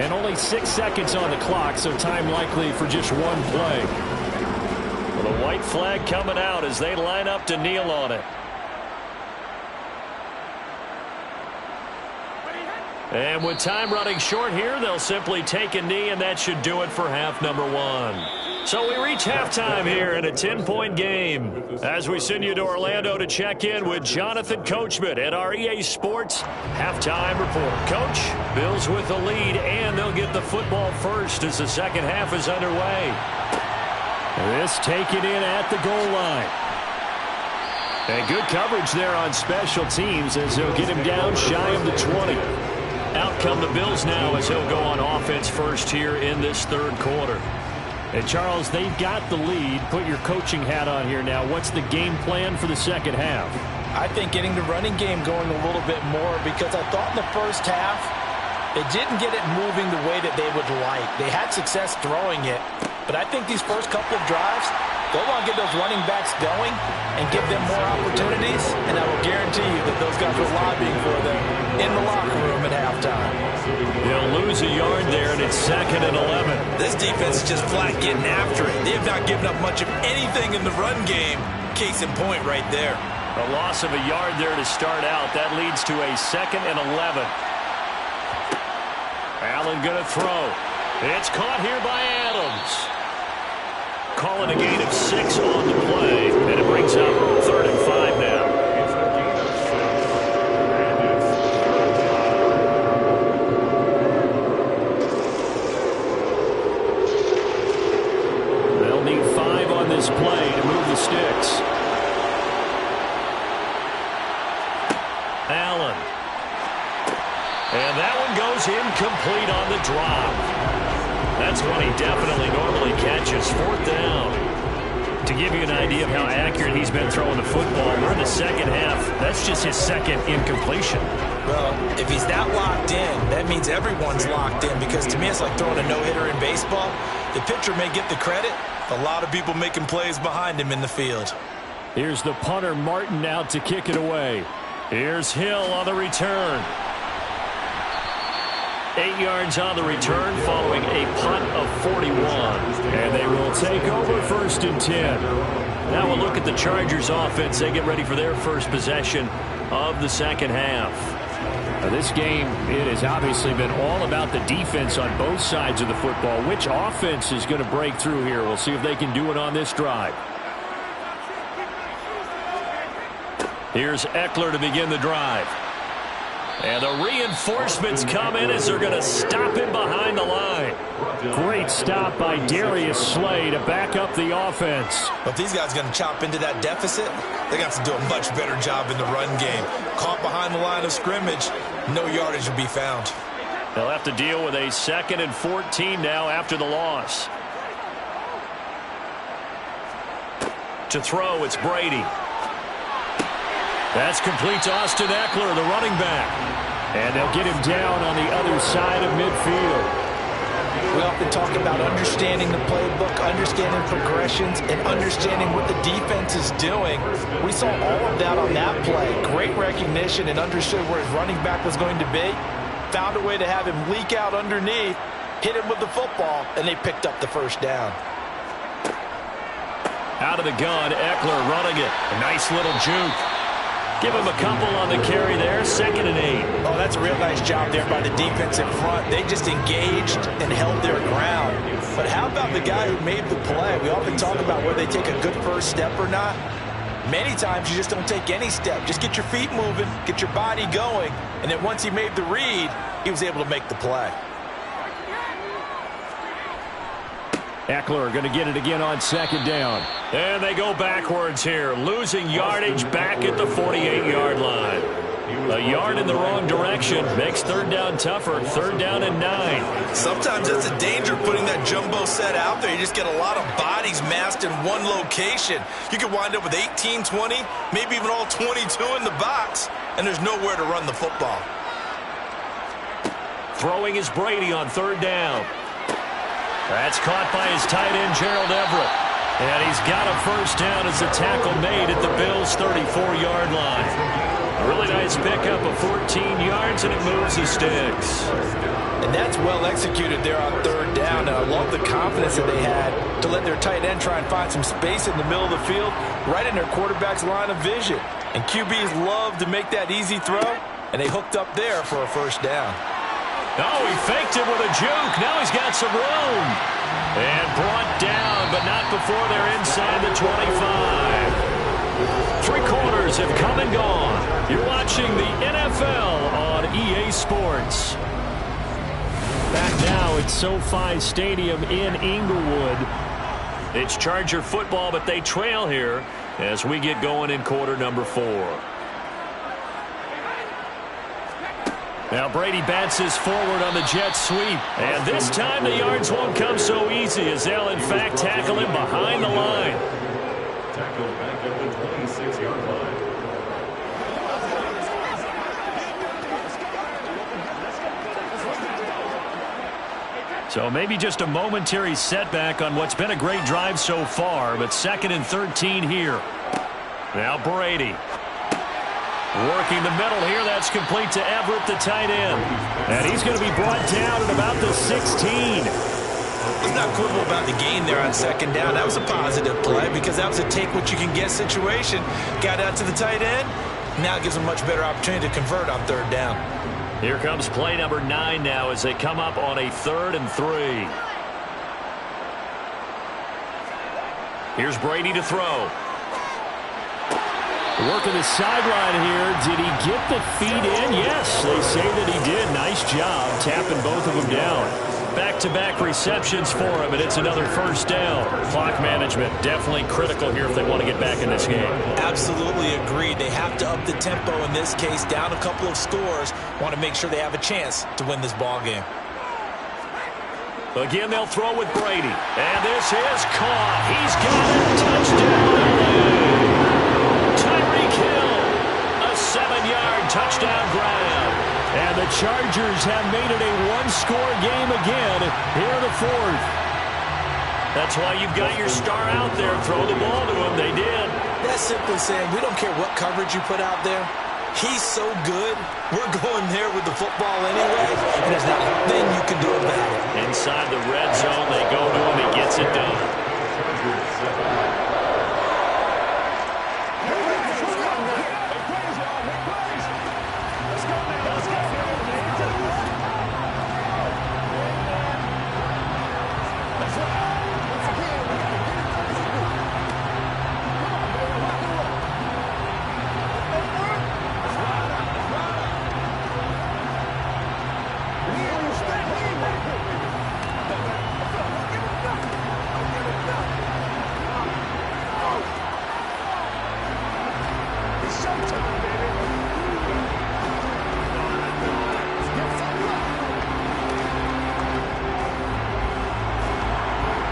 And only 6 seconds on the clock, so time likely for just one play. Well, the white flag coming out as they line up to kneel on it. And with time running short here, they'll simply take a knee, and that should do it for half number 1. So we reach halftime here in a 10-point game. As we send you to Orlando to check in with Jonathan Coachman at our EA Sports Halftime Report. Coach, Bills with the lead, and they'll get the football first as the second half is underway. This taken in at the goal line. And good coverage there on special teams as they'll get him down shy of the 20. Out come the Bills now as he'll go on offense first here in this third quarter. And, Charles, they've got the lead. Put your coaching hat on here now. What's the game plan for the second half? I think getting the running game going a little bit more, because I thought in the first half they didn't get it moving the way that they would like. They had success throwing it, but I think these first couple of drives, they'll want to get those running backs going and give them more opportunities, and I will guarantee you that those guys were lobbying for them in the locker room at halftime. They'll lose a yard there, and it's 2nd and 11. This defense is just flat getting after it. They have not given up much of anything in the run game. Case in point right there. A loss of a yard there to start out. That leads to a 2nd and 11. Allen going to throw. It's caught here by Adams. Calling a gain of 6 on the play, and it brings up 3rd and 5 now. They'll need 5 on this play to move the sticks. Allen. And that one goes incomplete on the drop. That's one he definitely normally catches. 4th down. To give you an idea of how accurate he's been throwing the football, we're in the second half. That's just his 2nd incompletion. Well, if he's that locked in, that means everyone's locked in, because to me it's like throwing a no-hitter in baseball. The pitcher may get the credit. A lot of people making plays behind him in the field. Here's the punter, Martin, out to kick it away. Here's Hill on the return. 8 yards on the return following a punt of 41. And they will take over 1st and 10. Now we'll look at the Chargers offense. They get ready for their first possession of the second half. Now this game, it has obviously been all about the defense on both sides of the football. Which offense is going to break through here? We'll see if they can do it on this drive. Here's Eckler to begin the drive. And the reinforcements come in as they're going to stop him behind the line. Great stop by Darius Slay to back up the offense. But if these guys are going to chop into that deficit, they got to do a much better job in the run game. Caught behind the line of scrimmage, no yardage will be found. They'll have to deal with a 2nd and 14 now after the loss. To throw, it's Brady. That's complete to Austin Eckler, the running back. And they'll get him down on the other side of midfield. We often talk about understanding the playbook, understanding progressions, and understanding what the defense is doing. We saw all of that on that play. Great recognition and understood where his running back was going to be. Found a way to have him leak out underneath, hit him with the football, and they picked up the 1st down. Out of the gun, Eckler running it. A nice little juke. Give him a couple on the carry there. 2nd and 8. Oh, that's a real nice job there by the defense in front. They just engaged and held their ground. But how about the guy who made the play? We often talk about whether they take a good first step or not. Many times you just don't take any step. Just get your feet moving, get your body going, and then once he made the read, he was able to make the play. Eckler going to get it again on 2nd down. And they go backwards here, losing yardage back at the 48-yard line. A yard in the wrong direction makes 3rd down tougher. 3rd down and 9. Sometimes that's a danger putting that jumbo set out there. You just get a lot of bodies massed in one location. You could wind up with 18, 20, maybe even all 22 in the box, and there's nowhere to run the football. Throwing is Brady on 3rd down. That's caught by his tight end, Gerald Everett. And he's got a 1st down as the tackle made at the Bills' 34-yard line. A really nice pickup of 14 yards, and it moves the sticks. And that's well executed there on 3rd down. And I love the confidence that they had to let their tight end try and find some space in the middle of the field, right in their quarterback's line of vision. And QBs love to make that easy throw, and they hooked up there for a 1st down. Oh, he faked it with a juke. Now he's got some room. And brought down, but not before they're inside the 25. 3 quarters have come and gone. You're watching the NFL on EA Sports. Back now at SoFi Stadium in Inglewood. It's Charger football, but they trail here as we get going in quarter number 4. Now Brady bounces forward on the jet sweep. And this time the yards won't come so easy as they'll in fact tackle him behind the line. Tackle back at the 26-yard line. So maybe just a momentary setback on what's been a great drive so far, but 2nd and 13 here. Now Brady. Working the middle here. That's complete to Everett, the tight end. And he's going to be brought down at about the 16. Let's not quibble about the gain there on 2nd down. That was a positive play because that was a take-what-you-can-get situation. Got out to the tight end. Now it gives them a much better opportunity to convert on 3rd down. Here comes play number 9 now as they come up on a 3rd and 3. Here's Brady to throw. Working the sideline here. Did he get the feet in? Yes, they say that he did. Nice job tapping both of them down. Back-to-back receptions for him, and it's another 1st down. Clock management definitely critical here if they want to get back in this game. Absolutely agreed. They have to up the tempo in this case, down a couple of scores. Want to make sure they have a chance to win this ball game. Again, they'll throw with Brady. And this is caught. He's got it. Touchdown. Tyreek Hill. A 7-yard touchdown grab. And the Chargers have made it a 1-score game again here in the 4th. That's why you've got your star out there. Throw the ball to him. They did. That's simply saying we don't care what coverage you put out there. He's so good. We're going there with the football anyway, and there's not a thing you can do about it. Inside the red zone, they go to him. He gets it done.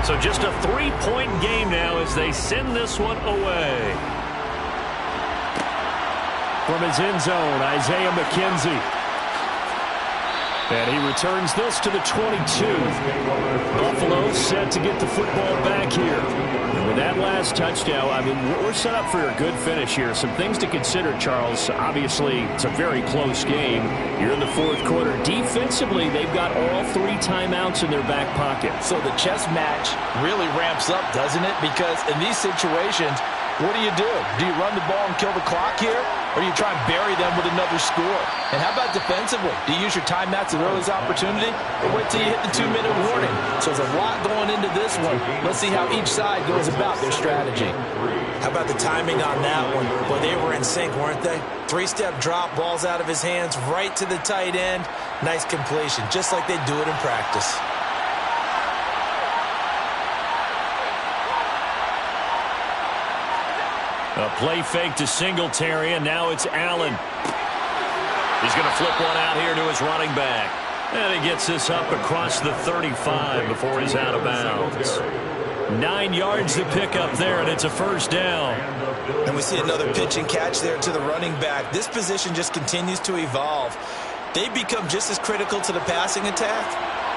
So just a 3-point game now as they send this one away. From his end zone, Isaiah McKenzie. And he returns this to the 22. Buffalo set to get the football back here. And with that last touchdown, I mean, we're set up for a good finish here. Some things to consider, Charles. Obviously, it's a very close game. You're in the 4th quarter. Defensively, they've got all 3 timeouts in their back pocket. So the chess match really ramps up, doesn't it? Because in these situations, what do? Do you run the ball and kill the clock here? Or do you try and bury them with another score? And how about defensively? Do you use your timeouts at earliest opportunity? Or wait till you hit the 2-minute warning? So there's a lot going into this one. Let's see how each side goes about their strategy. How about the timing on that one? Well, they were in sync, weren't they? 3-step drop, balls out of his hands, right to the tight end. Nice completion, just like they do it in practice. A play fake to Singletary, and now it's Allen. He's going to flip one out here to his running back. And he gets this up across the 35 before he's out of bounds. 9 yards to pick up there, and it's a 1st down. And we see another pitch and catch there to the running back. This position just continues to evolve. They become just as critical to the passing attack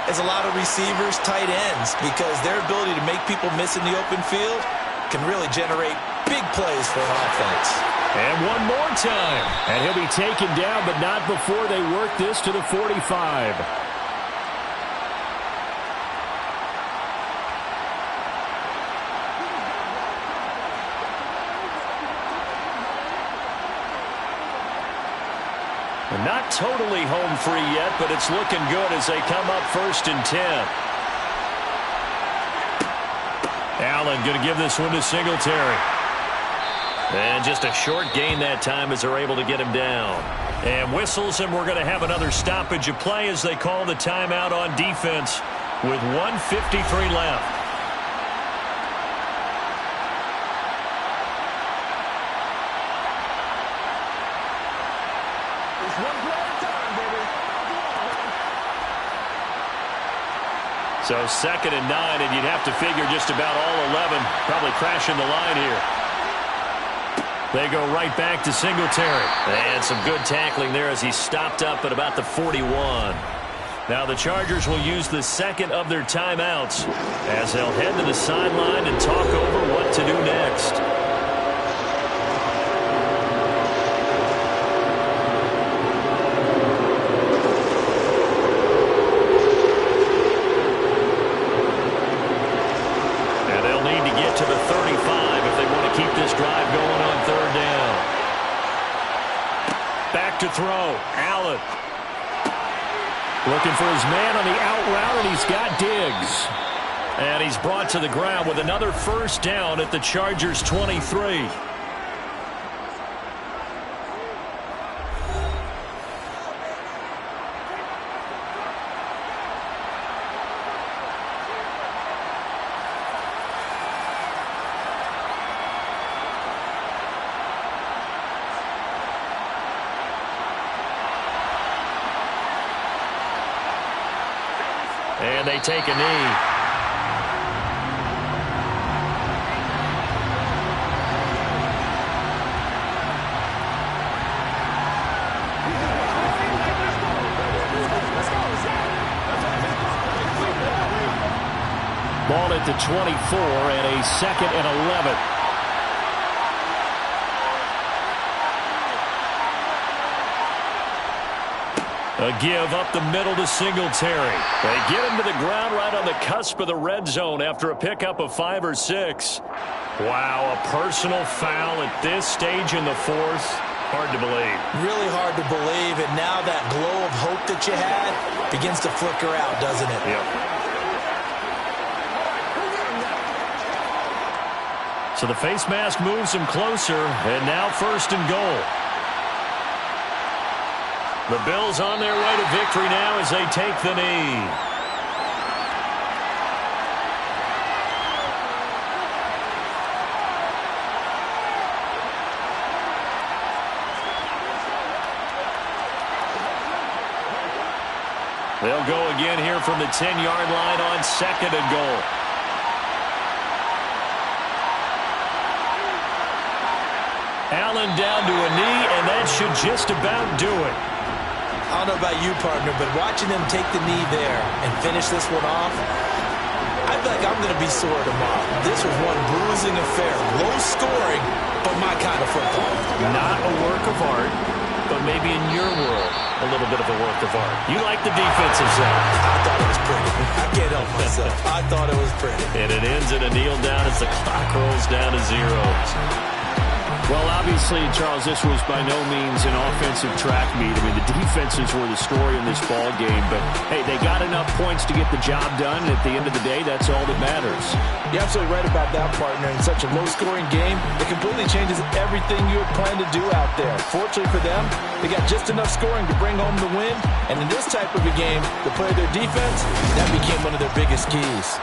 as a lot of receivers, tight ends, because their ability to make people miss in the open field can really generate big plays for an offense. And one more time. And he'll be taken down, but not before they work this to the 45. And not totally home free yet, but it's looking good as they come up 1st and 10. Allen going to give this one to Singletary. And just a short gain that time as they're able to get him down. And whistles, and we're going to have another stoppage of play as they call the timeout on defense with 1:53 left. It's one play at a time, baby. So 2nd and 9, and you'd have to figure just about all 11 probably crashing the line here. They go right back to Singletary. And some good tackling there as he stopped up at about the 41. Now the Chargers will use the 2nd of their timeouts as they'll head to the sideline and talk over what to do next. And they'll need to get to the 35 if they want to keep this drive going on 3rd down. Back to throw. Allen. Looking for his man on the out route, and he's got Diggs. And he's brought to the ground with another 1st down at the Chargers' 23. And they take a knee. Ball at the 24 and a 2nd and 11. A give up the middle to Singletary. They get him to the ground right on the cusp of the red zone after a pickup of 5 or 6. Wow, a personal foul at this stage in the 4th. Hard to believe. Really hard to believe, and now that glow of hope that you had begins to flicker out, doesn't it? Yep. So the face mask moves him closer, and now 1st and goal. The Bills on their way to victory now as they take the knee. They'll go again here from the 10-yard line on 2nd and goal. Allen down to a knee, and that should just about do it. I don't know about you, partner, but watching them take the knee there and finish this one off, I feel like I'm going to be sore tomorrow. This was one bruising affair. Low scoring, but my kind of football. Not a work of art, but maybe in your world, a little bit of a work of art. You like the defensive zone. I thought it was pretty. I can't help myself. I thought it was pretty. And it ends in a kneel down as the clock rolls down to 0. Well, obviously, Charles, this was by no means an offensive track meet. I mean, the defenses were the story in this ball game. But, hey, they got enough points to get the job done. And at the end of the day, that's all that matters. You're absolutely right about that, partner. In such a low-scoring game, it completely changes everything you had planned to do out there. Fortunately for them, they got just enough scoring to bring home the win. And in this type of a game, to play their defense, that became one of their biggest keys.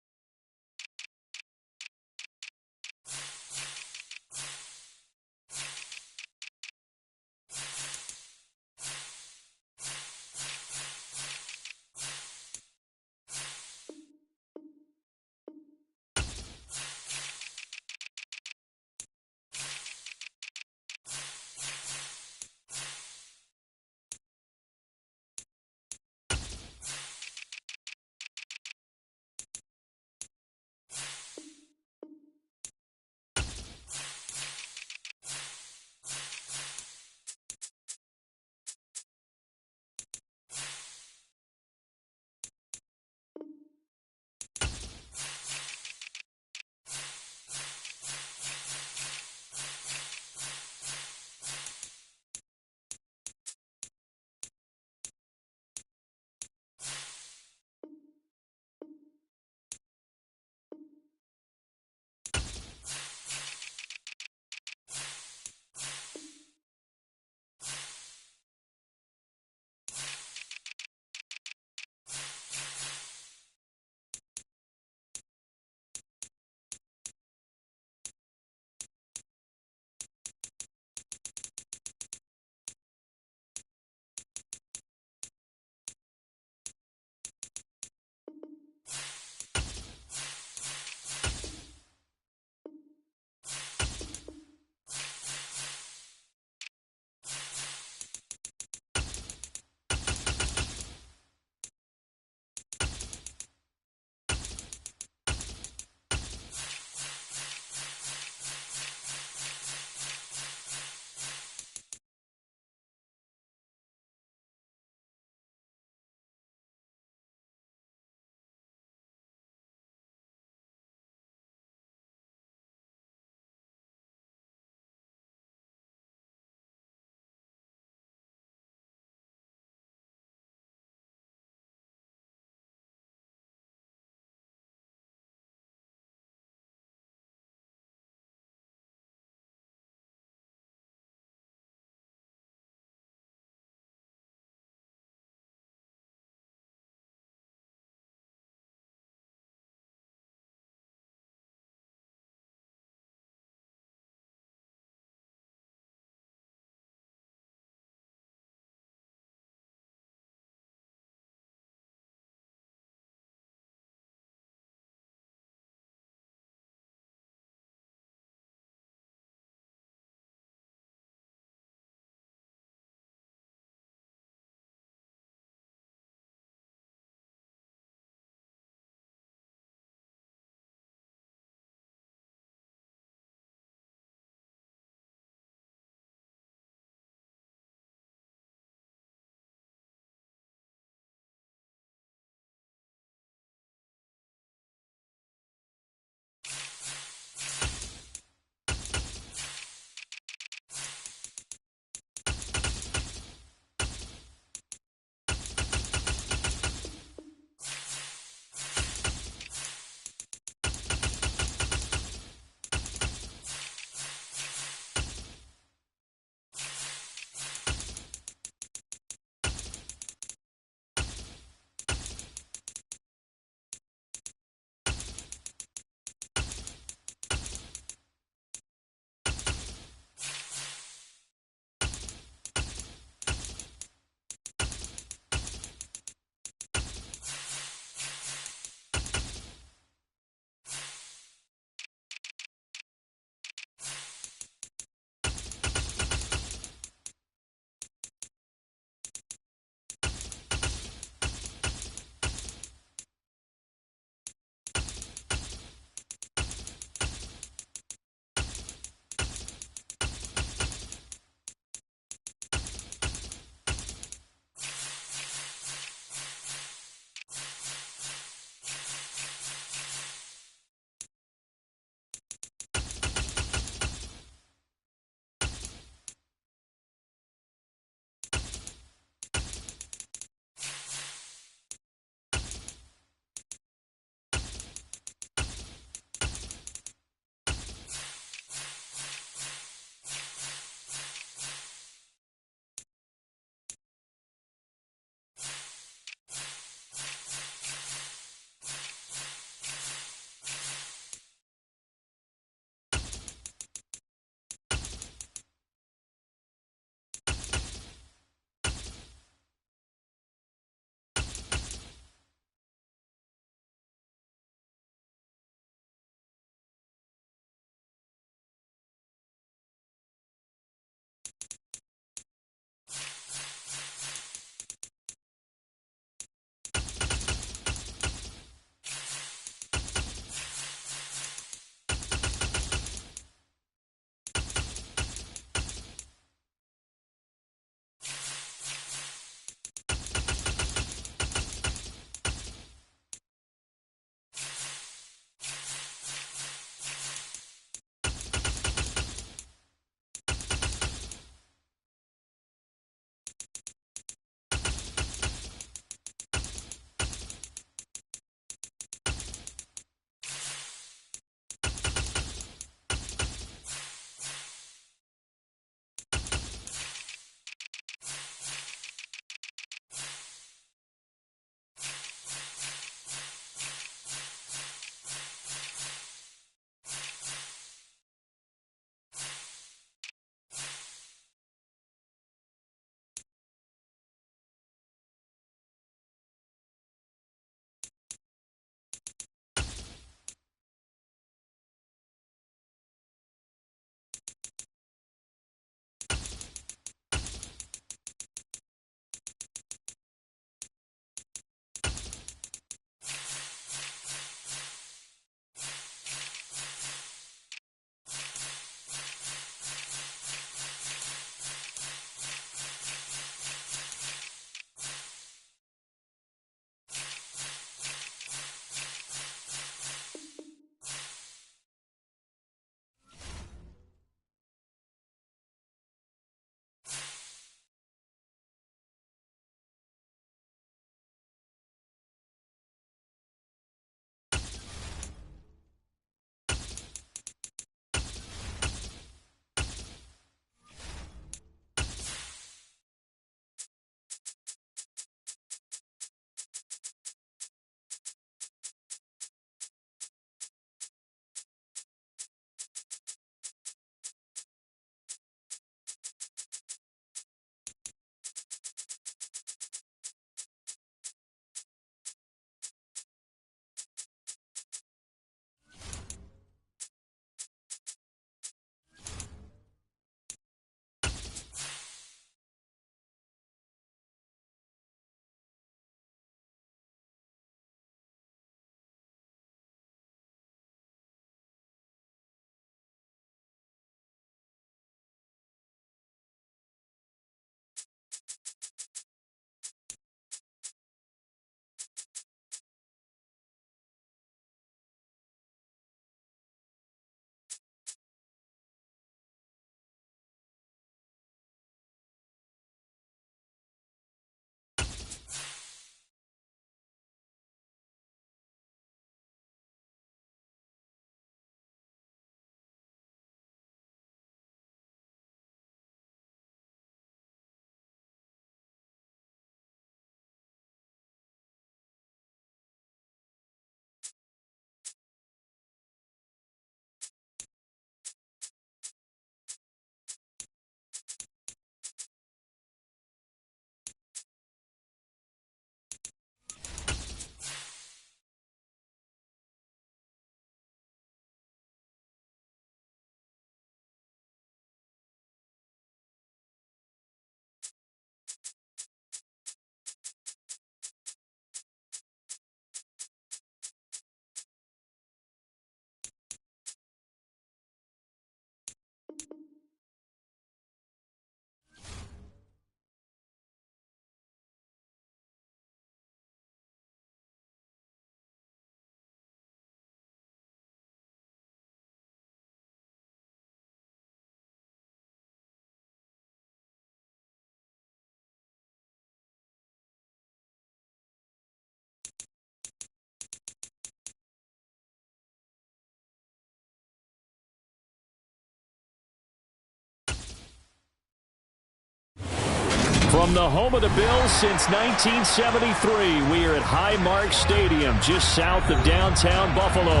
From the home of the Bills since 1973, we are at Highmark Stadium, just south of downtown Buffalo.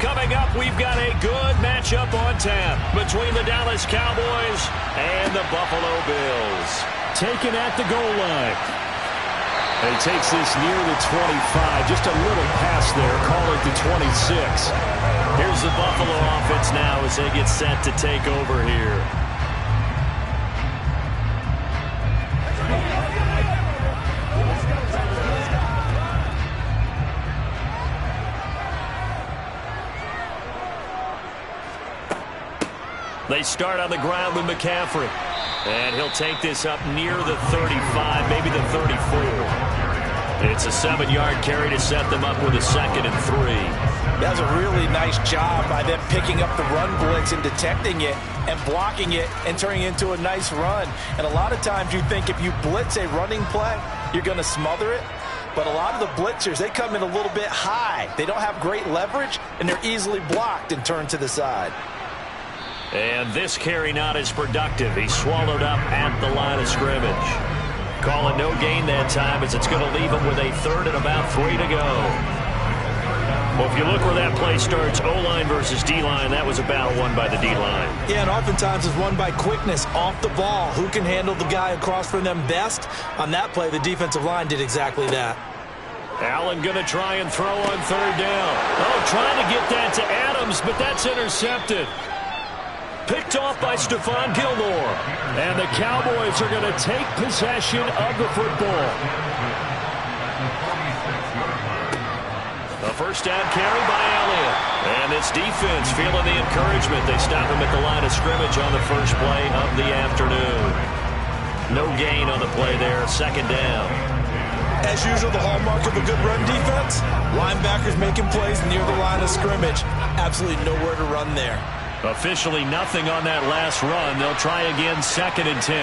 Coming up, we've got a good matchup on tap between the Dallas Cowboys and the Buffalo Bills. Taken at the goal line. And he takes this near the 25, just a little past there, call it the 26. Here's the Buffalo offense now as they get set to take over here. They start on the ground with McCaffrey. And he'll take this up near the 35, maybe the 34. It's a 7-yard carry to set them up with a 2nd and 3. That was a really nice job by them picking up the run blitz and detecting it and blocking it and turning it into a nice run. And a lot of times you think if you blitz a running play, you're going to smother it. But a lot of the blitzers, they come in a little bit high. They don't have great leverage, and they're easily blocked and turned to the side. And this carry not as productive. He's swallowed up at the line of scrimmage. Calling no gain that time as it's going to leave him with a 3rd and about 3 to go. Well, if you look where that play starts, O-line versus D-line, that was a battle won by the D-line. Yeah, and oftentimes it's won by quickness off the ball. Who can handle the guy across from them best? On that play, the defensive line did exactly that. Allen going to try and throw on 3rd down. Oh, trying to get that to Adams, but that's intercepted. Picked off by Stephon Gilmore. And the Cowboys are going to take possession of the football. A 1st down carry by Elliott. And this defense feeling the encouragement. They stop him at the line of scrimmage on the first play of the afternoon. No gain on the play there. 2nd down. As usual, the hallmark of a good run defense, linebackers making plays near the line of scrimmage. Absolutely nowhere to run there. Officially nothing on that last run. They'll try again, 2nd and 10.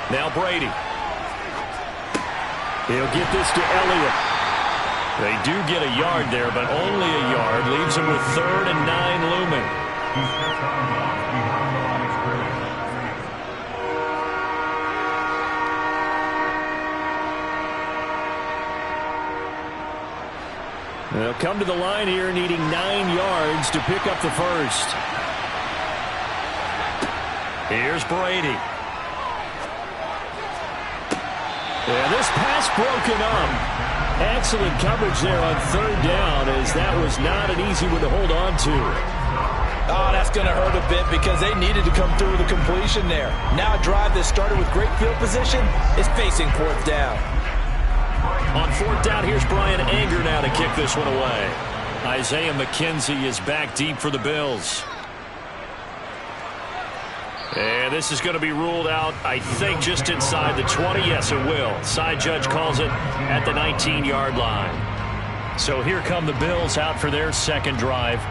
Now Brady. He'll get this to Elliott. They do get a yard there, but only a yard. Leaves them with 3rd and 9 looming. They'll come to the line here needing 9 yards to pick up the 1st. Here's Brady. Yeah, this pass broken up. Excellent coverage there on 3rd down, as that was not an easy one to hold on to. Oh, that's going to hurt a bit because they needed to come through with a completion there. Now a drive that started with great field position is facing 4th down. On 4th down, here's Brian Anger now to kick this one away. Isaiah McKenzie is back deep for the Bills. And this is going to be ruled out, I think, just inside the 20. Yes, it will. Side judge calls it at the 19-yard line. So here come the Bills out for their 2nd drive.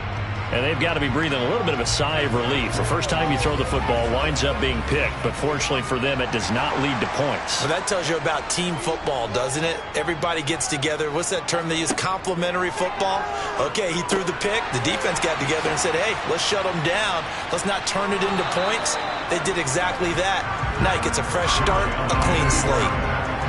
And they've got to be breathing a little bit of a sigh of relief. The first time you throw the football winds up being picked, but fortunately for them, it does not lead to points. Well, that tells you about team football, doesn't it? Everybody gets together. What's that term they use? Complementary football? Okay, he threw the pick. The defense got together and said, hey, let's shut them down. Let's not turn it into points. They did exactly that. Now he gets a fresh start, a clean slate.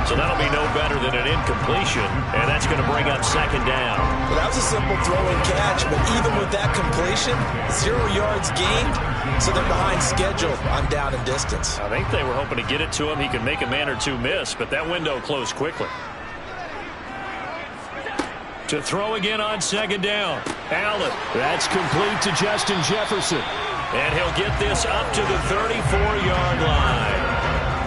So that'll be no better than an incompletion, and that's going to bring up 2nd down. Well, that was a simple throw and catch, but even with that completion, 0 yards gained, so they're behind schedule on down and distance. I think they were hoping to get it to him. He could make a man or two miss, but that window closed quickly. To throw again on 2nd down. Allen. That's complete to Justin Jefferson. And he'll get this up to the 34-yard line.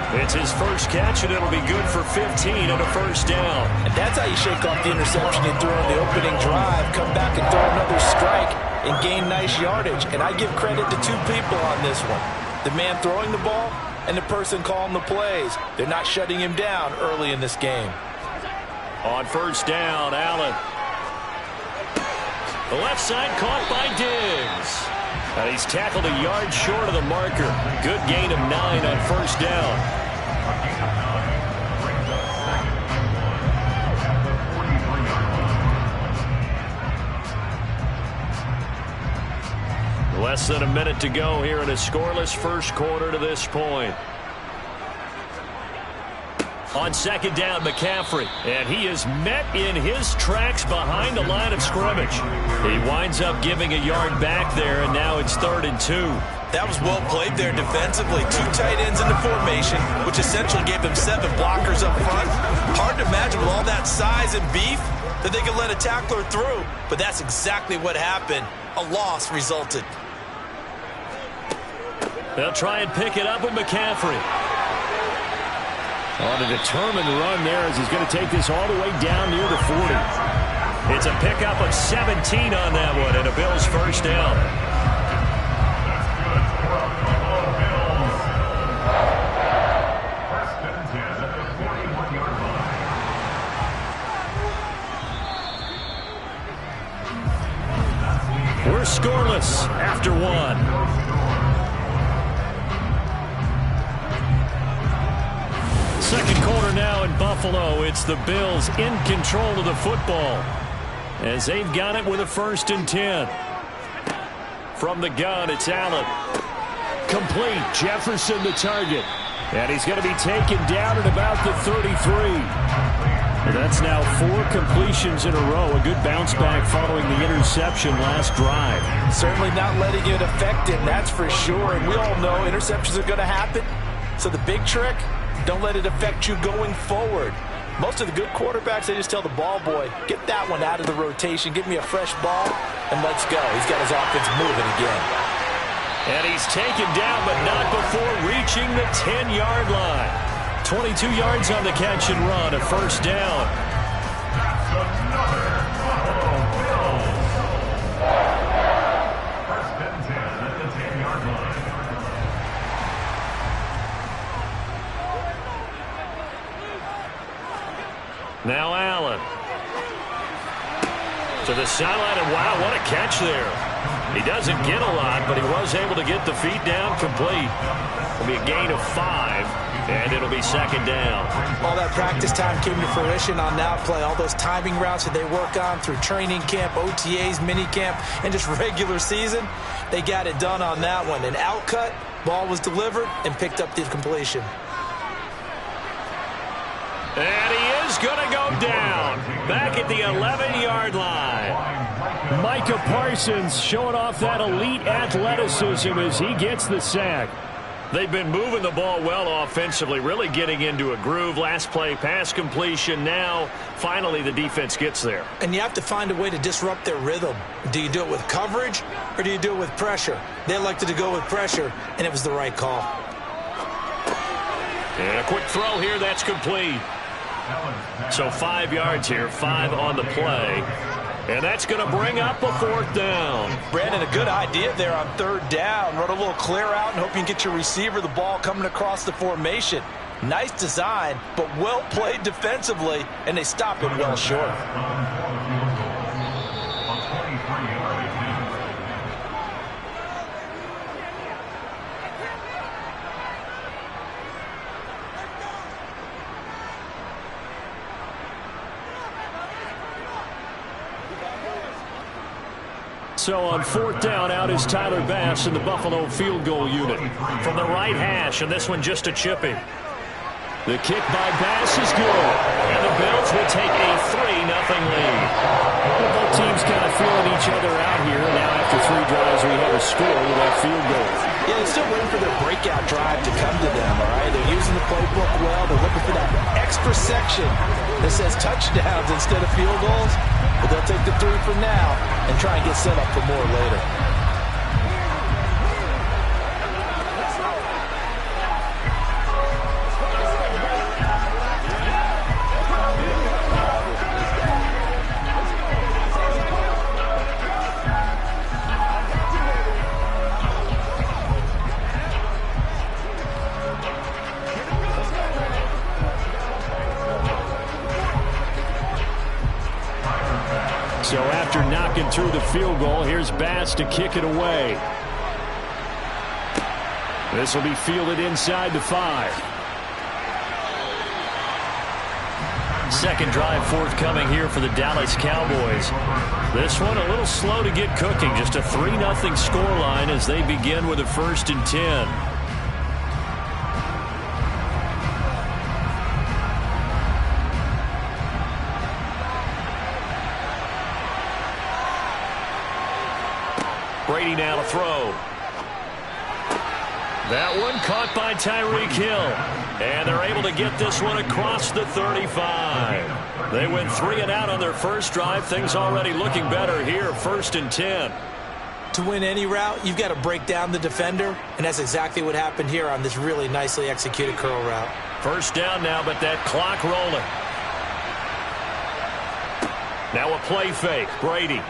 It's his first catch, and it'll be good for 15 and a 1st down. And that's how you shake off the interception you threw on the opening drive, come back and throw another strike, and gain nice yardage. And I give credit to 2 people on this one. The man throwing the ball and the person calling the plays. They're not shutting him down early in this game. On 1st down, Allen. The left side caught by Diggs. And he's tackled a yard short of the marker. Good gain of 9 on 1st down. Less than a minute to go here in a scoreless first quarter to this point. On second down, McCaffrey. And he is met in his tracks behind the line of scrimmage. He winds up giving a yard back there, and now it's 3rd and 2. That was well played there defensively. 2 tight ends in the formation, which essentially gave them 7 blockers up front. Hard to imagine with all that size and beef that they could let a tackler through. But that's exactly what happened. A loss resulted. They'll try and pick it up with McCaffrey. On a determined run there as he's going to take this all the way down near the 40. It's a pickup of 17 on that one, and a Bills first down. We're scoreless after 1. Second quarter now in Buffalo. It's the Bills in control of the football as they've got it with a 1st and 10. From the gun, it's Allen. Complete. Jefferson the target. And he's going to be taken down at about the 33. That's now 4 completions in a row. A good bounce back following the interception last drive. Certainly not letting it affect him, that's for sure. And we all know interceptions are going to happen. So the big trick, don't let it affect you going forward. Most of the good quarterbacks, they just tell the ball boy, get that one out of the rotation, give me a fresh ball, and let's go. He's got his offense moving again. And he's taken down, but not before reaching the 10-yard line. 22 yards on the catch and run, a 1st down. Now Allen. To the sideline, and wow, what a catch there. He doesn't get a lot, but he was able to get the feet down complete. It'll be a gain of 5, and it'll be 2nd down. All that practice time came to fruition on that play. All those timing routes that they work on through training camp, OTAs, mini camp, and just regular season, they got it done on that one. An outcut, ball was delivered, and picked up the completion. And he is going to go down back at the 11-yard line. Micah Parsons showing off that elite athleticism as he gets the sack. They've been moving the ball well offensively, really getting into a groove. Last play, pass completion. Now, finally, the defense gets there. And you have to find a way to disrupt their rhythm. Do you do it with coverage, or do you do it with pressure? They elected to go with pressure, and it was the right call. And a quick throw here, that's complete. So 5 yards here, 5 on the play. And that's going to bring up a 4th down. Brandon, a good idea there on 3rd down. Run a little clear out and hope you can get your receiver the ball coming across the formation. Nice design, but well played defensively, and they stop it well short. So on 4th down, out is Tyler Bass in the Buffalo field goal unit. From the right hash, and this one just a chipping. The kick by Bass is good. And the Bills will take a 3-0 lead. Both teams kind of feeling each other out here. Now after 3 drives, we have a score with that field goal. Yeah, they're still waiting for their breakout drive to come to them, all right? They're using the playbook well. They're looking for that extra section that says touchdowns instead of field goals. But they'll take the 3 for now and try and get set up for more later. So after knocking through the field goal, here's Bass to kick it away. This will be fielded inside the 5. Second drive forthcoming here for the Dallas Cowboys. This one a little slow to get cooking. Just a 3-0 scoreline as they begin with a 1st and 10. Brady now to throw. That one caught by Tyreek Hill. And they're able to get this one across the 35. They went 3 and out on their first drive. Things already looking better here, 1st and 10. To win any route, you've got to break down the defender, and that's exactly what happened here on this really nicely executed curl route. First down now, but that clock rolling. Now a play fake, Brady.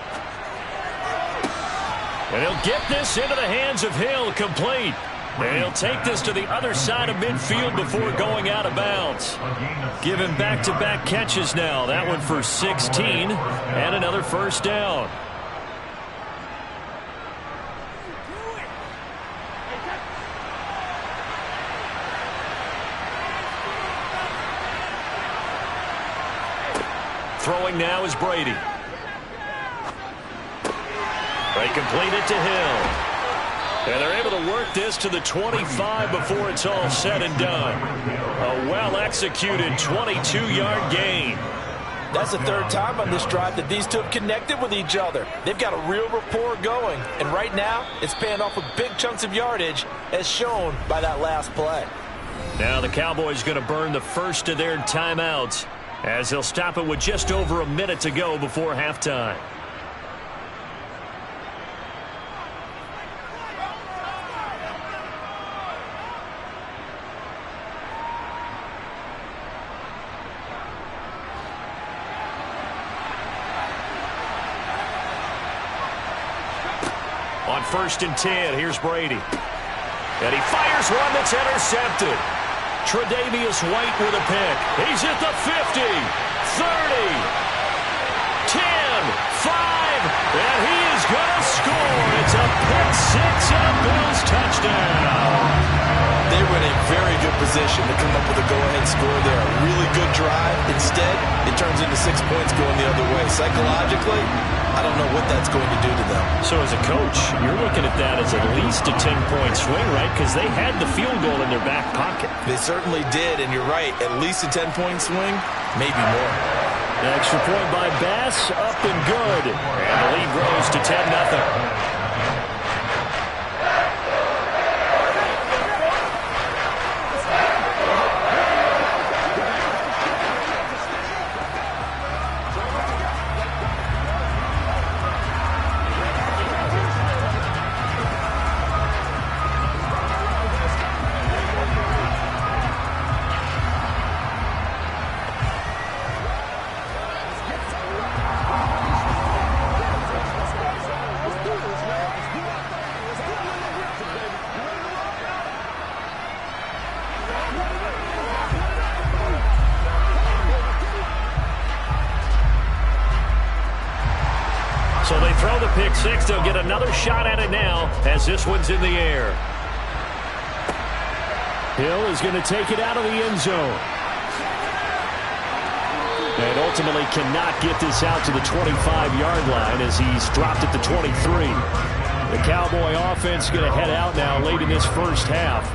And he'll get this into the hands of Hill, complete. And he'll take this to the other side of midfield before going out of bounds. Give him back-to-back catches now. That one for 16 and another first down. Throwing now is Brady. They complete it to Hill. And they're able to work this to the 25 before it's all said and done. A well-executed 22-yard gain. That's the 3rd time on this drive that these two have connected with each other. They've got a real rapport going. And right now, it's paying off with big chunks of yardage, as shown by that last play. Now the Cowboys going to burn the first of their timeouts, as they'll stop it with just over a minute to go before halftime. On 1st and 10, here's Brady. And he fires one that's intercepted. Tre'Davious White with a pick. He's at the 50, 30, 10, 5, and he is going to score. It's a pick six and a Bills touchdown. They were in a very good position to come up with a go-ahead score there. A really good drive. Instead, it turns into 6 points going the other way. Psychologically, I don't know what that's going to do to them. So as a coach, you're looking at that as at least a 10-point swing, right? Because they had the field goal in their back pocket. They certainly did, and you're right. At least a 10-point swing, maybe more. An extra point by Bass, up and good. And the lead grows to 10-0. So they throw the pick six. They'll get another shot at it now as this one's in the air. Hill is going to take it out of the end zone. And ultimately cannot get this out to the 25-yard line as he's dropped at the 23. The Cowboy offense going to head out now late in this first half.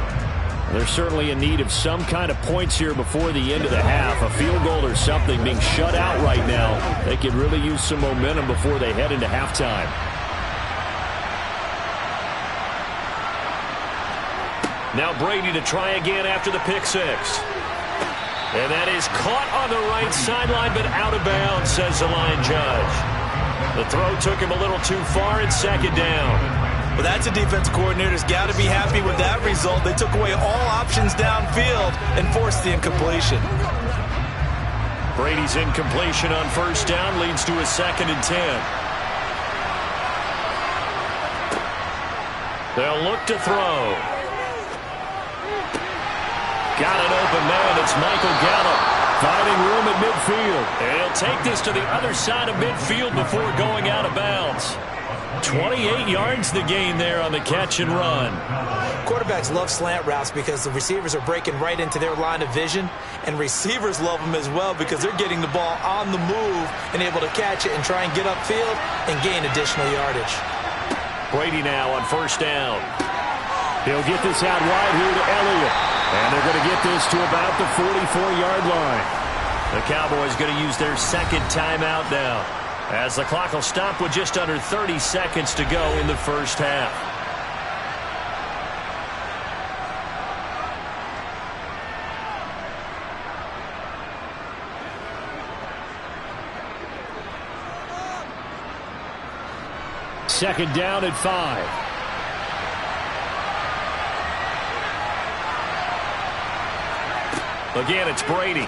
They're certainly in need of some kind of points here before the end of the half. A field goal or something, being shut out right now. They could really use some momentum before they head into halftime. Now Brady to try again after the pick six. And that is caught on the right sideline, but out of bounds, says the line judge. The throw took him a little too far, and 2nd down. Well, that's a defense coordinator's got to be happy with that result. They took away all options downfield and forced the incompletion. Brady's incompletion on 1st down leads to a 2nd and 10. They'll look to throw. Got an open man. It's Michael Gallup finding room at midfield. And he'll take this to the other side of midfield before going out of bounds. 28 yards the gain there on the catch and run. Quarterbacks love slant routes because the receivers are breaking right into their line of vision, and receivers love them as well because they're getting the ball on the move and able to catch it and try and get upfield and gain additional yardage. Brady now on 1st down. He'll get this out wide here to Elliott, and they're going to get this to about the 44-yard line. The Cowboys going to use their 2nd timeout now. As the clock will stop with just under 30 seconds to go in the first half. Second down at 5. Again, it's Brady.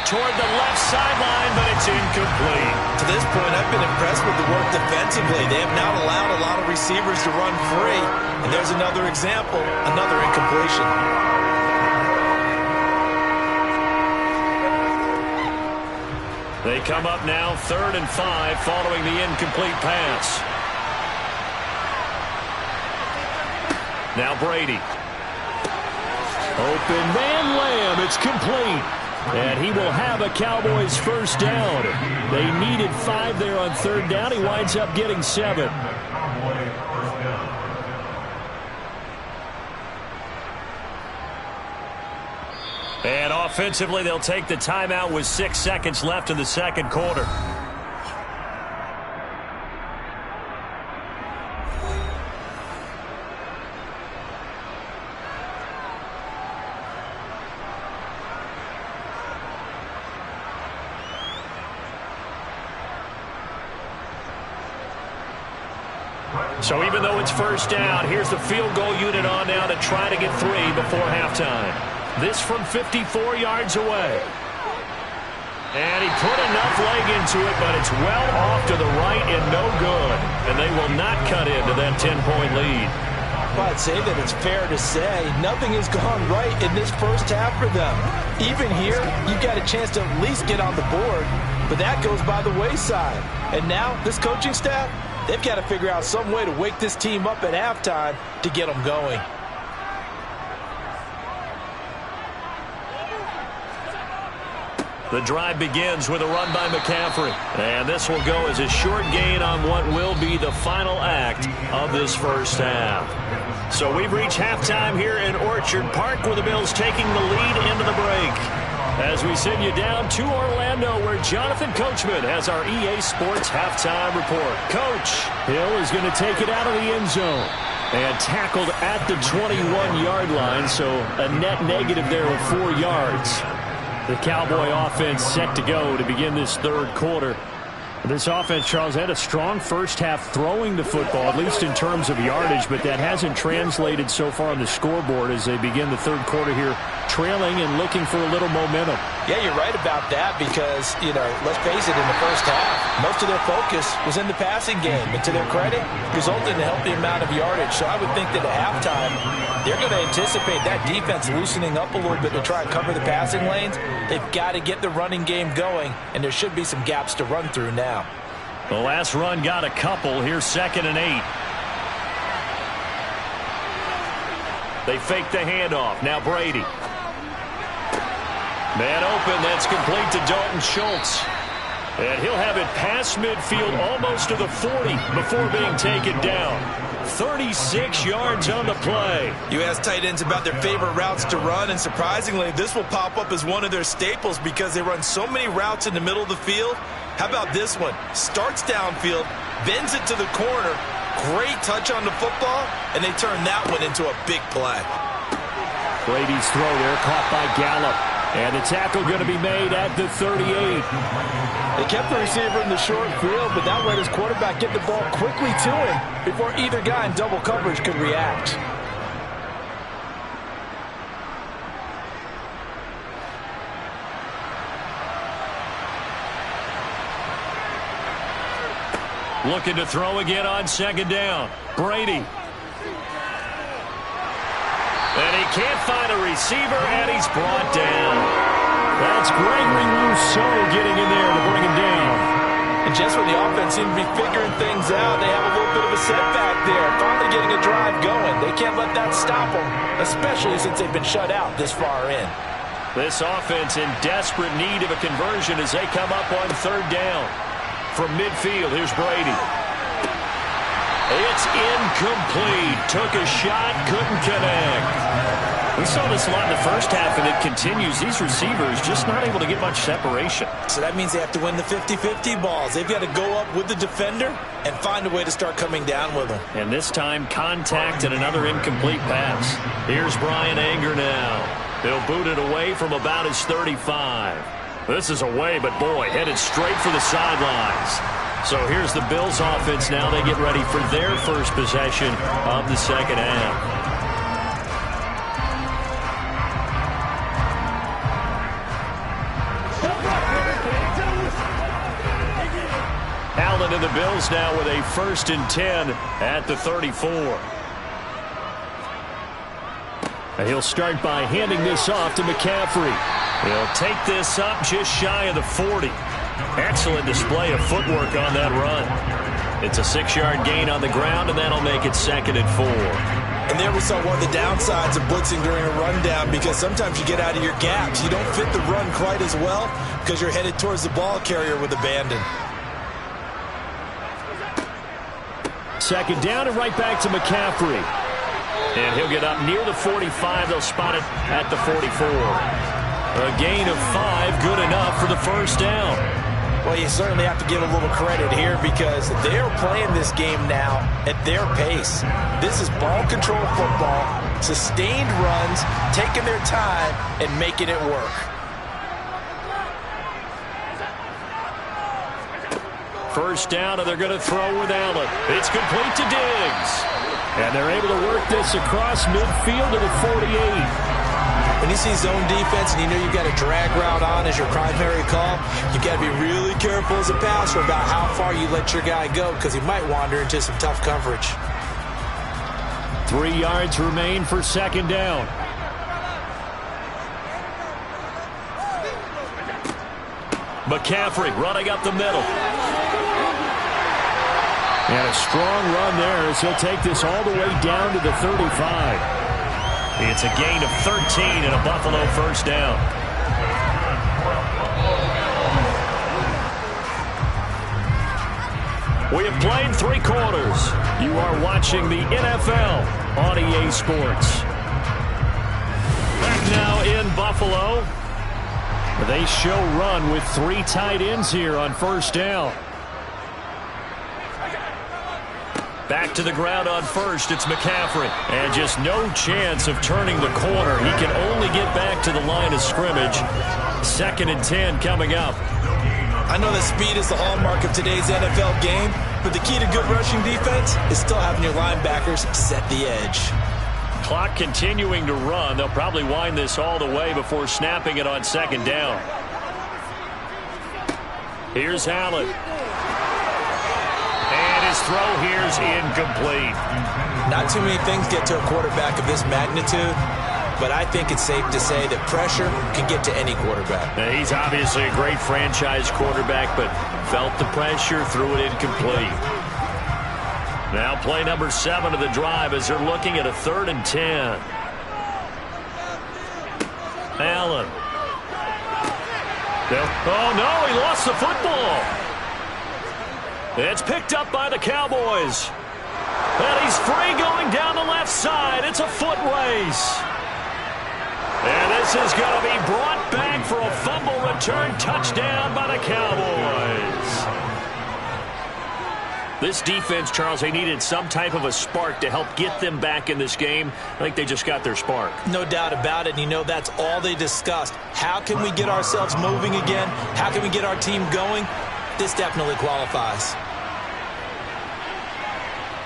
Toward the left sideline, but it's incomplete. To this point, I've been impressed with the work defensively. They have not allowed a lot of receivers to run free. And there's another example, another incompletion. They come up now 3rd and 5 following the incomplete pass. Now Brady. Open man, Lamb. It's complete. And he will have a Cowboys first down. They needed 5 there on 3rd down. He winds up getting 7. And offensively, they'll take the timeout with 6 seconds left in the second quarter. So even though it's first down, here's the field goal unit on now to try to get 3 before halftime. This from 54 yards away. And he put enough leg into it, but it's well off to the right and no good. And they will not cut into that 10-point lead. Well, I'd say that it's fair to say nothing has gone right in this first half for them. Even here, you've got a chance to at least get on the board, but that goes by the wayside. And now, this coaching staff, they've got to figure out some way to wake this team up at halftime to get them going. The drive begins with a run by McCaffrey. And this will go as a short gain on what will be the final act of this first half. So we've reached halftime here in Orchard Park, where the Bills taking the lead into the break. As we send you down to Orlando, where Jonathan Coachman has our EA Sports halftime report. Coach. Hill is going to take it out of the end zone. And tackled at the 21-yard line, so a net negative there of 4 yards. The Cowboy offense set to go to begin this third quarter. This offense, Charles, had a strong first half throwing the football, at least in terms of yardage, but that hasn't translated so far on the scoreboard as they begin the third quarter here, trailing and looking for a little momentum. Yeah, you're right about that because, let's face it, in the first half, most of their focus was in the passing game. And to their credit, resulted in a healthy amount of yardage. So I would think that at halftime, they're going to anticipate that defense loosening up a little bit to try and cover the passing lanes. They've got to get the running game going, and there should be some gaps to run through now. The last run got a couple. Here's 2nd and 8. They fake the handoff. Now Brady. Man open. That's complete to Dalton Schultz. And he'll have it past midfield almost to the 40 before being taken down. 36 yards on the play. You ask tight ends about their favorite routes to run, and surprisingly, this will pop up as one of their staples because they run so many routes in the middle of the field. How about this one? Starts downfield, bends it to the corner, great touch on the football, and they turn that one into a big play. Brady's throw there caught by Gallup. And the tackle going to be made at the 38. They kept the receiver in the short field, but that let his quarterback get the ball quickly to him before either guy in double coverage could react. Looking to throw again on 2nd down. Brady. And he can't find a receiver, and he's brought down. That's Gregory Rousseau getting in there to bring him down. And just when the offense seemed to be figuring things out, they have a little bit of a setback there. Finally getting a drive going. They can't let that stop them, especially since they've been shut out this far in. This offense in desperate need of a conversion as they come up on 3rd down. From midfield, here's Brady. It's incomplete. Took a shot, couldn't connect. We saw this a lot in the first half, and it continues. These receivers just not able to get much separation. So that means they have to win the 50-50 balls. They've got to go up with the defender and find a way to start coming down with them. And this time, contact and another incomplete pass. Here's Bryan Anger now. He'll boot it away from about his 35. This is away, but boy, headed straight for the sidelines. So here's the Bills offense now. They get ready for their first possession of the second half. Allen and the Bills now with a 1st and 10 at the 34. And he'll start by handing this off to McCaffrey. He'll take this up just shy of the 40. Excellent display of footwork on that run. It's a 6-yard gain on the ground, and that'll make it 2nd and 4. And there we saw one of the downsides of blitzing during a rundown, because sometimes you get out of your gaps. You don't fit the run quite as well because you're headed towards the ball carrier with abandon. 2nd down and right back to McCaffrey. And he'll get up near the 45. They'll spot it at the 44. A gain of 5, good enough for the 1st down. Well, you certainly have to give a little credit here because they're playing this game now at their pace. This is ball control football, sustained runs, taking their time and making it work. First down, and they're going to throw with Allen. It's complete to Diggs. And they're able to work this across midfield to the 48. When you see zone defense and you know you've got a drag route on as your primary call, you've got to be really careful as a passer about how far you let your guy go because he might wander into some tough coverage. 3 yards remain for 2nd down. McCaffrey running up the middle. And a strong run there as he'll take this all the way down to the 35. It's a gain of 13 and a Buffalo 1st down. We have played 3 quarters. You are watching the NFL on EA Sports. Back now in Buffalo. They show run with 3 tight ends here on 1st down. Back to the ground on 1st, it's McCaffrey. And just no chance of turning the corner. He can only get back to the line of scrimmage. 2nd and 10 coming up. I know that speed is the hallmark of today's NFL game, but the key to good rushing defense is still having your linebackers set the edge. Clock continuing to run. They'll probably wind this all the way before snapping it on 2nd down. Here's Allen. And his throw here's incomplete. Not too many things get to a quarterback of this magnitude, but I think it's safe to say that pressure can get to any quarterback. Now, he's obviously a great franchise quarterback, but felt the pressure, threw it incomplete. Now play number 7 of the drive as they're looking at a 3rd and 10. Allen. Oh, no, he lost the football. It's picked up by the Cowboys. And he's free going down the left side. It's a foot race. And this is going to be brought back for a fumble return touchdown by the Cowboys. This defense, Charles, they needed some type of a spark to help get them back in this game. I think they just got their spark. No doubt about it. And you know that's all they discussed. How can we get ourselves moving again? How can we get our team going? This definitely qualifies.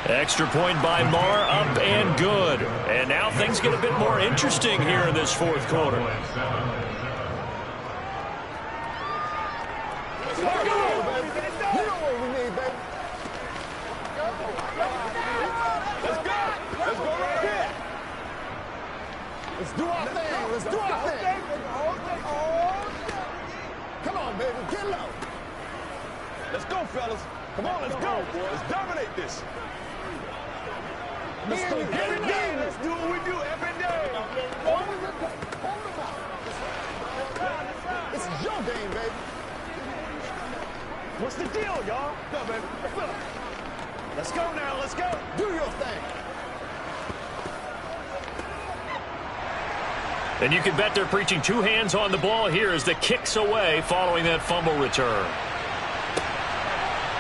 Extra point by Marr, up and good. And now things get a bit more interesting here in this 4th quarter. Let's do our thing. Let's do our thing. Come on, baby. Get low. Let's go, fellas. Come on, let's go. Let's dominate this. Let's go every day. Let's do what we do every day. This is your game, baby. What's the deal, y'all? Go, baby. Let's go now. Let's go. Do your thing. And you can bet they're preaching two hands on the ball here as the kick's away following that fumble return.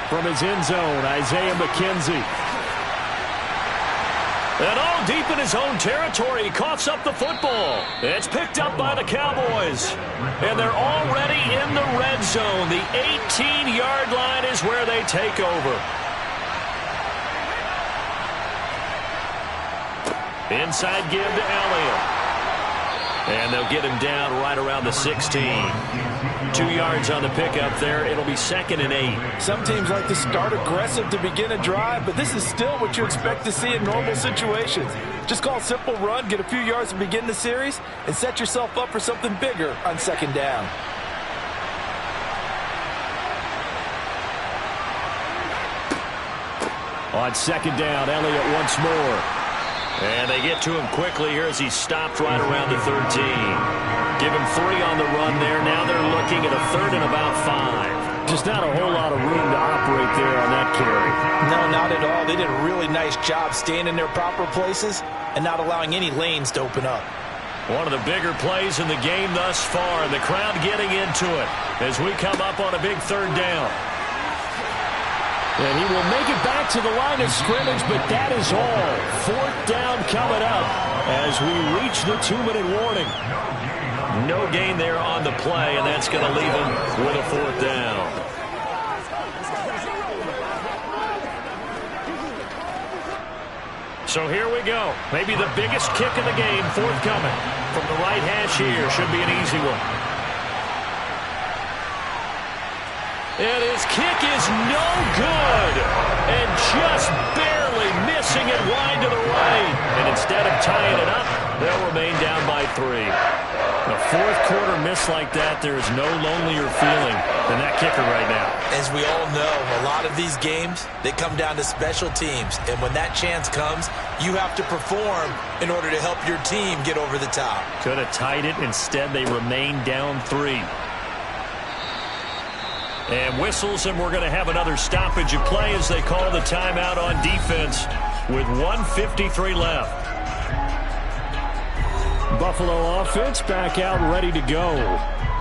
From his end zone, Isaiah McKenzie. And all deep in his own territory, he coughs up the football. It's picked up by the Cowboys. And they're already in the red zone. The 18-yard line is where they take over. Inside give to Elliott. And they'll get him down right around the 16. 2 yards on the pickup there. It'll be 2nd and 8. Some teams like to start aggressive to begin a drive, but this is still what you expect to see in normal situations. Just call a simple run, get a few yards to begin the series, and set yourself up for something bigger on 2nd down. On 2nd down, Elliott once more. And they get to him quickly here as he's stopped right around the 13. Give him 3 on the run there. Now they're looking at a 3rd and about 5. Just not a whole lot of room to operate there on that carry. No, not at all. They did a really nice job staying in their proper places and not allowing any lanes to open up. One of the bigger plays in the game thus far, and the crowd getting into it as we come up on a big 3rd down. And he will make it back to the line of scrimmage, but that is all. 4th down coming up as we reach the 2-minute warning. No gain there on the play, and that's going to leave him with a 4th down. So here we go. Maybe the biggest kick of the game forthcoming. From the right hash here, should be an easy one. And his kick is no good. And just barely missing it wide to the right. And instead of tying it up, they'll remain down by 3. A 4th quarter miss like that, there is no lonelier feeling than that kicker right now. As we all know, a lot of these games, they come down to special teams. And when that chance comes, you have to perform in order to help your team get over the top. Could have tied it. Instead, they remain down 3. And whistles, and we're going to have another stoppage of play as they call the timeout on defense with 1:53 left. Buffalo offense back out ready to go.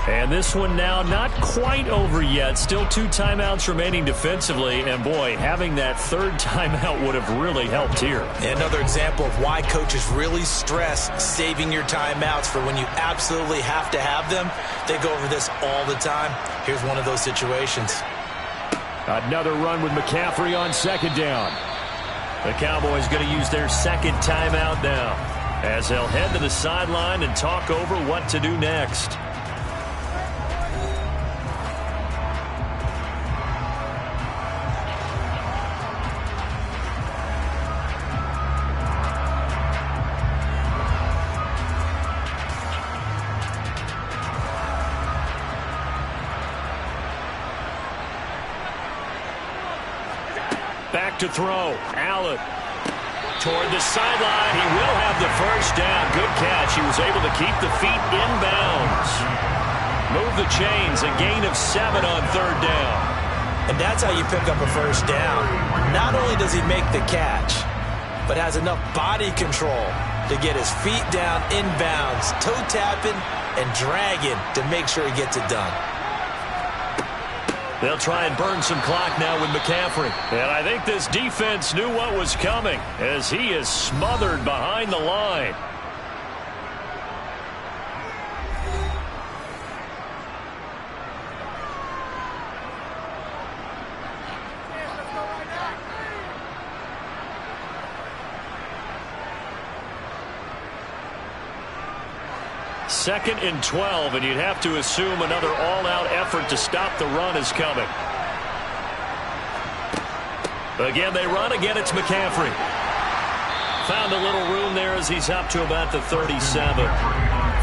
And this one now not quite over yet. Still 2 timeouts remaining defensively. And, boy, having that 3rd timeout would have really helped here. Another example of why coaches really stress saving your timeouts for when you absolutely have to have them. They go over this all the time. Here's one of those situations. Another run with McCaffrey on 2nd down. The Cowboys going to use their 2nd timeout now as they'll head to the sideline and talk over what to do next. Back to throw. Allen toward the sideline. He will have the 1st down. Good catch. He was able to keep the feet inbounds. Move the chains. A gain of 7 on 3rd down. And that's how you pick up a 1st down. Not only does he make the catch, but has enough body control to get his feet down inbounds, toe tapping and dragging to make sure he gets it done. They'll try and burn some clock now with McCaffrey. And I think this defense knew what was coming as he is smothered behind the line. Second and 12, and you'd have to assume another all-out effort to stop the run is coming. Again, they run. Again, it's McCaffrey. Found a little room there as he's up to about the 37.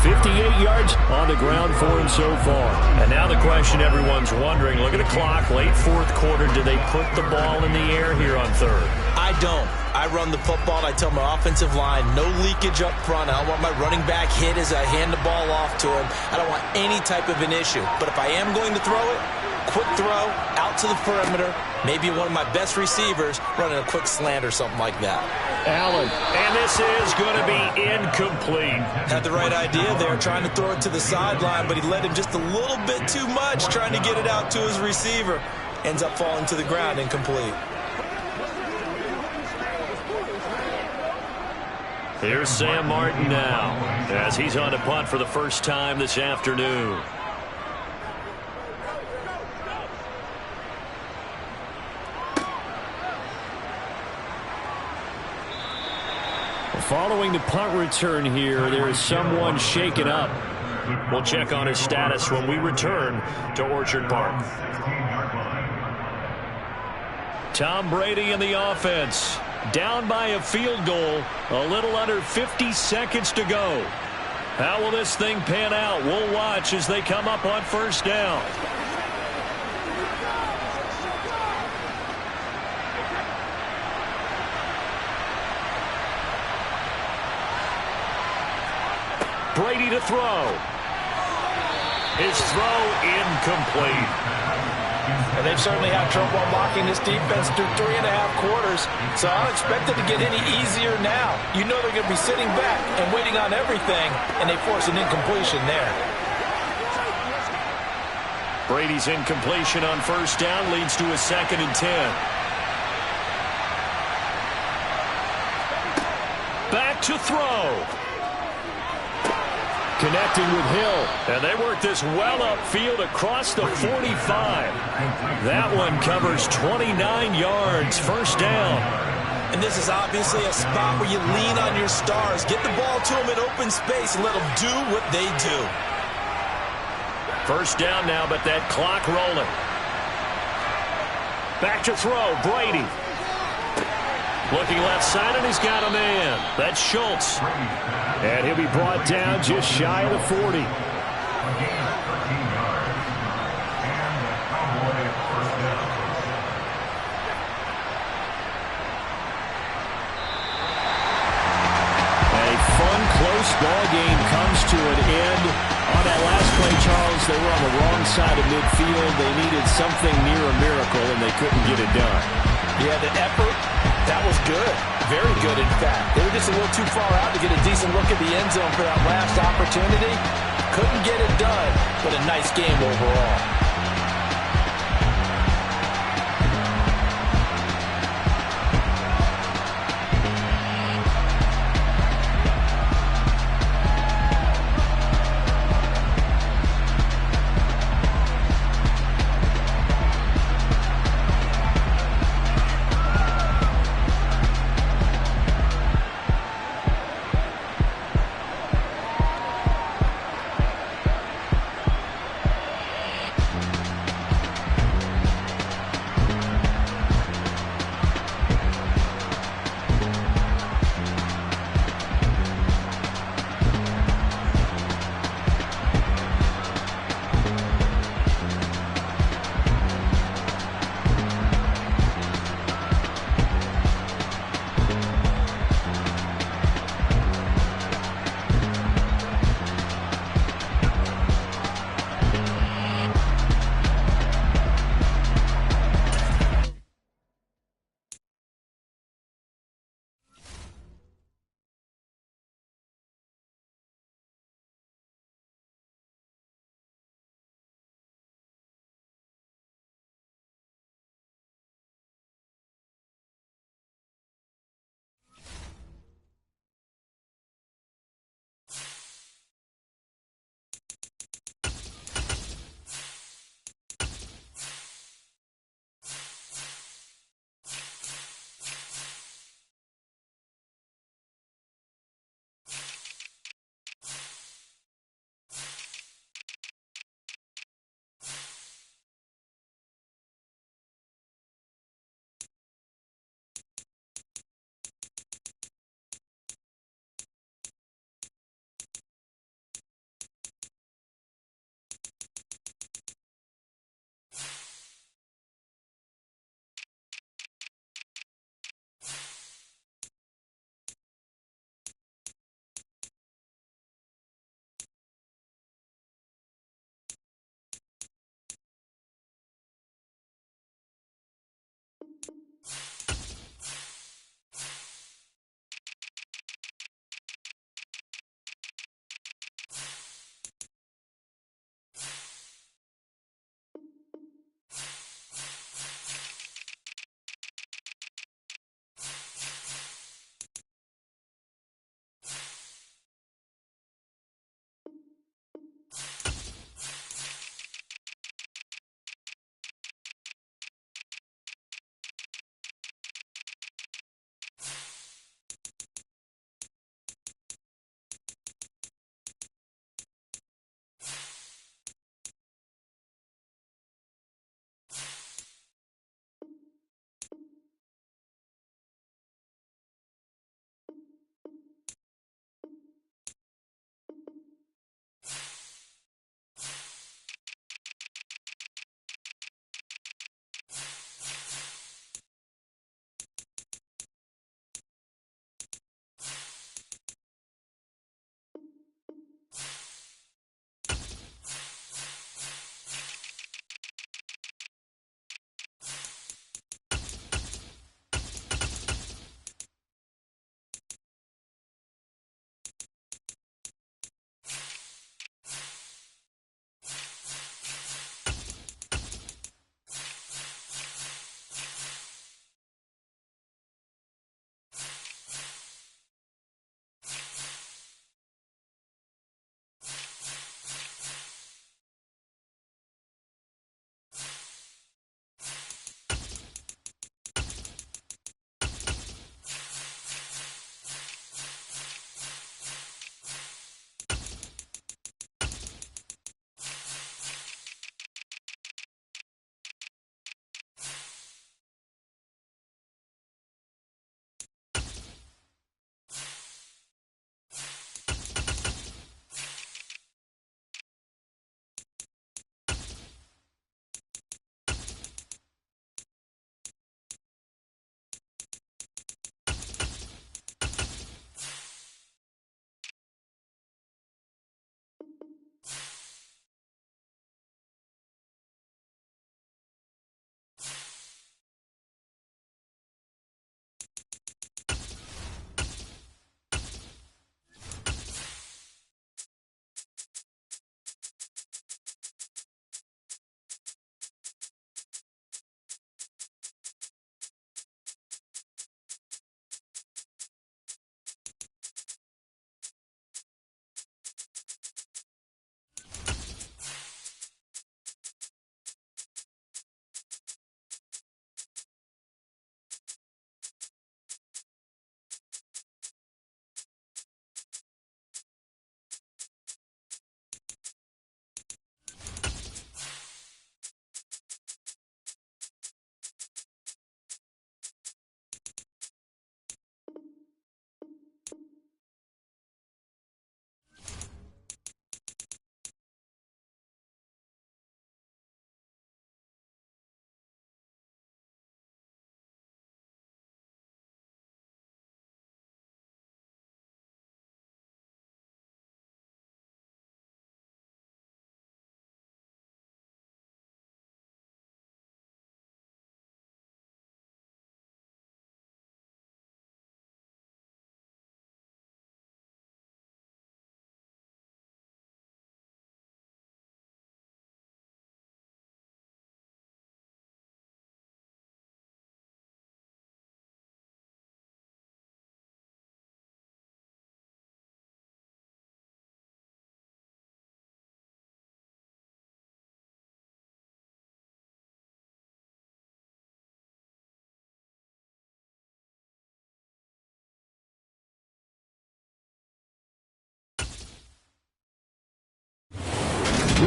58 yards on the ground for him so far. And now the question everyone's wondering, look at the clock, late 4th quarter, do they put the ball in the air here on 3rd? I don't. I run the football, and I tell my offensive line, no leakage up front. I don't want my running back hit as I hand the ball off to him. I don't want any type of an issue. But if I am going to throw it, quick throw out to the perimeter. Maybe one of my best receivers running a quick slant or something like that. Allen. And this is going to be incomplete. Had the right idea there, trying to throw it to the sideline, but he led him just a little bit too much, trying to get it out to his receiver. Ends up falling to the ground, incomplete. Here's Sam Martin now, as he's on to punt for the first time this afternoon. Following the punt return here, there is someone shaken up. We'll check on his status when we return to Orchard Park. Tom Brady in the offense. Down by a field goal. A little under 50 seconds to go. How will this thing pan out? We'll watch as they come up on first down. Brady to throw. His throw incomplete. And they've certainly had trouble unlocking this defense through 3.5 quarters, so I don't expect it to get any easier now. You know they're going to be sitting back and waiting on everything, and they force an incompletion there. Brady's incompletion on first down leads to a 2nd and 10. Back to throw. Connecting with Hill. And they work this well upfield across the 45. That one covers 29 yards. First down. And this is obviously a spot where you lean on your stars. Get the ball to them in open space and let them do what they do. First down now, but that clock rolling. Back to throw. Brady. Looking left side, and he's got a man. That's Schultz. And he'll be brought down just shy of the 40. Close ball game comes to an end. On that last play, Charles, they were on the wrong side of midfield. They needed something near a miracle, and they couldn't get it done. Yeah, the effort, that was good. Very good, in fact. They were just a little too far out to get a decent look at the end zone for that last opportunity. Couldn't get it done, but a nice game overall.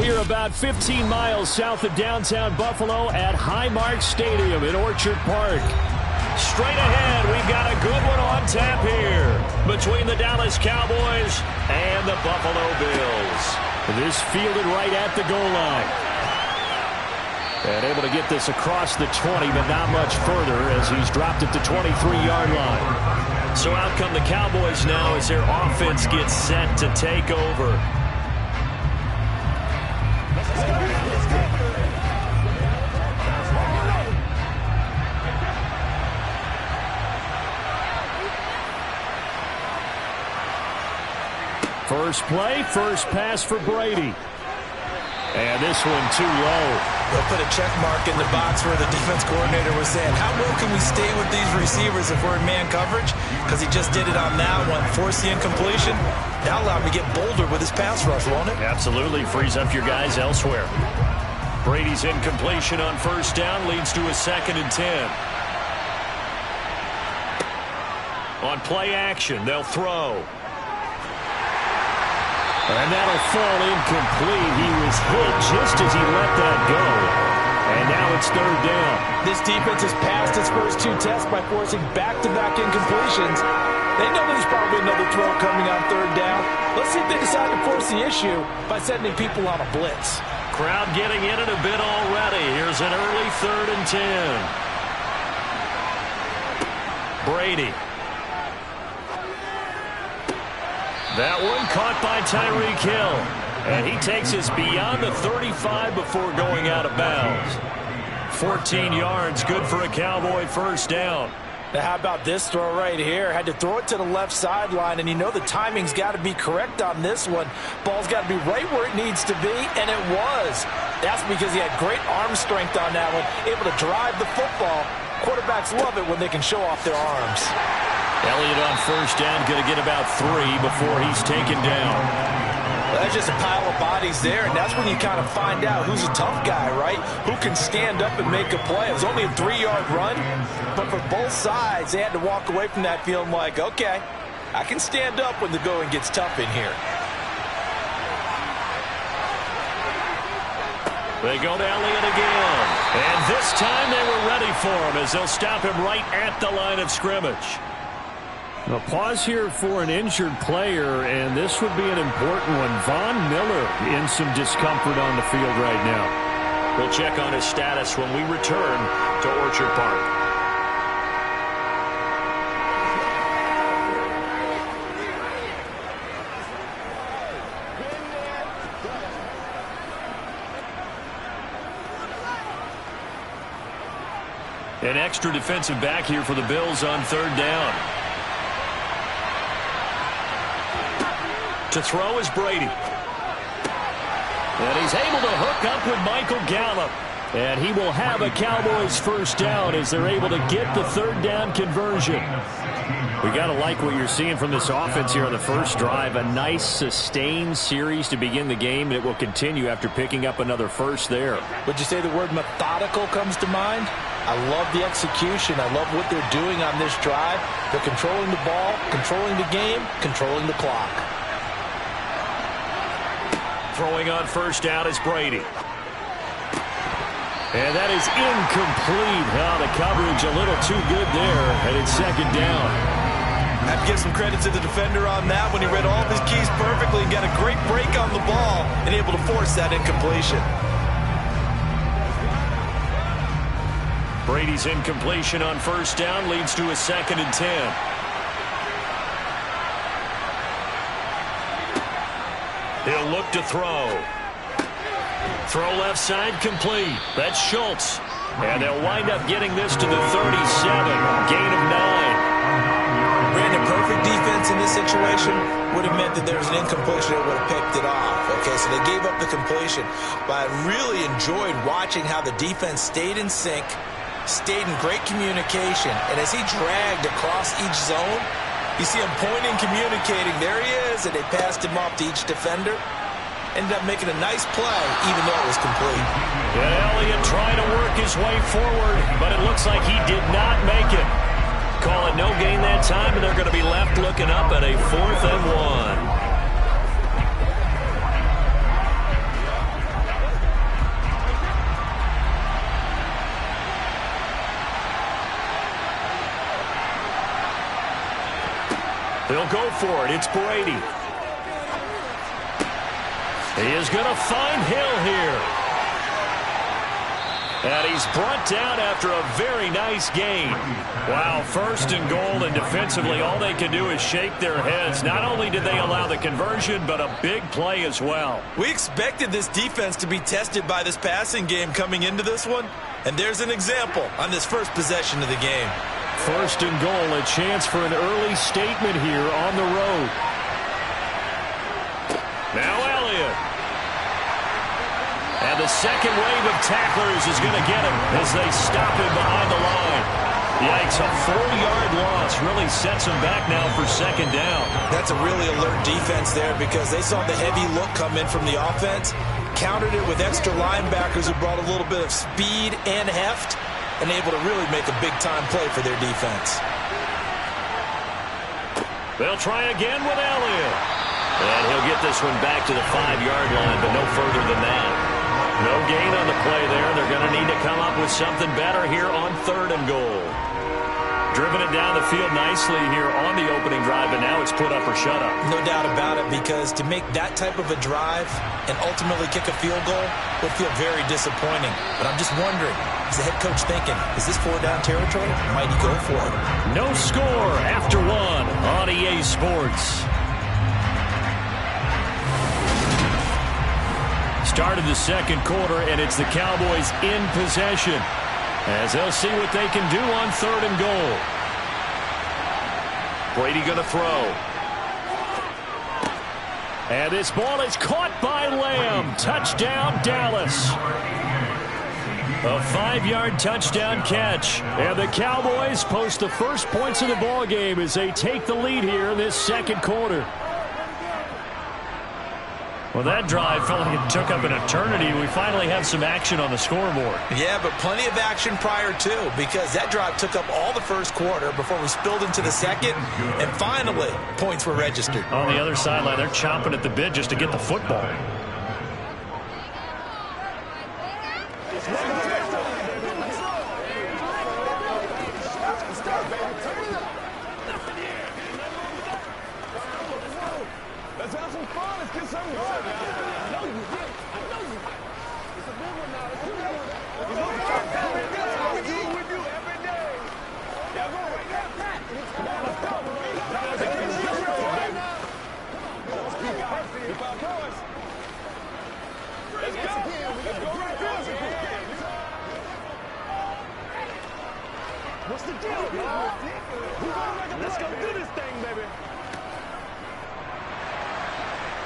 here about 15 miles south of downtown Buffalo at Highmark Stadium in Orchard Park. Straight ahead, we've got a good one on tap here between the Dallas Cowboys and the Buffalo Bills. This fielded right at the goal line. And able to get this across the 20, but not much further as he's dropped at the 23-yard line. So out come the Cowboys now as their offense gets set to take over. First play, first pass for Brady. And this one too low. They'll put a check mark in the box where the defense coordinator was saying, how well can we stay with these receivers if we're in man coverage? Because he just did it on that one. Force the incompletion. That'll allow him to get bolder with his pass rush, won't it? Absolutely. Frees up your guys elsewhere. Brady's incompletion on first down leads to a 2nd and 10. On play action, they'll throw. And that'll fall incomplete. He was hit just as he let that go. And now it's 3rd down. This defense has passed its first 2 tests by forcing back-to-back incompletions. They know there's probably another throw coming on 3rd down. Let's see if they decide to force the issue by sending people on a blitz. Crowd getting in it a bit already. Here's an early 3rd and 10. Brady. That one caught by Tyreek Hill. And he takes us beyond the 35 before going out of bounds. 14 yards, good for a Cowboy first down. Now how about this throw right here? Had to throw it to the left sideline, and you know the timing's got to be correct on this one. Ball's got to be right where it needs to be, and it was. That's because he had great arm strength on that one, able to drive the football. Quarterbacks love it when they can show off their arms. Elliott on first down, going to get about 3 before he's taken down. Well, that's just a pile of bodies there, and that's when you kind of find out who's a tough guy, right? Who can stand up and make a play. It was only a 3-yard run, but for both sides, they had to walk away from that feeling like, okay, I can stand up when the going gets tough in here. They go to Elliott again. And this time they were ready for him as they'll stop him right at the line of scrimmage. A pause here for an injured player, and this would be an important one. Von Miller in some discomfort on the field right now. We'll check on his status when we return to Orchard Park. An extra defensive back here for the Bills on 3rd down. To throw is Brady. And he's able to hook up with Michael Gallup. And he will have a Cowboys first down as they're able to get the 3rd down conversion. We got to like what you're seeing from this offense here on the first drive. A nice sustained series to begin the game, and it will continue after picking up another first there. Would you say the word methodical comes to mind? I love the execution. I love what they're doing on this drive. They're controlling the ball, controlling the game, controlling the clock. Throwing on first down is Brady. And that is incomplete. Oh, the coverage a little too good there, and it's 2nd down. I have to give some credit to the defender on that when he read all of his keys perfectly and got a great break on the ball and able to force that incompletion. Brady's incompletion on first down leads to a 2nd and 10. He'll look to throw. Throw left side complete. That's Schultz. And they'll wind up getting this to the 37. Gain of 9. Brandon, perfect defense in this situation would have meant that there was an incompletion that would have picked it off. Okay, so they gave up the completion. But I really enjoyed watching how the defense stayed in sync, stayed in great communication. And as he dragged across each zone, you see him pointing, communicating. There he is, and they passed him off to each defender. Ended up making a nice play, even though it was complete. And Elliott trying to work his way forward, but it looks like he did not make it. Call it no gain that time, and they're going to be left looking up at a 4th and 1. they'll go for it. It's Brady. He is going to find Hill here. And he's brought down after a very nice gain. Wow, 1st and goal, and defensively all they can do is shake their heads. Not only did they allow the conversion, but a big play as well. We expected this defense to be tested by this passing game coming into this one, and there's an example on this first possession of the game. 1st and goal, a chance for an early statement here on the road. Now Elliott. And the second wave of tacklers is going to get him as they stop him behind the line. Yikes, a 4-yard loss really sets him back now for 2nd down. That's a really alert defense there because they saw the heavy look come in from the offense, countered it with extra linebackers who brought a little bit of speed and heft, and able to really make a big-time play for their defense. They'll try again with Elliott. And he'll get this one back to the 5-yard line, but no further than that. No gain on the play there. They're going to need to come up with something better here on 3rd and goal. Driven it down the field nicely here on the opening drive, and now it's put up or shut up. No doubt about it, because to make that type of a drive and ultimately kick a field goal would feel very disappointing. But I'm just wondering, is the head coach thinking, is this 4-down territory? Might he go for it? No score after 1 on EA Sports. Started the 2nd quarter, and it's the Cowboys in possession as they'll see what they can do on 3rd and goal. Brady going to throw. And this ball is caught by Lamb. Touchdown, Dallas. A 5-yard touchdown catch. And the Cowboys post the first points of the ball game as they take the lead here in this 2nd quarter. Well, that drive felt like it took up an eternity. We finally have some action on the scoreboard. Yeah, but plenty of action prior to, because that drive took up all the 1st quarter before we spilled into the 2nd, and finally, points were registered. On the other sideline, they're chomping at the bit just to get the football. Let's have some fun. Let's get something going. I know you did. I know you did. It's a big one now. It's a big one. It's with you every day. Yeah, go right now, Pat. Let's go. What's the deal, y'all? Let's go do this thing, baby.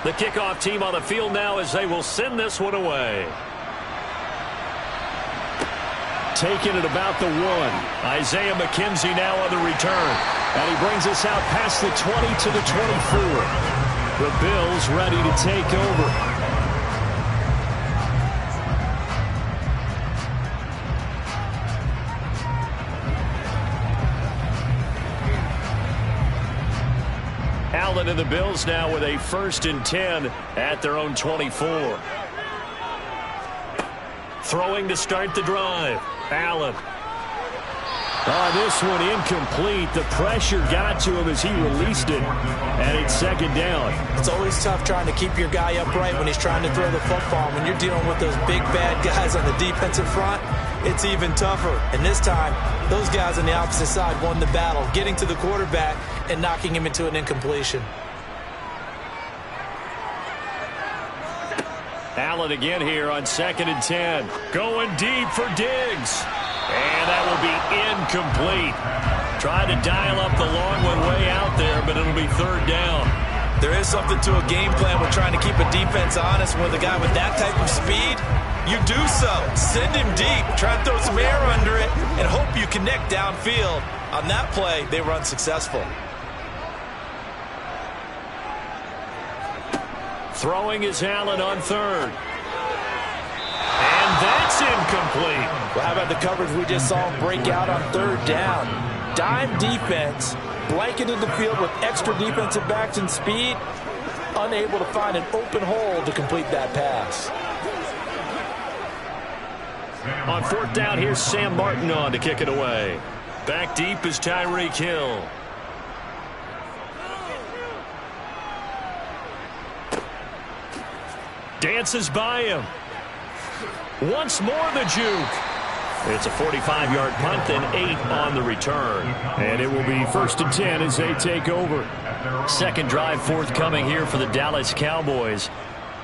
The kickoff team on the field now as they will send this one away. Taking it about the 1. Isaiah McKenzie now on the return. And he brings us out past the 20 to the 24. The Bills ready to take over. Allen and the Bills now with a 1st and 10 at their own 24. Throwing to start the drive. Allen. This one incomplete. The pressure got to him as he released it. And it's 2nd down. It's always tough trying to keep your guy upright when he's trying to throw the football. When you're dealing with those big bad guys on the defensive front, it's even tougher. And this time, those guys on the opposite side won the battle, getting to the quarterback and knocking him into an incompletion. Allen again here on 2nd and 10. Going deep for Diggs. And that will be incomplete. Tried to dial up the long one way out there, but it'll be 3rd down. There is something to a game plan with trying to keep a defense honest. With a guy with that type of speed, you do so. Send him deep. Try to throw some air under it and hope you connect downfield. On that play, they were unsuccessful. Throwing is Allen on 3rd. And that's incomplete. Well, how about the coverage we just saw him break out on 3rd down? Dime defense, blanketed the field with extra defensive backs and speed, unable to find an open hole to complete that pass. On 4th down, here's Sam Martin on to kick it away. Back deep is Tyreek Hill. Dances by him. Once more the juke. It's a 45-yard punt, then 8 on the return. And it will be 1st and 10 as they take over. Second drive forthcoming here for the Dallas Cowboys.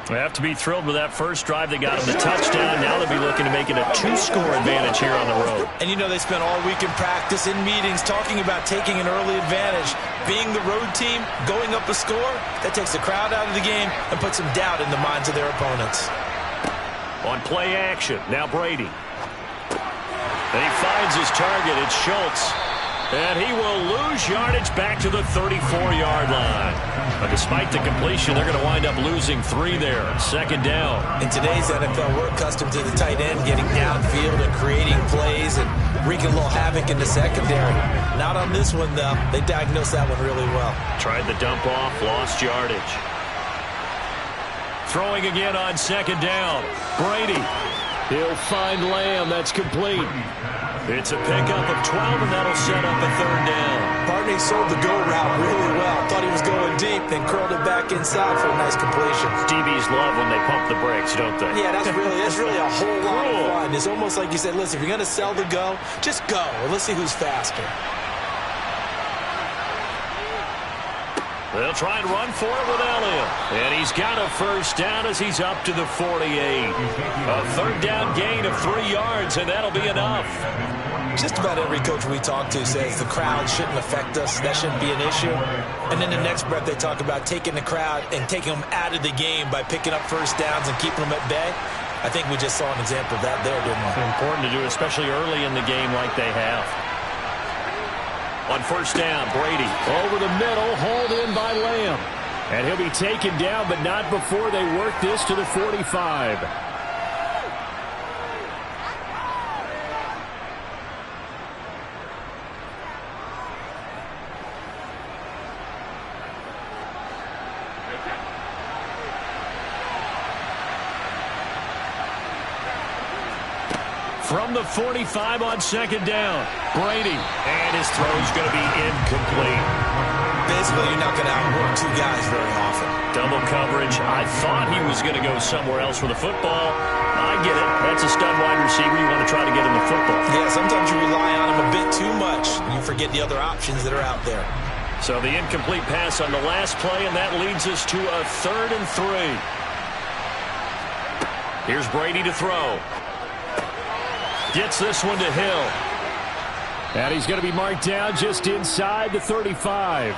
They have to be thrilled with that first drive. They got him the touchdown. Now they'll be looking to make it a 2-score advantage here on the road. And you know they spent all week in practice, in meetings, talking about taking an early advantage. Being the road team, going up a score, that takes the crowd out of the game and puts some doubt in the minds of their opponents. On play action, now Brady. And he finds his target. It's Schultz. And he will lose yardage back to the 34-yard line. But despite the completion, they're going to wind up losing 3 there. Second down. In today's NFL, we're accustomed to the tight end getting downfield and creating plays and wreaking a little havoc in the secondary. Not on this one, though. They diagnosed that one really well. Tried the dump off, lost yardage. Throwing again on second down. Brady. He'll find Lamb. That's complete. It's a pickup of 12, and that'll set up a third down. Barney sold the go route really well. Thought he was going deep, then curled it back inside for a nice completion. DBs love when they pump the brakes, don't they? Yeah, that's really a whole lot of fun. It's almost like you said, listen, if you're going to sell the go, just go. And let's see who's faster. They'll try and run for it with Elliott. And he's got a first down as he's up to the 48. A third down gain of 3 yards, and that'll be enough. Just about every coach we talk to says the crowd shouldn't affect us. That shouldn't be an issue. And then the next breath they talk about taking the crowd and taking them out of the game by picking up first downs and keeping them at bay. I think we just saw an example of that there, didn't we? Important to do, especially early in the game like they have. On first down, Brady. Over the middle, hauled in by Lamb. And he'll be taken down, but not before they work this to the 45. From the 45 on second down, Brady. And his throw's going to be incomplete. Basically, you're not going to outwork 2 guys very often. Double coverage. I thought he was going to go somewhere else with the football. I get it. That's a stud wide receiver. You want to try to get him the football. Yeah, sometimes you rely on him a bit too much. You forget the other options that are out there. So the incomplete pass on the last play, and that leads us to a 3rd and 3. Here's Brady to throw. Gets this one to Hill. And he's going to be marked down just inside the 35.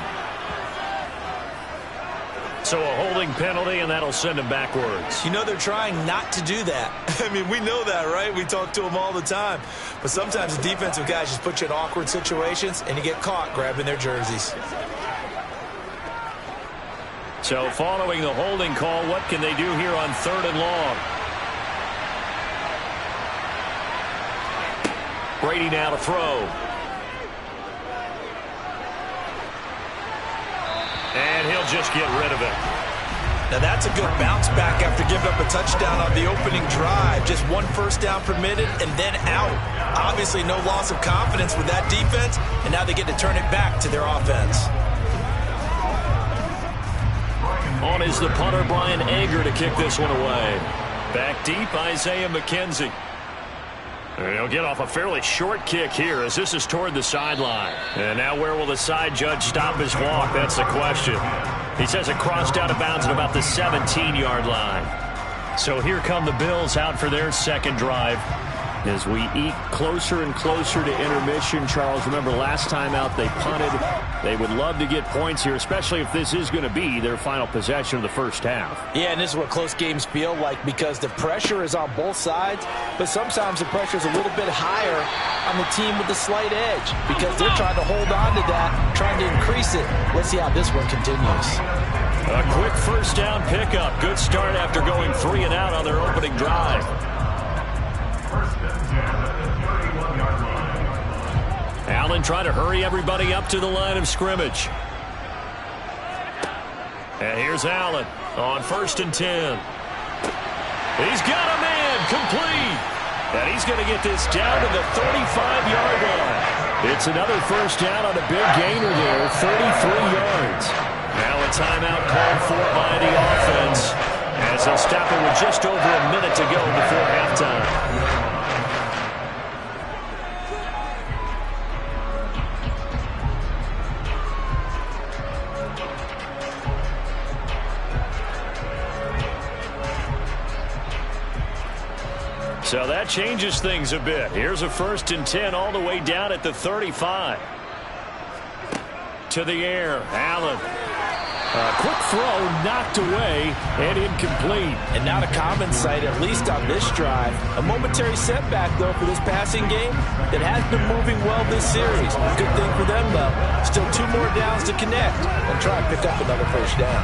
So a holding penalty, and that'll send him backwards. You know they're trying not to do that. I mean, we know that, right? We talk to them all the time. But sometimes the defensive guys just put you in awkward situations, and you get caught grabbing their jerseys. So following the holding call, what can they do here on 3rd and long? Brady now to throw. And he'll just get rid of it. Now that's a good bounce back after giving up a touchdown on the opening drive. Just 1 first down permitted and then out. Obviously no loss of confidence with that defense, and now they get to turn it back to their offense. On is the punter, Brian Ager, to kick this one away. Back deep, Isaiah McKenzie. And he'll get off a fairly short kick here as this is toward the sideline. And now where will the side judge stop his walk? That's the question. He says it crossed out of bounds at about the 17-yard line. So here come the Bills out for their second drive. As we eke closer and closer to intermission, Charles, remember last time out they punted. They would love to get points here, especially if this is going to be their final possession of the first half. Yeah, and this is what close games feel like because the pressure is on both sides, but sometimes the pressure is a little bit higher on the team with the slight edge because they're trying to hold on to that, trying to increase it. Let's see how this one continues. A quick first down pickup. Good start after going 3 and out on their opening drive. Allen trying to hurry everybody up to the line of scrimmage. And here's Allen on 1st and 10. He's got a man complete. And he's going to get this down to the 35-yard line. It's another first down on a big gainer there, 33 yards. Now a timeout called for by the offense. as they'll stop it with just over a minute to go before halftime. So that changes things a bit. Here's a 1st and 10 all the way down at the 35. To the air, Allen. A quick throw knocked away and incomplete. And not a common sight, at least on this drive. A momentary setback, though, for this passing game that has been moving well this series. Good thing for them, though. Still 2 more downs to connect and try and pick up another 1st down.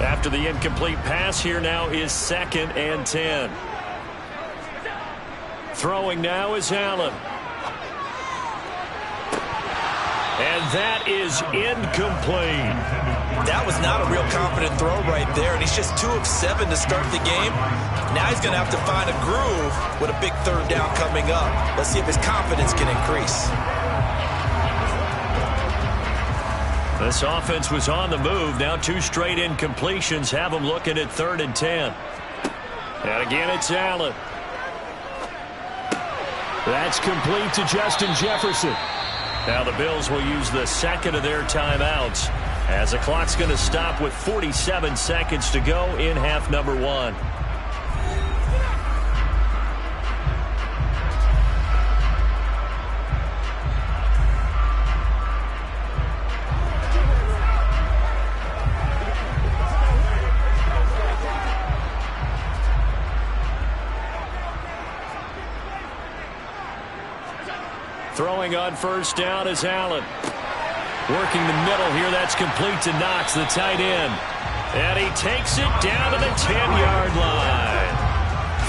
After the incomplete pass, here now is 2nd and 10. Throwing now is Allen. And that is incomplete. That was not a real confident throw right there, and he's just 2 of 7 to start the game. Now he's going to have to find a groove with a big 3rd down coming up. Let's see if his confidence can increase. This offense was on the move. Now 2 straight incompletions have them looking at 3rd and 10. And again, it's Allen. That's complete to Justin Jefferson. Now the Bills will use the 2nd of their timeouts as the clock's going to stop with 47 seconds to go in half number 1. Throwing on 1st down is Allen. Working the middle here. That's complete to Knox, the tight end. And he takes it down to the 10-yard line.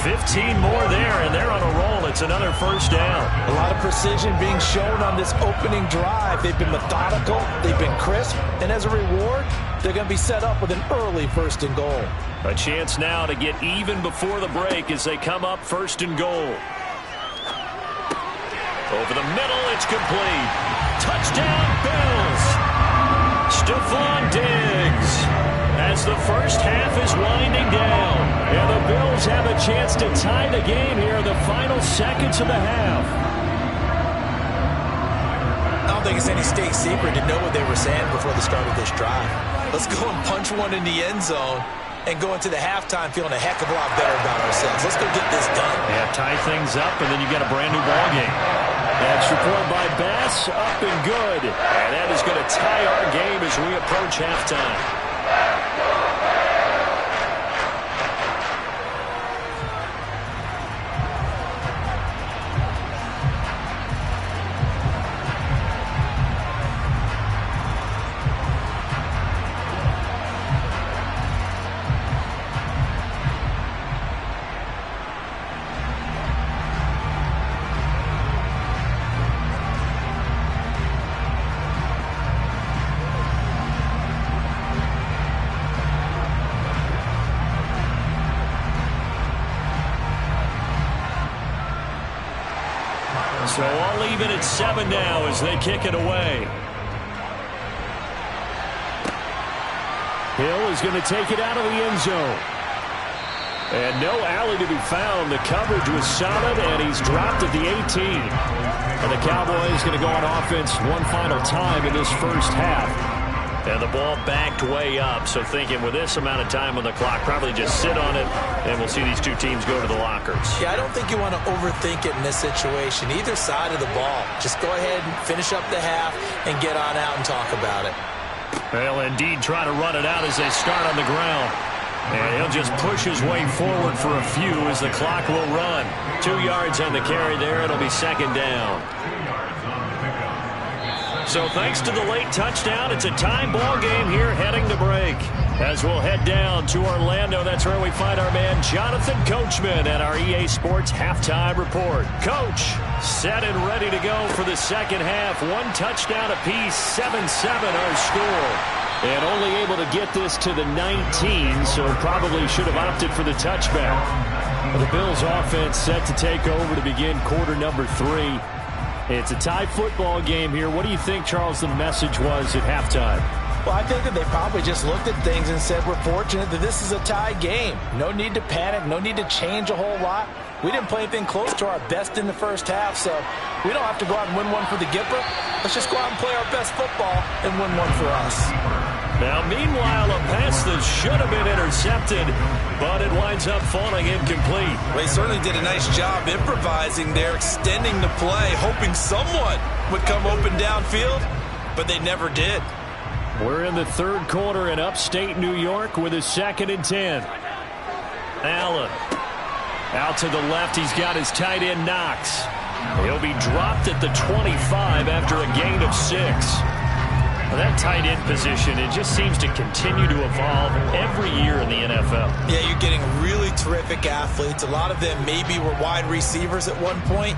15 more there, and they're on a roll. It's another 1st down. A lot of precision being shown on this opening drive. They've been methodical. They've been crisp. And as a reward, they're going to be set up with an early 1st and goal. A chance now to get even before the break as they come up 1st and goal. Over the middle, it's complete. Touchdown, Bills. Stephon Diggs. As the 1st half is winding down. And the Bills have a chance to tie the game here in the final seconds of the half. I don't think it's any state secret to know what they were saying before the start of this drive. Let's go and punch one in the end zone and go into the halftime feeling a heck of a lot better about ourselves. Let's go get this done. Yeah, tie things up, and then you got a brand new ball game. Extra point by Bass, up and good. And that is going to tie our game as we approach halftime. So all even at 7 now as they kick it away. Hill is going to take it out of the end zone. And no alley to be found. The coverage was solid, and he's dropped at the 18. And the Cowboys going to go on offense one final time in this 1st half. And the ball backed way up. So thinking with this amount of time on the clock, probably just sit on it, and we'll see these 2 teams go to the lockers. Yeah, I don't think you want to overthink it in this situation. Either side of the ball. Just go ahead and finish up the half and get on out and talk about it. Well, indeed, try to run it out as they start on the ground. And he'll just push his way forward for a few as the clock will run. 2 yards on the carry there. It'll be 2nd down. So thanks to the late touchdown, it's a time ball game here heading to break. As we'll head down to Orlando, that's where we find our man Jonathan Coachman at our EA Sports Halftime Report. Coach, set and ready to go for the 2nd half. 1 touchdown apiece, 7-7 our score. And only able to get this to the 19, so probably should have opted for the touchback. But the Bills offense set to take over to begin quarter number 3. It's a tie football game here. What do you think, Charles, the message was at halftime? Well, I think that they probably just looked at things and said, we're fortunate that this is a tie game. No need to panic, no need to change a whole lot. We didn't play anything close to our best in the first half, so we don't have to go out and win one for the Gipper. Let's just go out and play our best football and win one for us. Now, meanwhile, a pass that should have been intercepted, but it winds up falling incomplete. Well, he certainly did a nice job improvising there, extending the play, hoping someone would come open downfield, but they never did. We're in the third quarter in upstate New York with a 2nd and 10. Allen. Out to the left, he's got his tight end Knox. He'll be dropped at the 25 after a gain of 6. Well, that tight end position, it just seems to continue to evolve every year in the NFL. Yeah, you're getting really terrific athletes. A lot of them maybe were wide receivers at one point.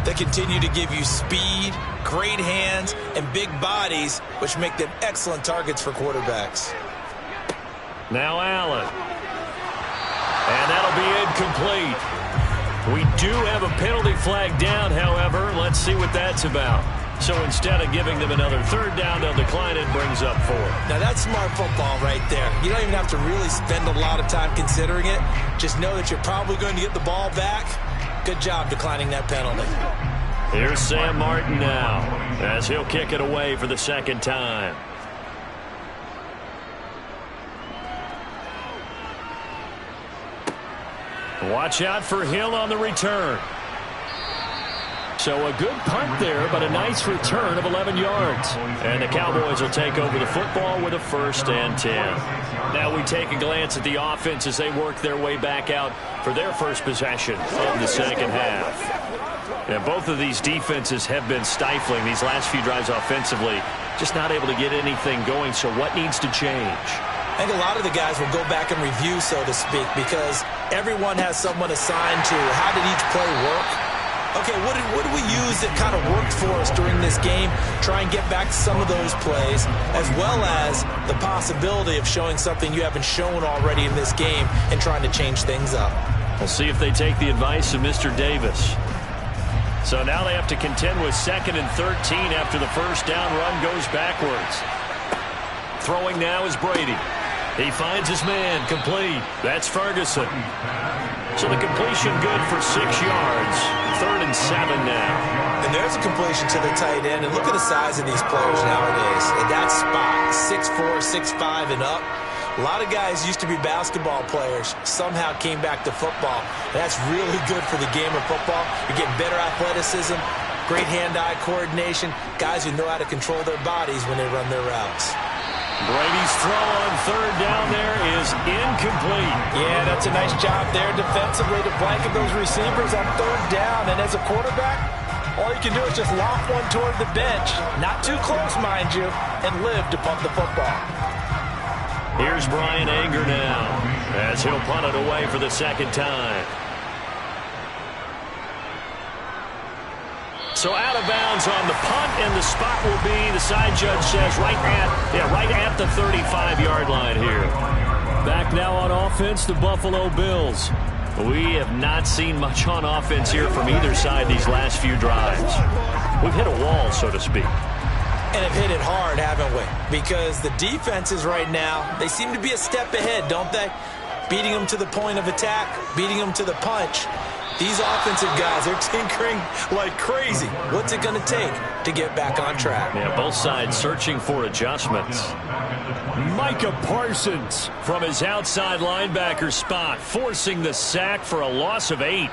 They continue to give you speed, great hands, and big bodies, which make them excellent targets for quarterbacks. Now Allen. And that'll be incomplete. We do have a penalty flag down, however. Let's see what that's about. So instead of giving them another 3rd down, they'll decline it, brings up 4. Now that's smart football right there. You don't even have to really spend a lot of time considering it. Just know that you're probably going to get the ball back. Good job declining that penalty. Here's Sam Martin now, as he'll kick it away for the 2nd time. Watch out for Hill on the return. So a good punt there, but a nice return of 11 yards. And the Cowboys will take over the football with a 1st and 10. Now we take a glance at the offense as they work their way back out for their first possession of the 2nd half. Yeah, both of these defenses have been stifling these last few drives offensively. Just not able to get anything going, so what needs to change? I think a lot of the guys will go back and review, so to speak, because everyone has someone assigned to how did each play work. Okay, what did we use that kind of worked for us during this game? Try and get back to some of those plays, as well as the possibility of showing something you haven't shown already in this game and trying to change things up. We'll see if they take the advice of Mr. Davis. So now they have to contend with 2nd and 13 after the 1st down run goes backwards. Throwing now is Brady. He finds his man, complete. That's Ferguson. So the completion good for 6 yards. 3rd and 7 now. And there's a completion to the tight end. And look at the size of these players nowadays. At that spot, 6'4", 6'5", and up. A lot of guys used to be basketball players, somehow came back to football. That's really good for the game of football. You're getting better athleticism, great hand-eye coordination, guys who know how to control their bodies when they run their routes. Brady's throw on 3rd down there is incomplete. Yeah, that's a nice job there defensively to blanket those receivers on 3rd down. And as a quarterback, all you can do is just lock one toward the bench. Not too close, mind you, and live to punt the football. Here's Brian Anger now, as he'll punt it away for the 2nd time. So out of bounds on the punt, and the spot will be, the side judge says, right at the 35-yard line here. Back now on offense, the Buffalo Bills. We have not seen much on offense here from either side these last few drives. We've hit a wall, so to speak. And have hit it hard, haven't we? Because the defenses right now, they seem to be a step ahead, don't they? Beating them to the point of attack, beating them to the punch. These offensive guys are tinkering like crazy. What's it going to take to get back on track? Yeah, both sides searching for adjustments. Micah Parsons from his outside linebacker spot, forcing the sack for a loss of 8.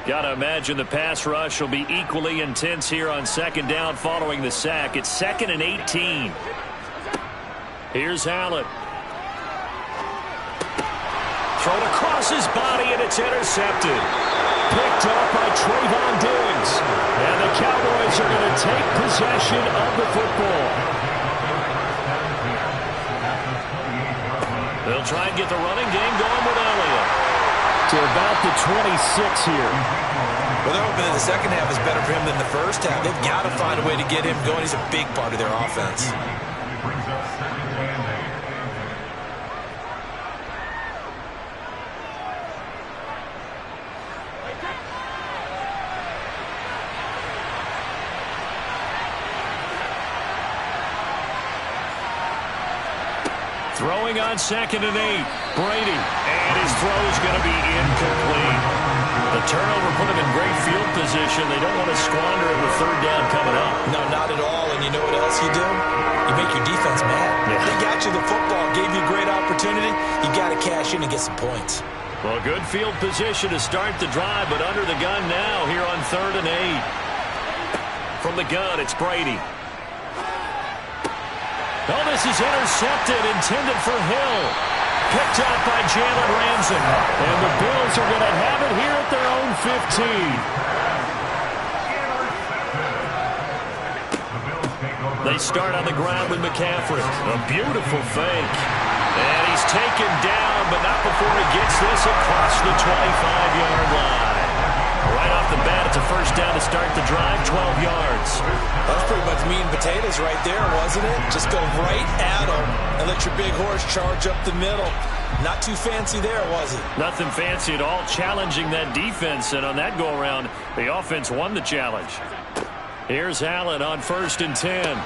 Got to imagine the pass rush will be equally intense here on 2nd down following the sack. It's 2nd and 18. Here's Allen. Thrown across his body, and it's intercepted. Picked up by Trayvon Diggs. And the Cowboys are going to take possession of the football. They'll try and get the running game going with Elliott. To about the 26 here. Well, they're hoping that the second half is better for him than the first half. They've got to find a way to get him going. He's a big part of their offense. Throwing on 2nd and 8. Brady. And his throw is going to be incomplete. The turnover put him in great field position. They don't want to squander it with 3rd down coming up. No, not at all. And you know what else you do? You make your defense mad. Yeah. They got you the football, gave you a great opportunity. You got to cash in and get some points. Well, good field position to start the drive, but under the gun now here on 3rd and 8. From the gun, it's Brady. Oh, this is intercepted, intended for Hill. Picked up by Jalen Ramsey. And the Bills are going to have it here at their own 15. They start on the ground with McCaffrey. A beautiful fake. And he's taken down, but not before he gets this across the 25-yard line. Right off the bat, it's a 1st down to start the drive, 12 yards. That's pretty much meat and potatoes right there, wasn't it? Just go right at them and let your big horse charge up the middle. Not too fancy there, was it? Nothing fancy at all, challenging that defense. And on that go-around, the offense won the challenge. Here's Allen on 1st and 10.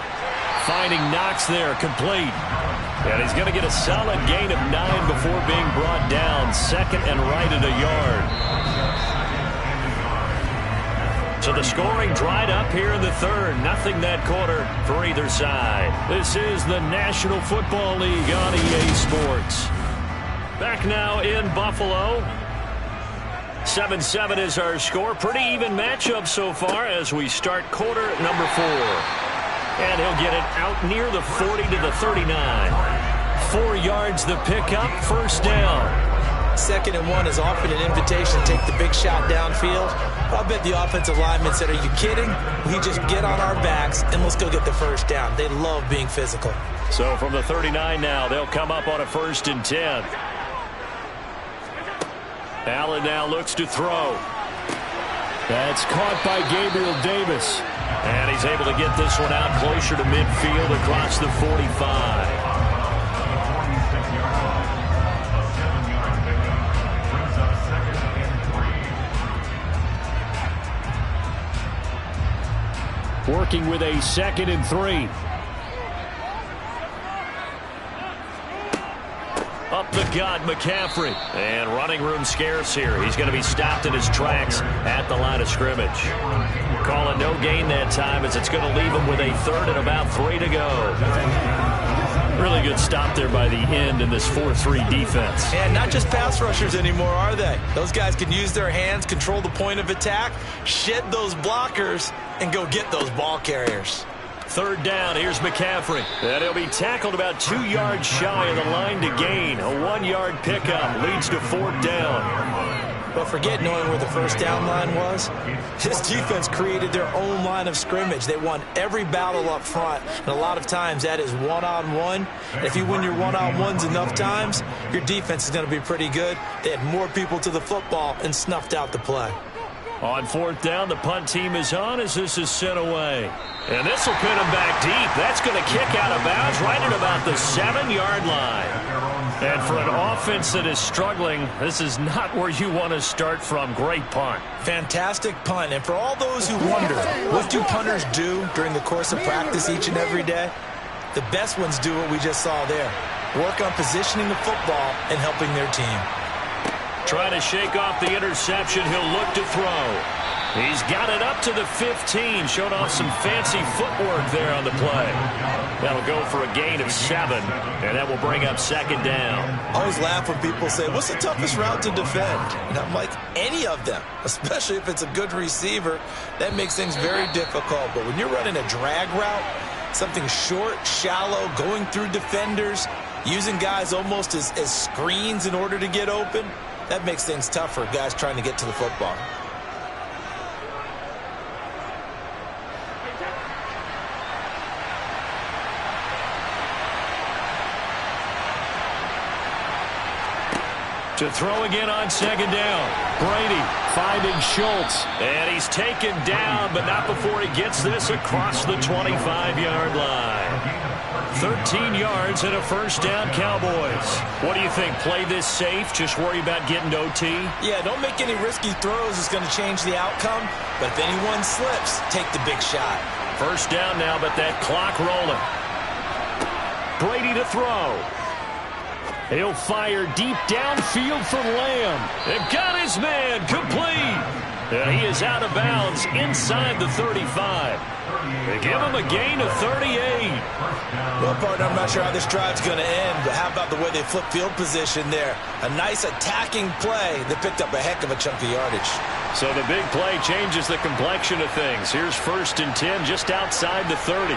Finding Knox there, complete. And he's going to get a solid gain of 9 before being brought down. 2nd and right at a yard. So the scoring dried up here in the 3rd. Nothing that quarter for either side. This is the National Football League on EA Sports. Back now in Buffalo. 7-7 is our score. Pretty even matchup so far as we start quarter number 4. And he'll get it out near the 40 to the 39. 4 yards the pickup, 1st down. 2nd and 1 is often an invitation to take the big shot downfield. But I bet the offensive lineman said, are you kidding? We just get on our backs and let's go get the 1st down. They love being physical. So from the 39 now, they'll come up on a 1st and 10. Allen now looks to throw. That's caught by Gabriel Davis. And he's able to get this one out closer to midfield across the 45. Working with a 2nd and 3. Up the gut, McCaffrey. And running room scarce here. He's going to be stopped in his tracks at the line of scrimmage. Calling no gain that time as it's going to leave him with a 3rd and about 3 to go. Really good stop there by the end in this 4-3 defense. And not just pass rushers anymore, are they? Those guys can use their hands, control the point of attack, shed those blockers, and go get those ball carriers. 3rd down, here's McCaffrey. And he'll be tackled about 2 yards shy of the line to gain. A 1-yard pickup leads to 4th down. But forget knowing where the 1st down line was. This defense created their own line of scrimmage. They won every battle up front. And a lot of times that is one-on-one. And if you win your one-on-ones enough times, your defense is going to be pretty good. They had more people to the football and snuffed out the play. On 4th down, the punt team is on as this is sent away. And this will pin him back deep. That's going to kick out of bounds right at about the 7-yard line. And for an offense that is struggling, this is not where you want to start from. Great punt. Fantastic punt. And for all those who wonder, what do punters do during the course of practice each and every day? The best ones do what we just saw there. Work on positioning the football and helping their team. Trying to shake off the interception. He'll look to throw. He's got it up to the 15. Showed off some fancy footwork there on the play. That'll go for a gain of 7. And that will bring up 2nd down. I always laugh when people say, what's the toughest route to defend? And I'm like, any of them, especially if it's a good receiver. That makes things very difficult. But when you're running a drag route, something short, shallow, going through defenders, using guys almost as screens in order to get open, that makes things tough for guys trying to get to the football. To throw again on 2nd down. Brady finding Schultz. And he's taken down, but not before he gets this across the 25-yard line. 13 yards and a 1st down, Cowboys. What do you think? Play this safe? Just worry about getting to OT? Yeah, don't make any risky throws. It's going to change the outcome. But if anyone slips, take the big shot. 1st down now, but that clock rolling. Brady to throw. He'll fire deep downfield for Lamb. They've got his man complete. And he is out of bounds inside the 35. They give him a gain of 38. Well, partner, I'm not sure how this drive's going to end, but how about the way they flip field position there? A nice attacking play that picked up a heck of a chunk of yardage. So the big play changes the complexion of things. Here's 1st and 10 just outside the 30.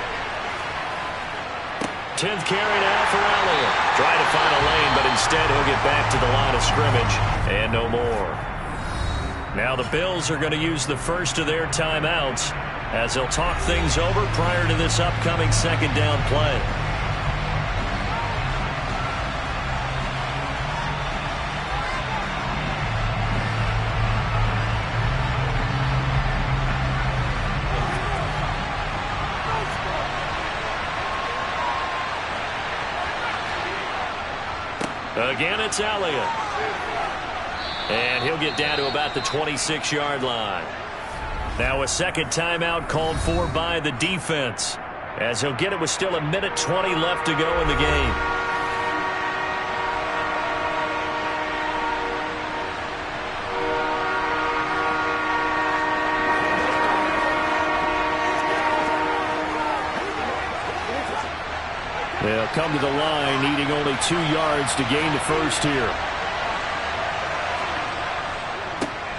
10th carry now for Elliott. Trying to find a lane, but instead he'll get back to the line of scrimmage and no more. Now the Bills are going to use the first of their timeouts as they'll talk things over prior to this upcoming 2nd down play. Again, it's Elliott. And he'll get down to about the 26-yard line. Now a 2nd timeout called for by the defense, as he'll get it with still 1:20 left to go in the game. They'll come to the line, needing only 2 yards to gain the first here.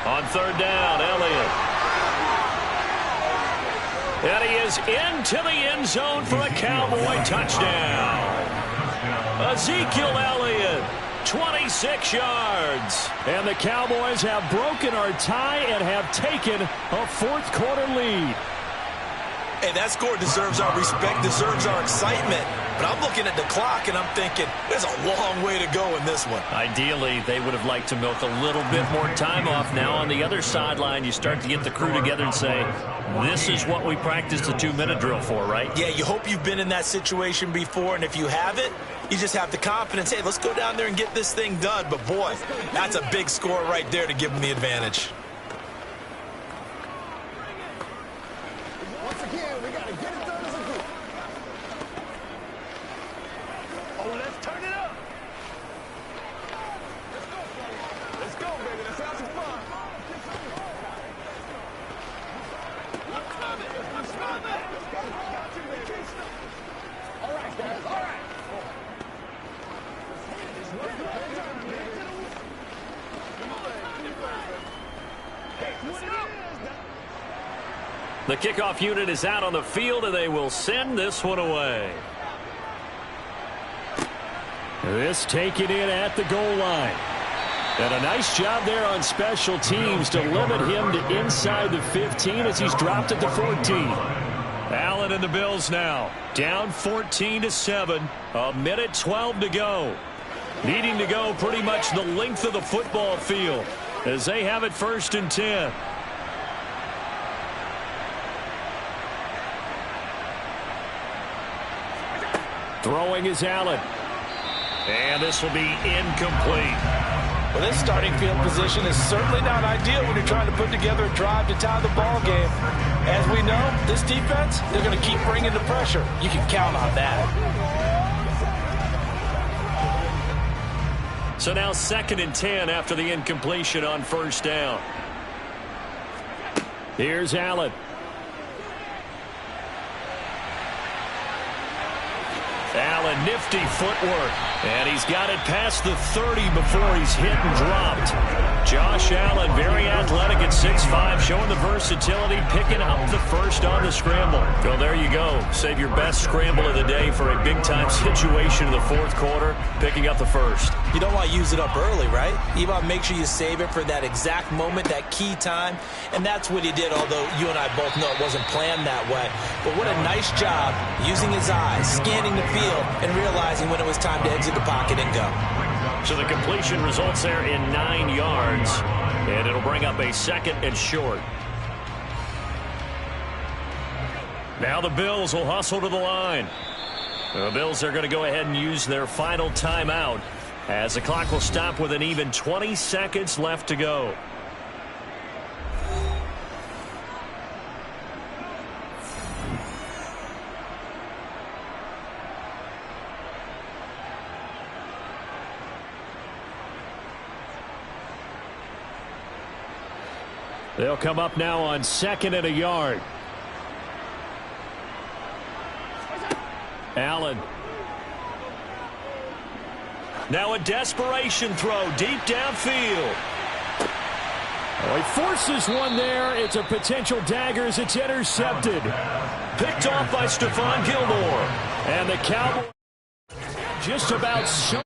On 3rd down, Elliott. And he is into the end zone for a Cowboy touchdown. Ezekiel Elliott, 26 yards. And the Cowboys have broken our tie and have taken a 4th quarter lead. Hey, that score deserves our respect, deserves our excitement. But I'm looking at the clock, and I'm thinking, there's a long way to go in this one. Ideally, they would have liked to milk a little bit more time off. Now on the other sideline, you start to get the crew together and say, this is what we practiced the 2-minute drill for, right? Yeah, you hope you've been in that situation before, and if you haven't, you just have the confidence, hey, let's go down there and get this thing done. But, boy, that's a big score right there to give them the advantage. Once again, we got to get it done as a group. Oh, let's turn it up. Let's go, baby. Let's have some fun. All right, guys. All right. The kickoff unit is out on the field, and they will send this one away. This taken in at the goal line. And a nice job there on special teams to limit him to inside the 15 as he's dropped at the 14. Allen and the Bills now down 14-7. 1:12 to go. Needing to go pretty much the length of the football field as they have it 1st and 10. Throwing is Allen. And this will be incomplete. Well, this starting field position is certainly not ideal when you're trying to put together a drive to tie the ball game. As we know, this defense, they're going to keep bringing the pressure. You can count on that. So now 2nd and 10 after the incompletion on 1st down. Here's Allen. Allen, nifty footwork. And he's got it past the 30 before he's hit and dropped. Josh Allen, very athletic at 6'5", showing the versatility, picking up the first on the scramble. Well, there you go. Save your best scramble of the day for a big-time situation in the 4th quarter, picking up the first. You don't want to use it up early, right? You want to make sure you save it for that exact moment, that key time. And that's what he did, although you and I both know it wasn't planned that way. But what a nice job using his eyes, scanning the field, and realizing when it was time to exit the pocket and go. So the completion results there in 9 yards, and it'll bring up a 2nd and short. Now the Bills will hustle to the line. The Bills are going to go ahead and use their final timeout as the clock will stop with an even 20 seconds left to go. They'll come up now on 2nd and a yard. Allen. Now a desperation throw deep downfield. Oh, he forces one there. It's a potential dagger as it's intercepted. Picked off by Stephon Gilmore. And the Cowboys just about so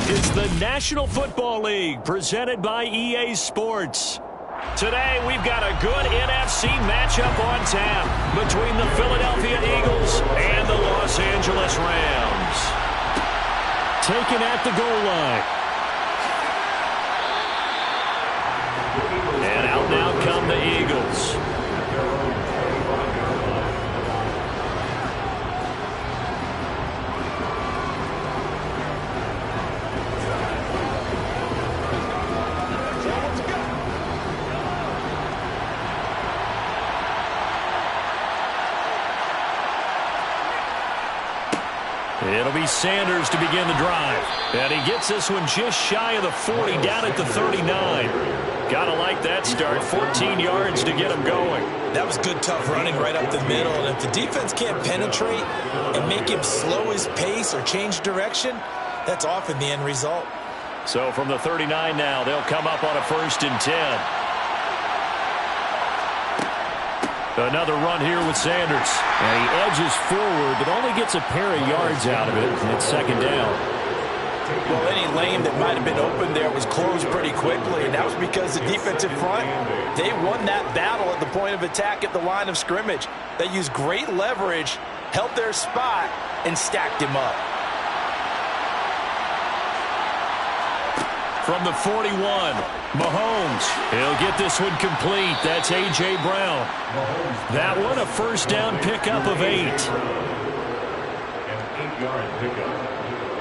is the National Football League, presented by EA Sports. Today, we've got a good NFC matchup on tap between the Philadelphia Eagles and the Los Angeles Rams. Taken at the goal line. And out now come the Eagles. It'll be Sanders to begin the drive. And he gets this one just shy of the 40, down at the 39. Gotta like that start. 14 yards to get him going. That was good, tough running right up the middle. And if the defense can't penetrate and make him slow his pace or change direction, that's often the end result. So from the 39 now, they'll come up on a 1st and 10. Another run here with Sanders. And he edges forward, but only gets a pair of yards out of it. And it's 2nd down. Well, any lane that might have been open there was closed pretty quickly, and that was because the defensive front, they won that battle at the point of attack at the line of scrimmage. They used great leverage, held their spot, and stacked him up. From the 41, Mahomes. He'll get this one complete. That's A.J. Brown. That one a 1st down pickup of 8. An 8-yard pickup.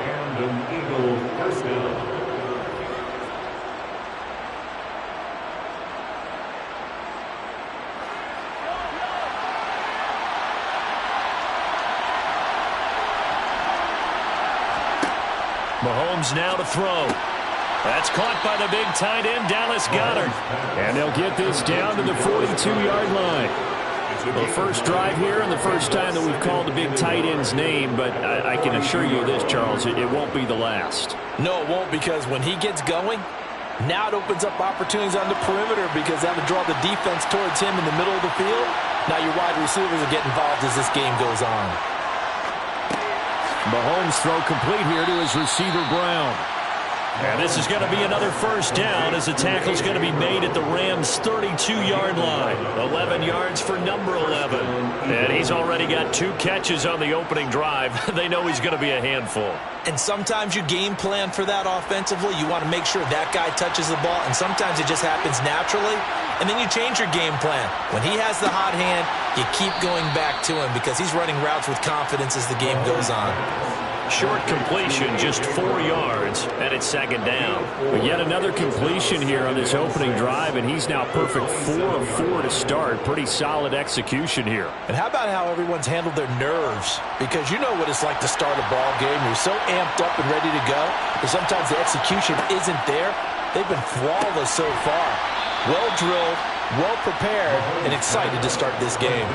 And an Eagle 1st down. Mahomes now to throw. That's caught by the big tight end, Dallas Goedert. And they'll get this down to the 42-yard line. The first drive here and the first time that we've called the big tight end's name, but I can assure you this, Charles, it won't be the last. No, it won't, because when he gets going, now it opens up opportunities on the perimeter because that'll draw the defense towards him in the middle of the field. Now your wide receivers will get involved as this game goes on. Mahomes throw complete here to his receiver, Brown. And this is going to be another 1st down as the tackle's going to be made at the Rams' 32-yard line. 11 yards for number 11. And he's already got 2 catches on the opening drive. They know he's going to be a handful. And sometimes you game plan for that offensively. You want to make sure that guy touches the ball, and sometimes it just happens naturally. And then you change your game plan. When he has the hot hand, you keep going back to him because he's running routes with confidence as the game goes on. Short completion, just 4 yards, and it's 2nd down. But yet another completion here on this opening drive, and he's now perfect 4 of 4 to start. Pretty solid execution here. And how about how everyone's handled their nerves? Because you know what it's like to start a ball game. You're so amped up and ready to go, but sometimes the execution isn't there. They've been flawless so far. Well drilled, well prepared, and excited to start this game.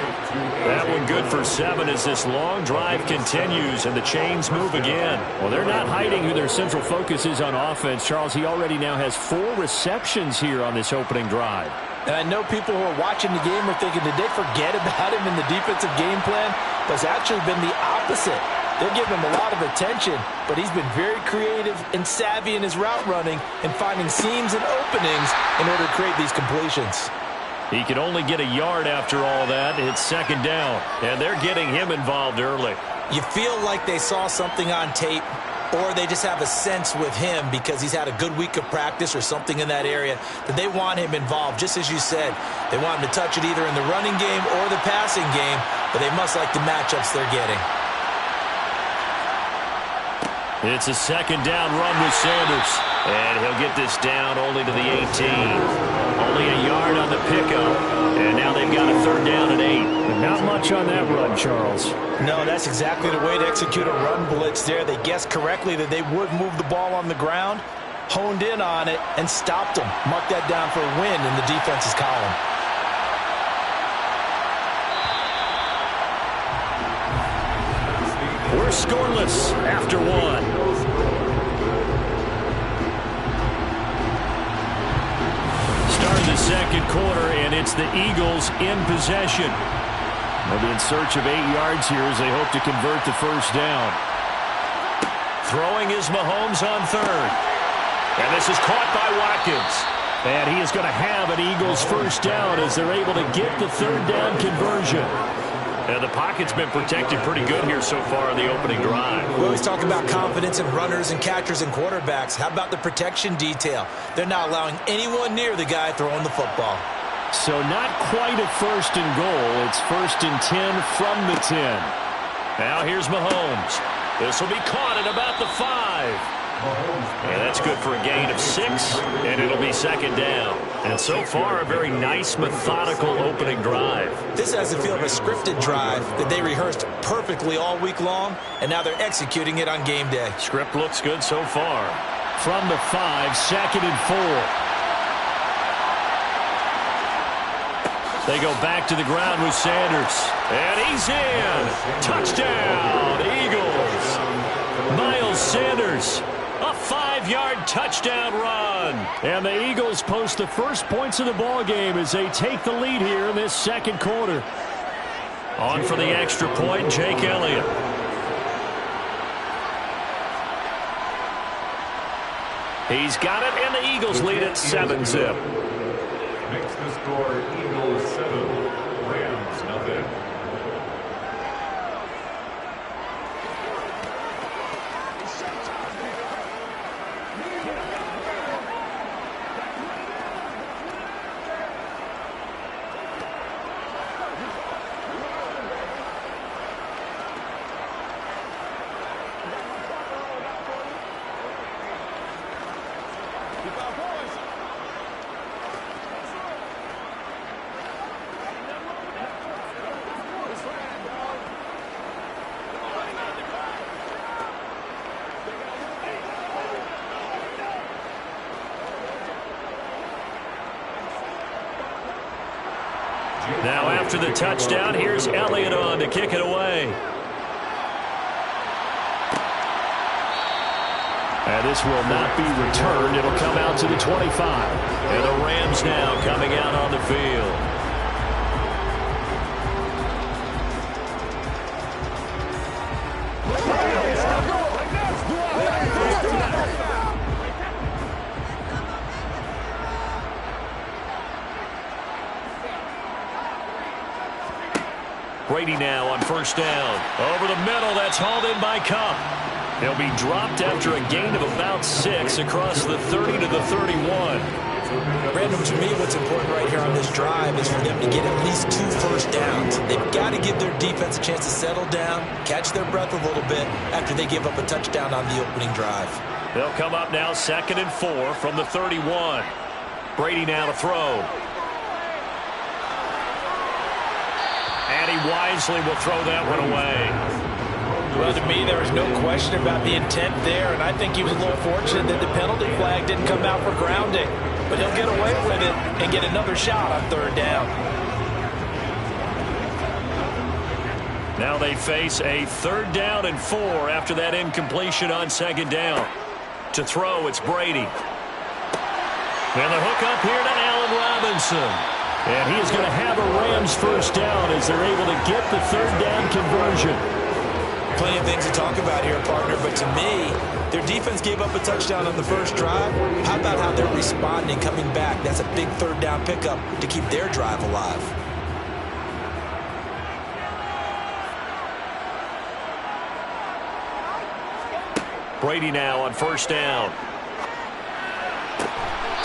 That one good for 7 as this long drive continues and the chains move again. Well, they're not hiding who their central focus is on offense. Charles, he already now has 4 receptions here on this opening drive. And I know people who are watching the game are thinking, did they forget about him in the defensive game plan? But it's actually been the opposite. They're giving him a lot of attention, but he's been very creative and savvy in his route running and finding seams and openings in order to create these completions. He can only get a yard after all that. It's 2nd down, and they're getting him involved early. You feel like they saw something on tape, or they just have a sense with him because he's had a good week of practice or something in that area that they want him involved. Just as you said, they want him to touch it either in the running game or the passing game, but they must like the matchups they're getting. It's a 2nd down run with Sanders. And he'll get this down only to the 18. Only a yard on the pickup. And now they've got a 3rd down and 8. But not much on that run, Charles. No, that's exactly the way to execute a run blitz there. They guessed correctly that they would move the ball on the ground, honed in on it, and stopped them. Mark that down for a win in the defense's column. We're scoreless after 1. Start of the 2nd quarter, and it's the Eagles in possession. They'll be in search of 8 yards here as they hope to convert the 1st down. Throwing is Mahomes on third. And this is caught by Watkins. And he is going to have an Eagles first down as they're able to get the third down conversion. And the pocket's been protected pretty good here so far in the opening drive. We always talk about confidence in runners and catchers and quarterbacks. How about the protection detail? They're not allowing anyone near the guy throwing the football. So not quite a first and goal. It's first and 10 from the 10. Now here's Mahomes. This will be caught at about the 5. And that's good for a gain of 6, and it'll be second down. And so far, a very nice, methodical opening drive. This has the feel of a scripted drive that they rehearsed perfectly all week long, and now they're executing it on game day. Script looks good so far. From the 5, second and 4. They go back to the ground with Sanders. And he's in. Touchdown, Eagles. Miles Sanders. A 5-yard touchdown run. And the Eagles post the first points of the ball game as they take the lead here in this second quarter. On for the extra point, Jake Elliott. He's got it, and the Eagles lead at 7-zip. Makes the score Eagles 7, Rams nothing. Now after the touchdown, here's Elliott on to kick it away. And this will not be returned. It'll come out to the 25. And the Rams now coming out on the field. Brady now on first down. Over the middle, that's hauled in by Kupp. They'll be dropped after a gain of about 6 across the 30 to the 31. Brandon, to me, what's important right here on this drive is for them to get at least 2 first downs. They've got to give their defense a chance to settle down, catch their breath a little bit after they give up a touchdown on the opening drive. They'll come up now 2nd and 4 from the 31. Brady now to throw. And he wisely will throw that one away. Well, to me, there was no question about the intent there, and I think he was a little fortunate that the penalty flag didn't come out for grounding. But he'll get away with it and get another shot on third down. Now they face a 3rd down and 4 after that incompletion on 2nd down. To throw, it's Brady. And the hook up here to Allen Robinson. And he is going to have a Rams first down as they're able to get the 3rd down conversion. Plenty of things to talk about here, partner, but to me, their defense gave up a touchdown on the first drive. How about how they're responding, coming back? That's a big 3rd down pickup to keep their drive alive. Brady now on first down.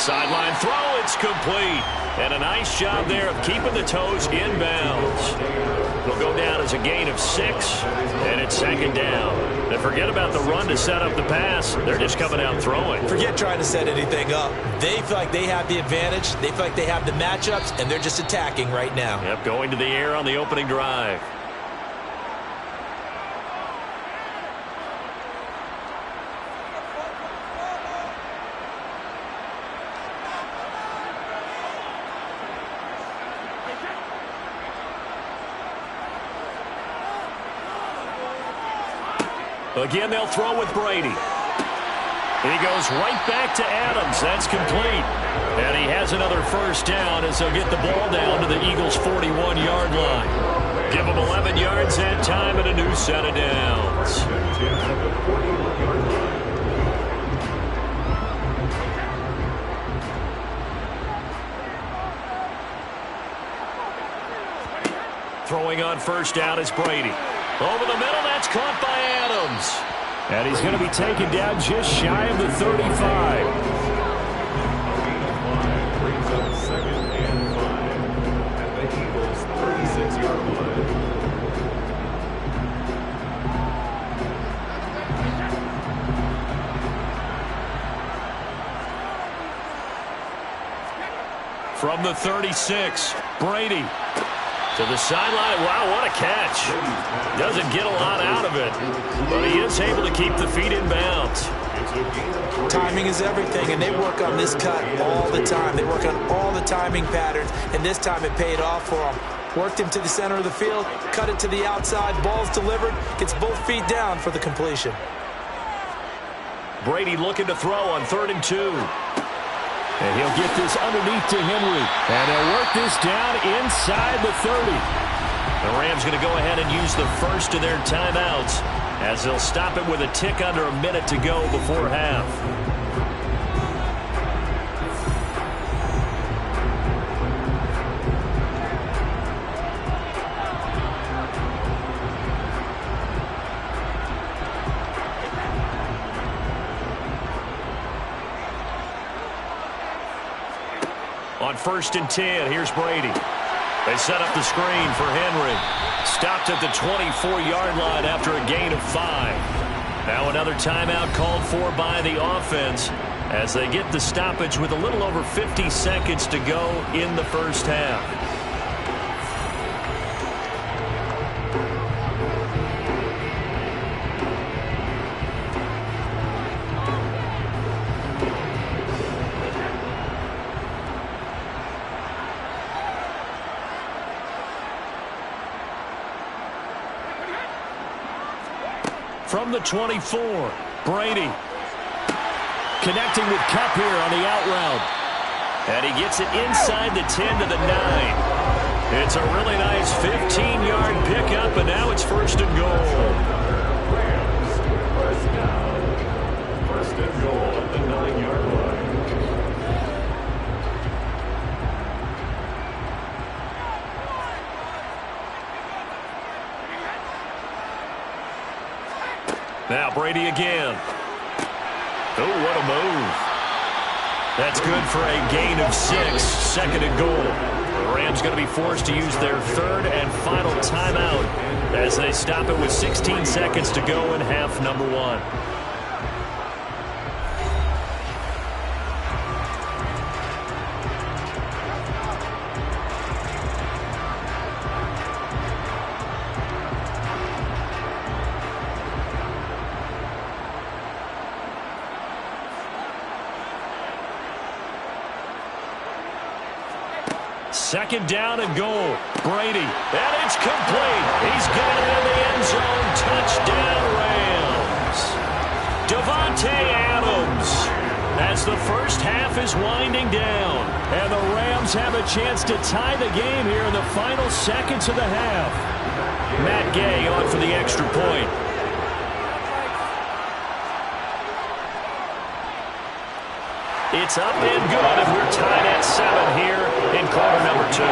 Sideline throw, it's complete. And a nice job there of keeping the toes inbounds. It'll go down as a gain of 6, and it's 2nd down. And forget about the run to set up the pass. They're just coming out throwing. Forget trying to set anything up. They feel like they have the advantage. They feel like they have the matchups, and they're just attacking right now. Yep, going to the air on the opening drive. Again, they'll throw with Brady. He goes right back to Adams. That's complete. And he has another first down as they'll get the ball down to the Eagles' 41-yard line. Give them 11 yards that time and a new set of downs. Throwing on first down is Brady. Over the middle, that's caught by Adams. And he's going to be taken down just shy of the 35. Brings up 2nd and 5 at the Eagles' 36-yard line. From the 36, Brady to the sideline. Wow, what a catch. Doesn't get a lot out of it, but he is able to keep the feet in bounds. Timing is everything, and they work on this cut all the time. They work on all the timing patterns, and this time it paid off for them. Worked him to the center of the field, cut it to the outside, ball's delivered, gets both feet down for the completion. Brady looking to throw on 3rd and 2. And he'll get this underneath to Henry. And he'll work this down inside the 30. The Rams going to go ahead and use the first of their timeouts as they'll stop it with a tick under a minute to go before half. On 1st and 10, here's Brady. They set up the screen for Henry. Stopped at the 24-yard line after a gain of 5. Now another timeout called for by the offense as they get the stoppage with a little over 50 seconds to go in the first half. From the 24, Brady connecting with Kupp here on the out route. And he gets it inside the 10 to the 9. It's a really nice 15-yard pickup, and now it's 1st and goal. Rams, 1st down. 1st and goal at the 9-yard line. Now Brady again. Oh, what a move. That's good for a gain of 6. 2nd and goal. The Rams going to be forced to use their 3rd and final timeout as they stop it with 16 seconds to go in half number 1. Second down and goal. Brady. And it's complete. He's got it in the end zone. Touchdown, Rams. Davante Adams. As the first half is winding down. And the Rams have a chance to tie the game here in the final seconds of the half. Matt Gay on for the extra point. It's up and good, and we're tied at 7 here in quarter number 2.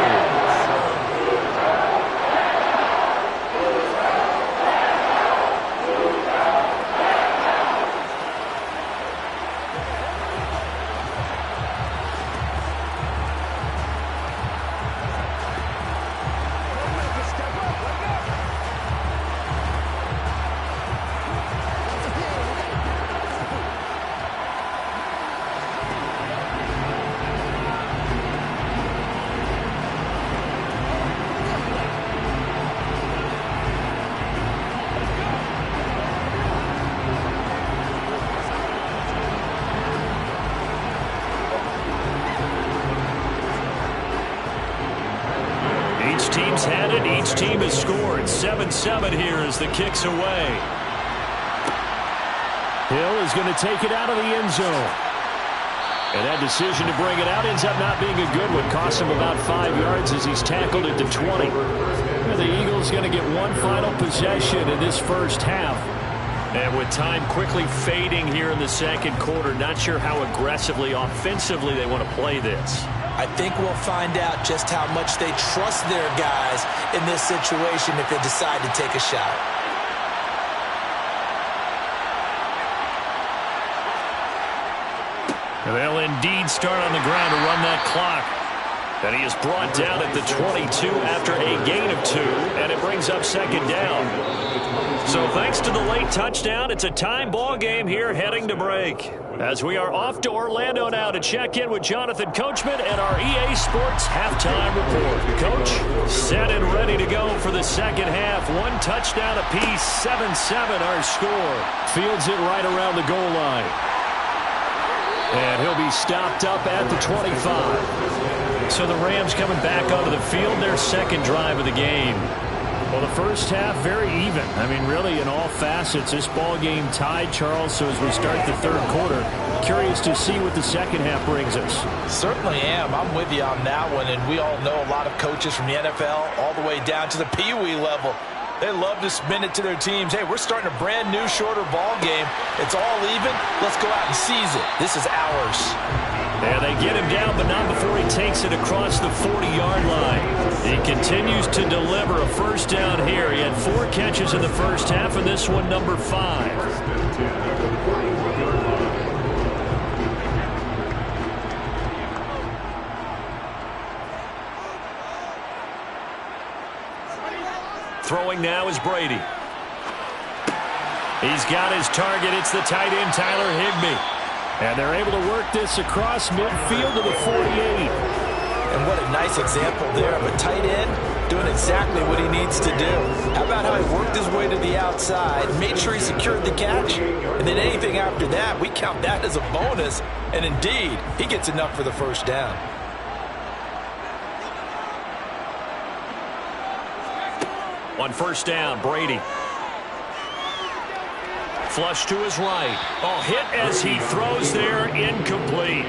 Each team's had it. Each team has scored. 7-7 here as the kick's away. Hill is going to take it out of the end zone. And that decision to bring it out ends up not being a good one. Costs him about 5 yards as he's tackled at the 20. And the Eagles going to get one final possession in this first half. And with time quickly fading here in the second quarter, not sure how aggressively, offensively they want to play this. I think we'll find out just how much they trust their guys in this situation if they decide to take a shot. They'll indeed start on the ground to run that clock. And he is brought down at the 22 after a gain of 2, and it brings up second down. So thanks to the late touchdown, it's a time ball game here heading to break. As we are off to Orlando now to check in with Jonathan Coachman and our EA Sports halftime report. Coach, set and ready to go for the second half. 1 touchdown apiece, 7-7 our score. Fields it right around the goal line. And he'll be stopped up at the 25. So the Rams coming back onto the field, their second drive of the game. Well, the first half, very even. I mean, really, in all facets, this ball game tied, Charles. So as we start the third quarter, curious to see what the second half brings us. Certainly am. I'm with you on that one. And we all know a lot of coaches from the NFL all the way down to the Pee Wee level. They love to spin it to their teams. Hey, we're starting a brand new, shorter ball game. It's all even. Let's go out and seize it. This is ours. Yeah, they get him down, but not before he takes it across the 40-yard line. He continues to deliver a first down here. He had 4 catches in the first half, and this one number 5. Throwing now is Brady. He's got his target. It's the tight end, Tyler Higbee. And they're able to work this across midfield to the 48. And what a nice example there of a tight end doing exactly what he needs to do. How about how he worked his way to the outside, made sure he secured the catch, and then anything after that, we count that as a bonus. And indeed, he gets enough for the first down. On first down, Brady. Flush to his right. Oh, hit as he throws there, incomplete.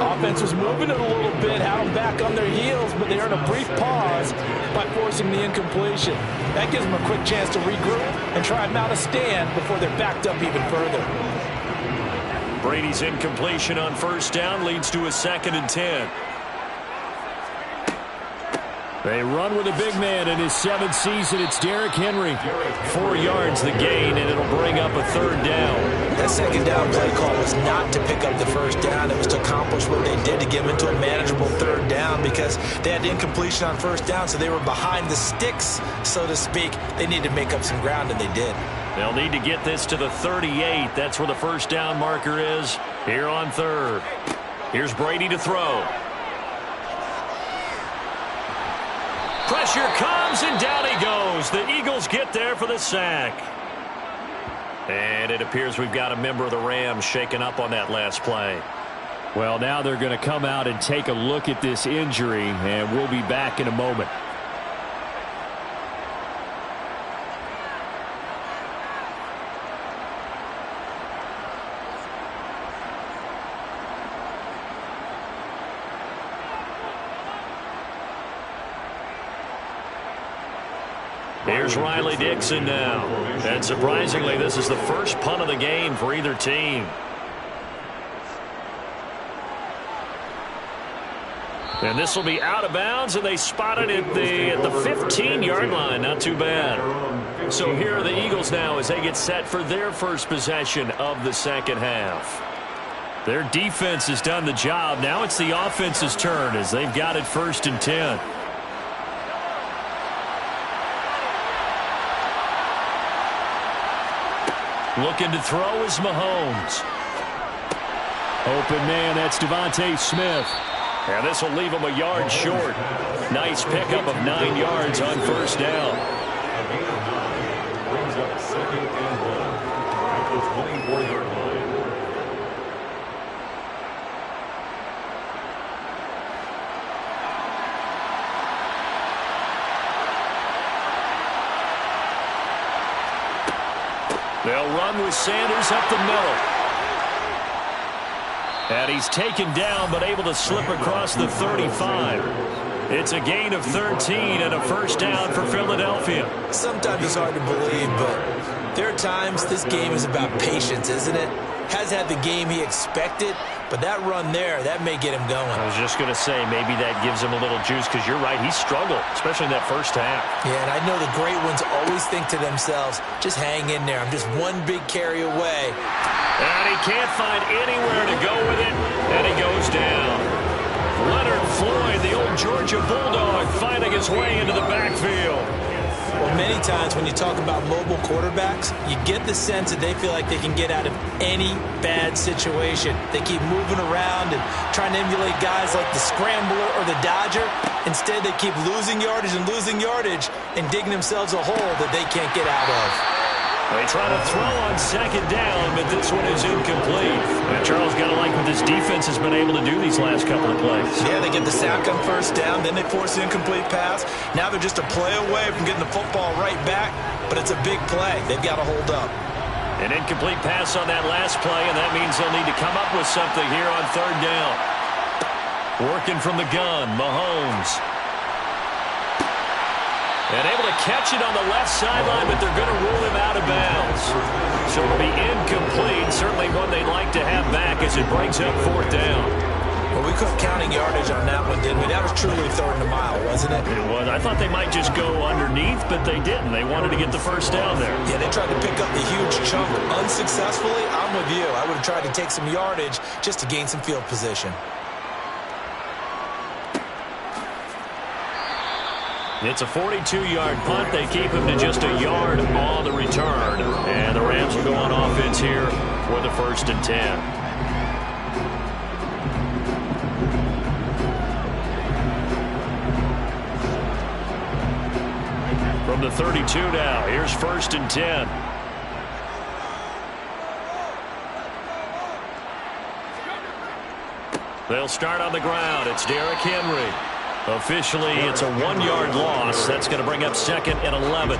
Offense was moving it a little bit, had them back on their heels, but they earned a brief pause by forcing the incompletion. That gives them a quick chance to regroup and try and mount a stand before they're backed up even further. Brady's incompletion on first down leads to a 2nd and 10. They run with a big man in his 7th season. It's Derrick Henry. 4 yards the gain, and it'll bring up a 3rd down. That second down play call was not to pick up the first down. It was to accomplish what they did to get them into a manageable 3rd down because they had incompletion on first down, so they were behind the sticks, so to speak. They needed to make up some ground, and they did. They'll need to get this to the 38. That's where the first down marker is here on 3rd. Here's Brady to throw. Pressure comes, and down he goes. The Eagles get there for the sack. And it appears we've got a member of the Rams shaken up on that last play. Well, now they're going to come out and take a look at this injury, and we'll be back in a moment. Here's Riley Dixon now. And surprisingly, this is the first punt of the game for either team. And this will be out of bounds, and they spot it at the 15-yard line. Not too bad. So here are the Eagles now as they get set for their first possession of the second half. Their defense has done the job. Now it's the offense's turn as they've got it 1st and 10. Looking to throw is Mahomes. Open man, that's Devontae Smith. And this will leave him a yard short. Nice pickup of 9 yards on first down. Brings up 2nd and 1 at the 24-yard line. They'll run with Sanders up the middle. And he's taken down but able to slip across the 35. It's a gain of 13 and a first down for Philadelphia. Sometimes it's hard to believe, but There are times this game is about patience, isn't it? Has had the game he expected, but that run there, that may get him going. I was just going to say, maybe that gives him a little juice, because you're right, he struggled, especially in that first half. Yeah, and I know the great ones always think to themselves, just hang in there. I'm just one big carry away. And he can't find anywhere to go with it, and he goes down. Leonard Floyd, the old Georgia Bulldog, finding his way into the backfield. Well, many times when you talk about mobile quarterbacks, you get the sense that they feel like they can get out of any bad situation. They keep moving around and trying to emulate guys like the Scrambler or the Dodger. Instead, they keep losing yardage and digging themselves a hole that they can't get out of. They try to throw on second down, but this one is incomplete. And Charles, got to like what this defense has been able to do these last couple of plays. Yeah, they get the sack on first down, then they force an incomplete pass. Now they're just a play away from getting the football right back, but it's a big play. They've got to hold up. An incomplete pass on that last play, and that means they'll need to come up with something here on third down. Working from the gun, Mahomes. And able to catch it on the left sideline, but they're going to rule him out of bounds. So it'll be incomplete. Certainly one they'd like to have back as it brings up fourth down. Well, we couldn't counting yardage on that one, didn't we? That was truly third and a mile, wasn't it? It was. I thought they might just go underneath, but they didn't. They wanted to get the first down there. Yeah, they tried to pick up the huge chunk unsuccessfully. I'm with you. I would have tried to take some yardage just to gain some field position. It's a 42-yard punt. They keep him to just a yard on the return. And the Rams will go on offense here for the 1st and 10. From the 32 now, here's 1st and 10. They'll start on the ground. It's Derrick Henry. Officially, it's a 1-yard loss. That's going to bring up 2nd and 11.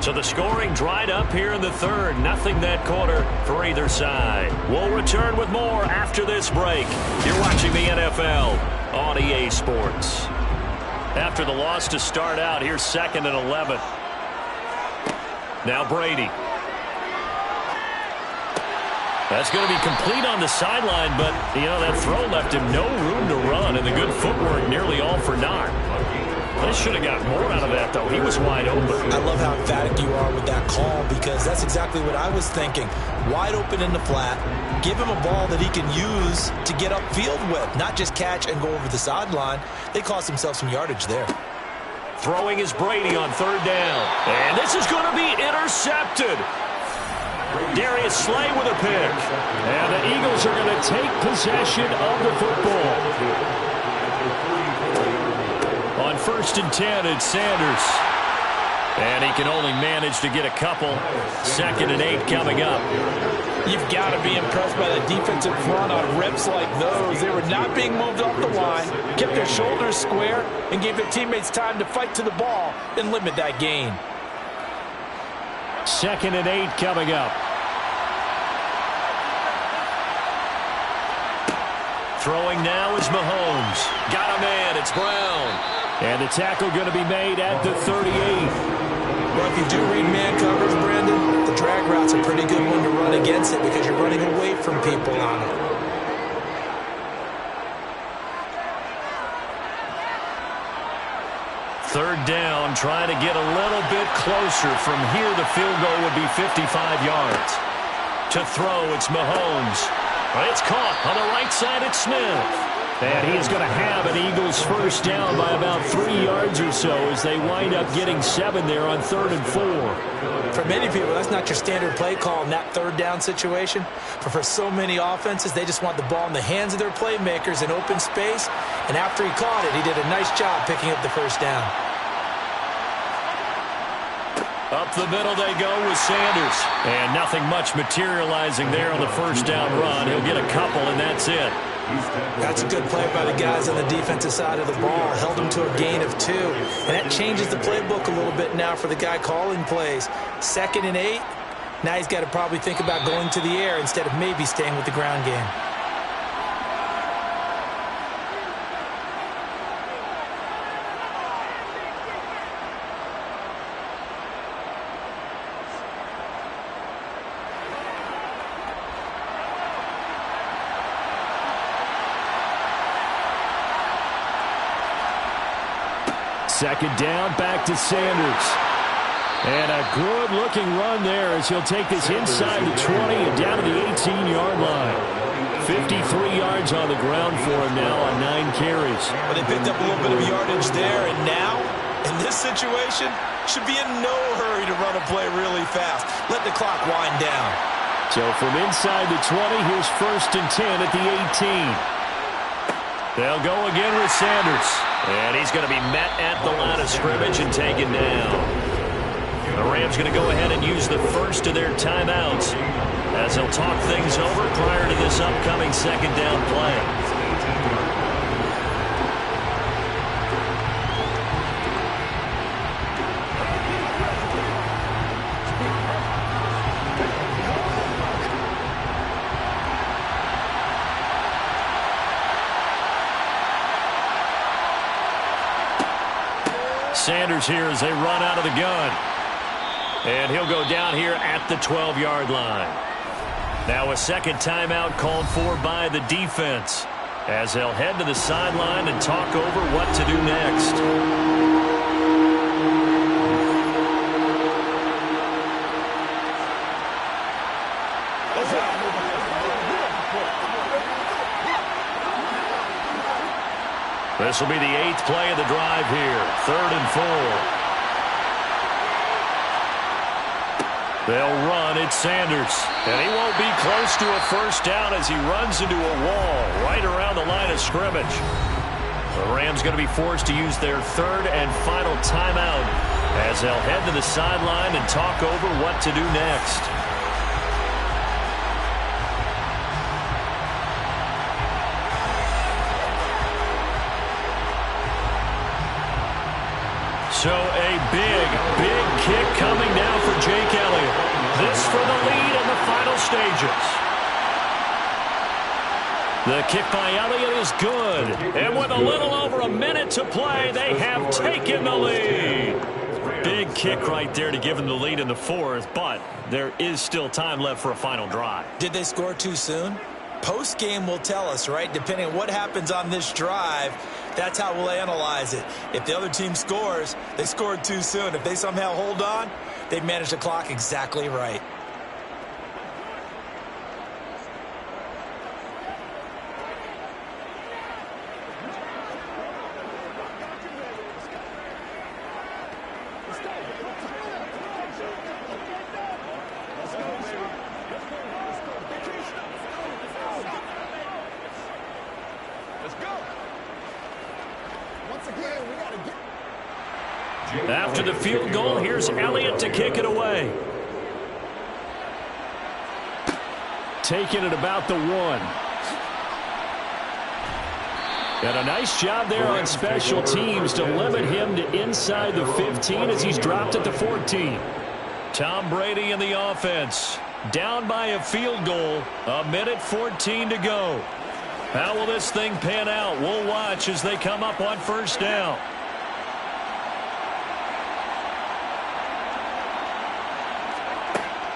So the scoring dried up here in the third. Nothing that quarter for either side. We'll return with more after this break. You're watching the NFL on EA Sports. After the loss to start out, here's 2nd and 11. Now Brady. That's going to be complete on the sideline, but, that throw left him no room to run, and the good footwork nearly all for naught. They should have got more out of that, though. He was wide open. I love how emphatic you are with that call, because that's exactly what I was thinking. Wide open in the flat. Give him a ball that he can use to get upfield with, not just catch and go over the sideline. They cost themselves some yardage there. Throwing is Brady on 3rd down. And this is going to be intercepted. Darius Slay with a pick. And the Eagles are going to take possession of the football. On 1st and 10, it's Sanders. And he can only manage to get a couple. 2nd and 8 coming up. You've got to be impressed by the defensive front on reps like those. They were not being moved off the line, kept their shoulders square, and gave their teammates time to fight to the ball and limit that gain. 2nd and 8 coming up. Throwing now is Mahomes. Got a man. It's Brown. And the tackle going to be made at the 38. Well, if you do read man coverage, Brandon, the drag route's a pretty good one to run against it because you're running away from people on it. Third down, trying to get a little bit closer. From here, the field goal would be 55 yards. To throw, it's Mahomes. It's caught on the right side. It's Smith. And he's going to have an Eagles first down by about 3 yards or so as they wind up getting 7 there on 3rd and 4. For many people, that's not your standard play call in that third down situation. But for so many offenses, they just want the ball in the hands of their playmakers in open space. And after he caught it, he did a nice job picking up the first down. Up the middle they go with Sanders. And nothing much materializing there on the first down run. He'll get a couple, and that's it. That's a good play by the guys on the defensive side of the ball. Held him to a gain of 2. And that changes the playbook a little bit now for the guy calling plays. 2nd and 8. Now he's got to probably think about going to the air instead of maybe staying with the ground game. Second down, back to Sanders. And a good-looking run there as he'll take this inside the 20 and down to the 18-yard line. 53 yards on the ground for him now on 9 carries. Well, they picked up a little bit of yardage there, and now, in this situation, should be in no hurry to run a play really fast. Let the clock wind down. So from inside the 20, here's 1st and 10 at the 18. They'll go again with Sanders. And he's going to be met at the line of scrimmage and taken down. The Rams going to go ahead and use the first of their timeouts as they'll talk things over prior to this upcoming second down play. Sanders here as they run out of the gun. And he'll go down here at the 12-yard line. Now a second timeout called for by the defense as they'll head to the sideline and talk over what to do next. This will be the 8th play of the drive here. 3rd and 4. They'll run. It's Sanders. And he won't be close to a first down as he runs into a wall right around the line of scrimmage. The Rams going to be forced to use their 3rd and final timeout as they'll head to the sideline and talk over what to do next. So a big kick coming now for Jake Elliott. This for the lead in the final stages. The kick by Elliott is good. And with a little over a minute to play, they have taken the lead. Big kick right there to give them the lead in the 4th, but there is still time left for a final drive. Did they score too soon? Post-game will tell us, right? Depending on what happens on this drive, that's how we'll analyze it. If the other team scores, they scored too soon. If they somehow hold on, they managed the clock exactly right. After the field goal, here's Elliott to kick it away. Taking it about the 1. And a nice job there on special teams to limit him to inside the 15 as he's dropped at the 14. Tom Brady in the offense. Down by a field goal. 1:14 to go. How will this thing pan out? We'll watch as they come up on first down.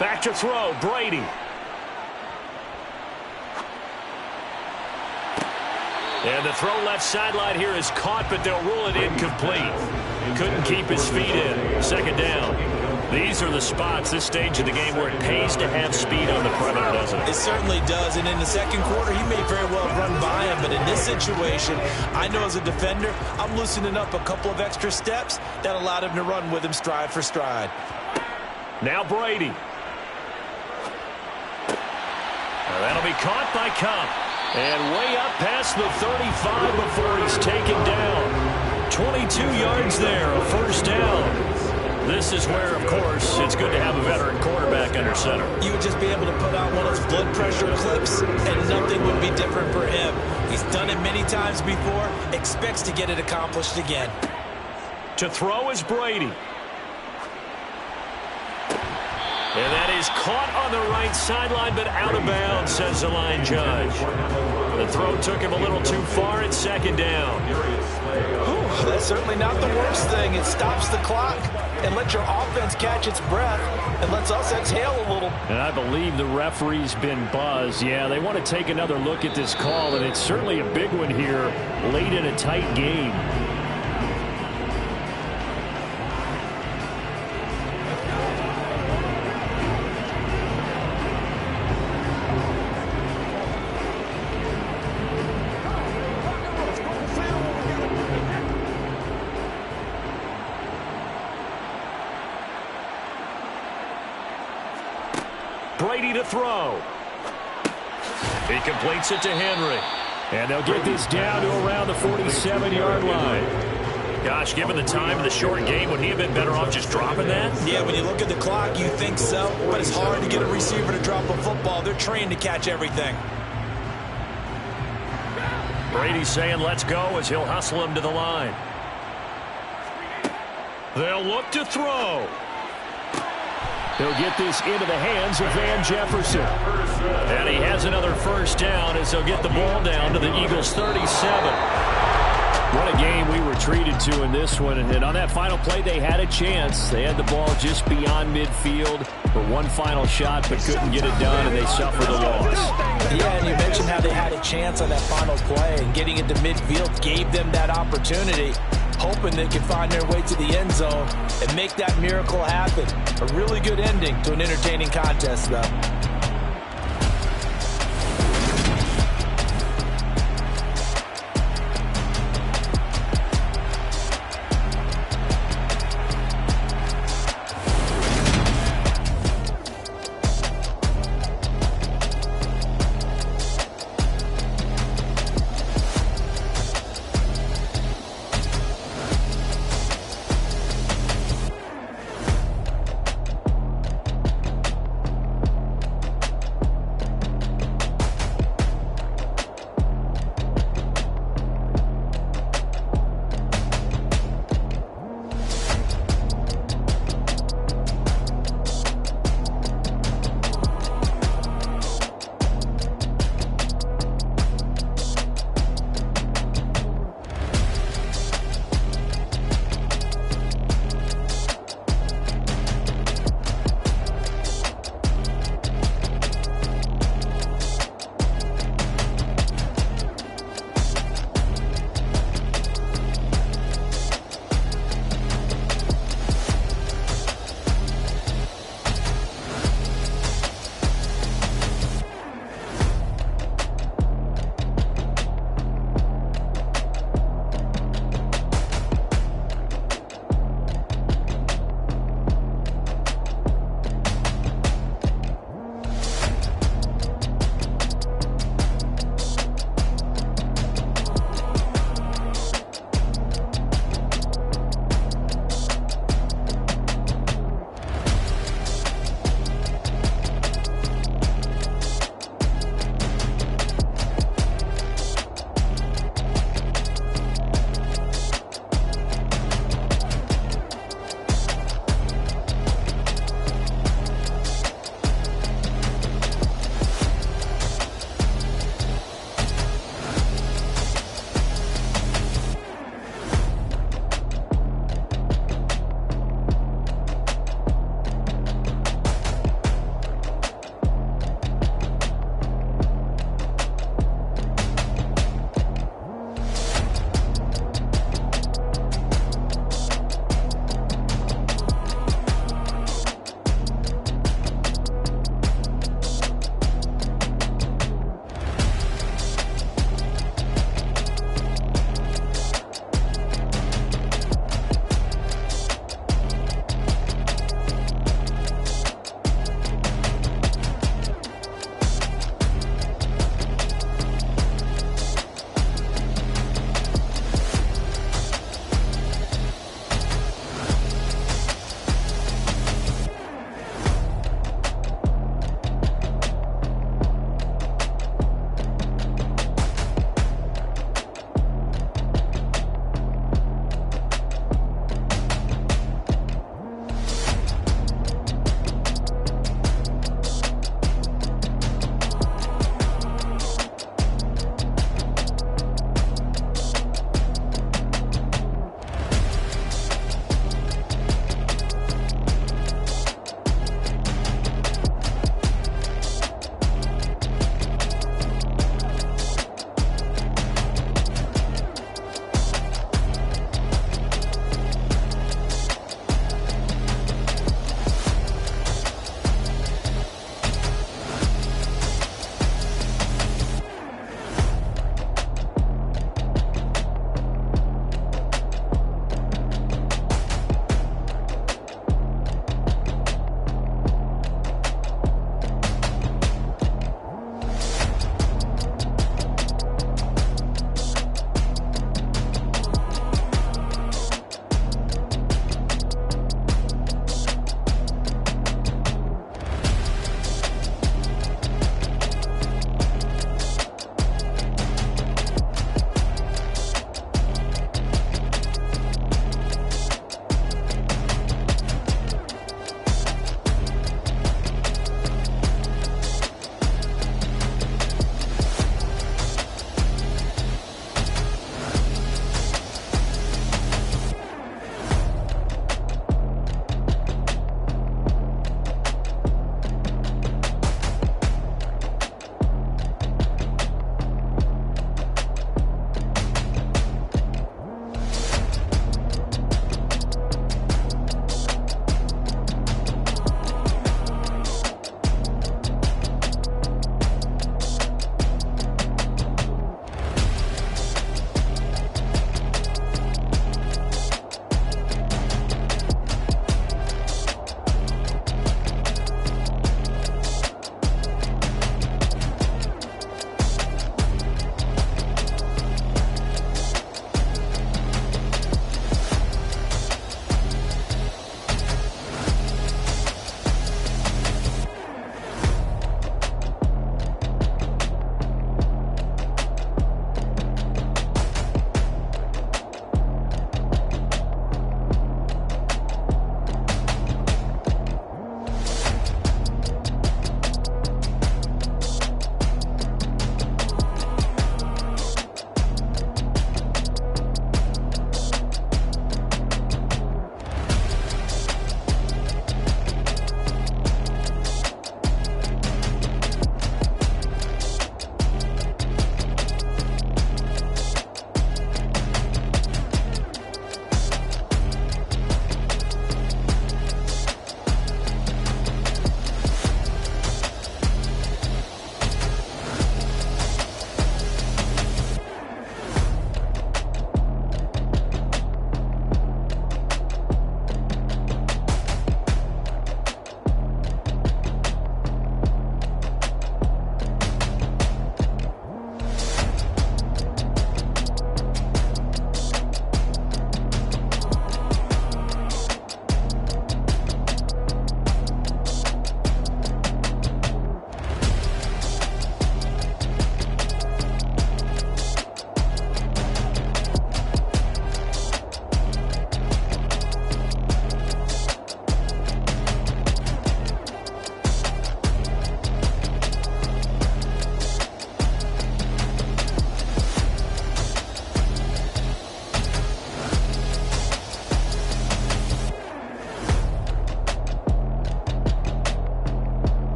Back to throw, Brady. And the throw left sideline here is caught, but they'll rule it incomplete. Couldn't keep his feet in. Second down. These are the spots, this stage of the game, where it pays to have speed on the perimeter, doesn't it? It certainly does, and in the second quarter, he may very well run by him, but in this situation, I know as a defender, I'm loosening up a couple of extra steps that allowed him to run with him stride for stride. Now Brady. That'll be caught by Kupp. And way up past the 35 before he's taken down. 22 yards there, a first down. This is where, of course, it's good to have a veteran quarterback under center. You would just be able to put out one of those blood pressure clips, and nothing would be different for him. He's done it many times before, expects to get it accomplished again. To throw is Brady. And that is caught on the right sideline, but out of bounds, says the line judge. The throw took him a little too far. It's second down. Whew, that's certainly not the worst thing. It stops the clock and lets your offense catch its breath and lets us exhale a little. And I believe the referee's been buzzed. Yeah, they want to take another look at this call, and it's certainly a big one here late in a tight game. Brady to throw. He completes it to Henry. And they'll get this down to around the 47-yard line. Gosh, given the time of the short game, would he have been better off just dropping that? Yeah, when you look at the clock, you think so, but it's hard to get a receiver to drop a football. They're trained to catch everything. Brady's saying let's go as he'll hustle him to the line. They'll look to throw. They'll get this into the hands of Van Jefferson. And he has another first down as they'll get the ball down to the Eagles' 37. What a game we were treated to in this one. And on that final play, they had a chance. They had the ball just beyond midfield for one final shot, but couldn't get it done, and they suffered the loss. Yeah, and you mentioned how they had a chance on that final play, and getting into midfield gave them that opportunity, hoping they could find their way to the end zone and make that miracle happen. A really good ending to an entertaining contest, though.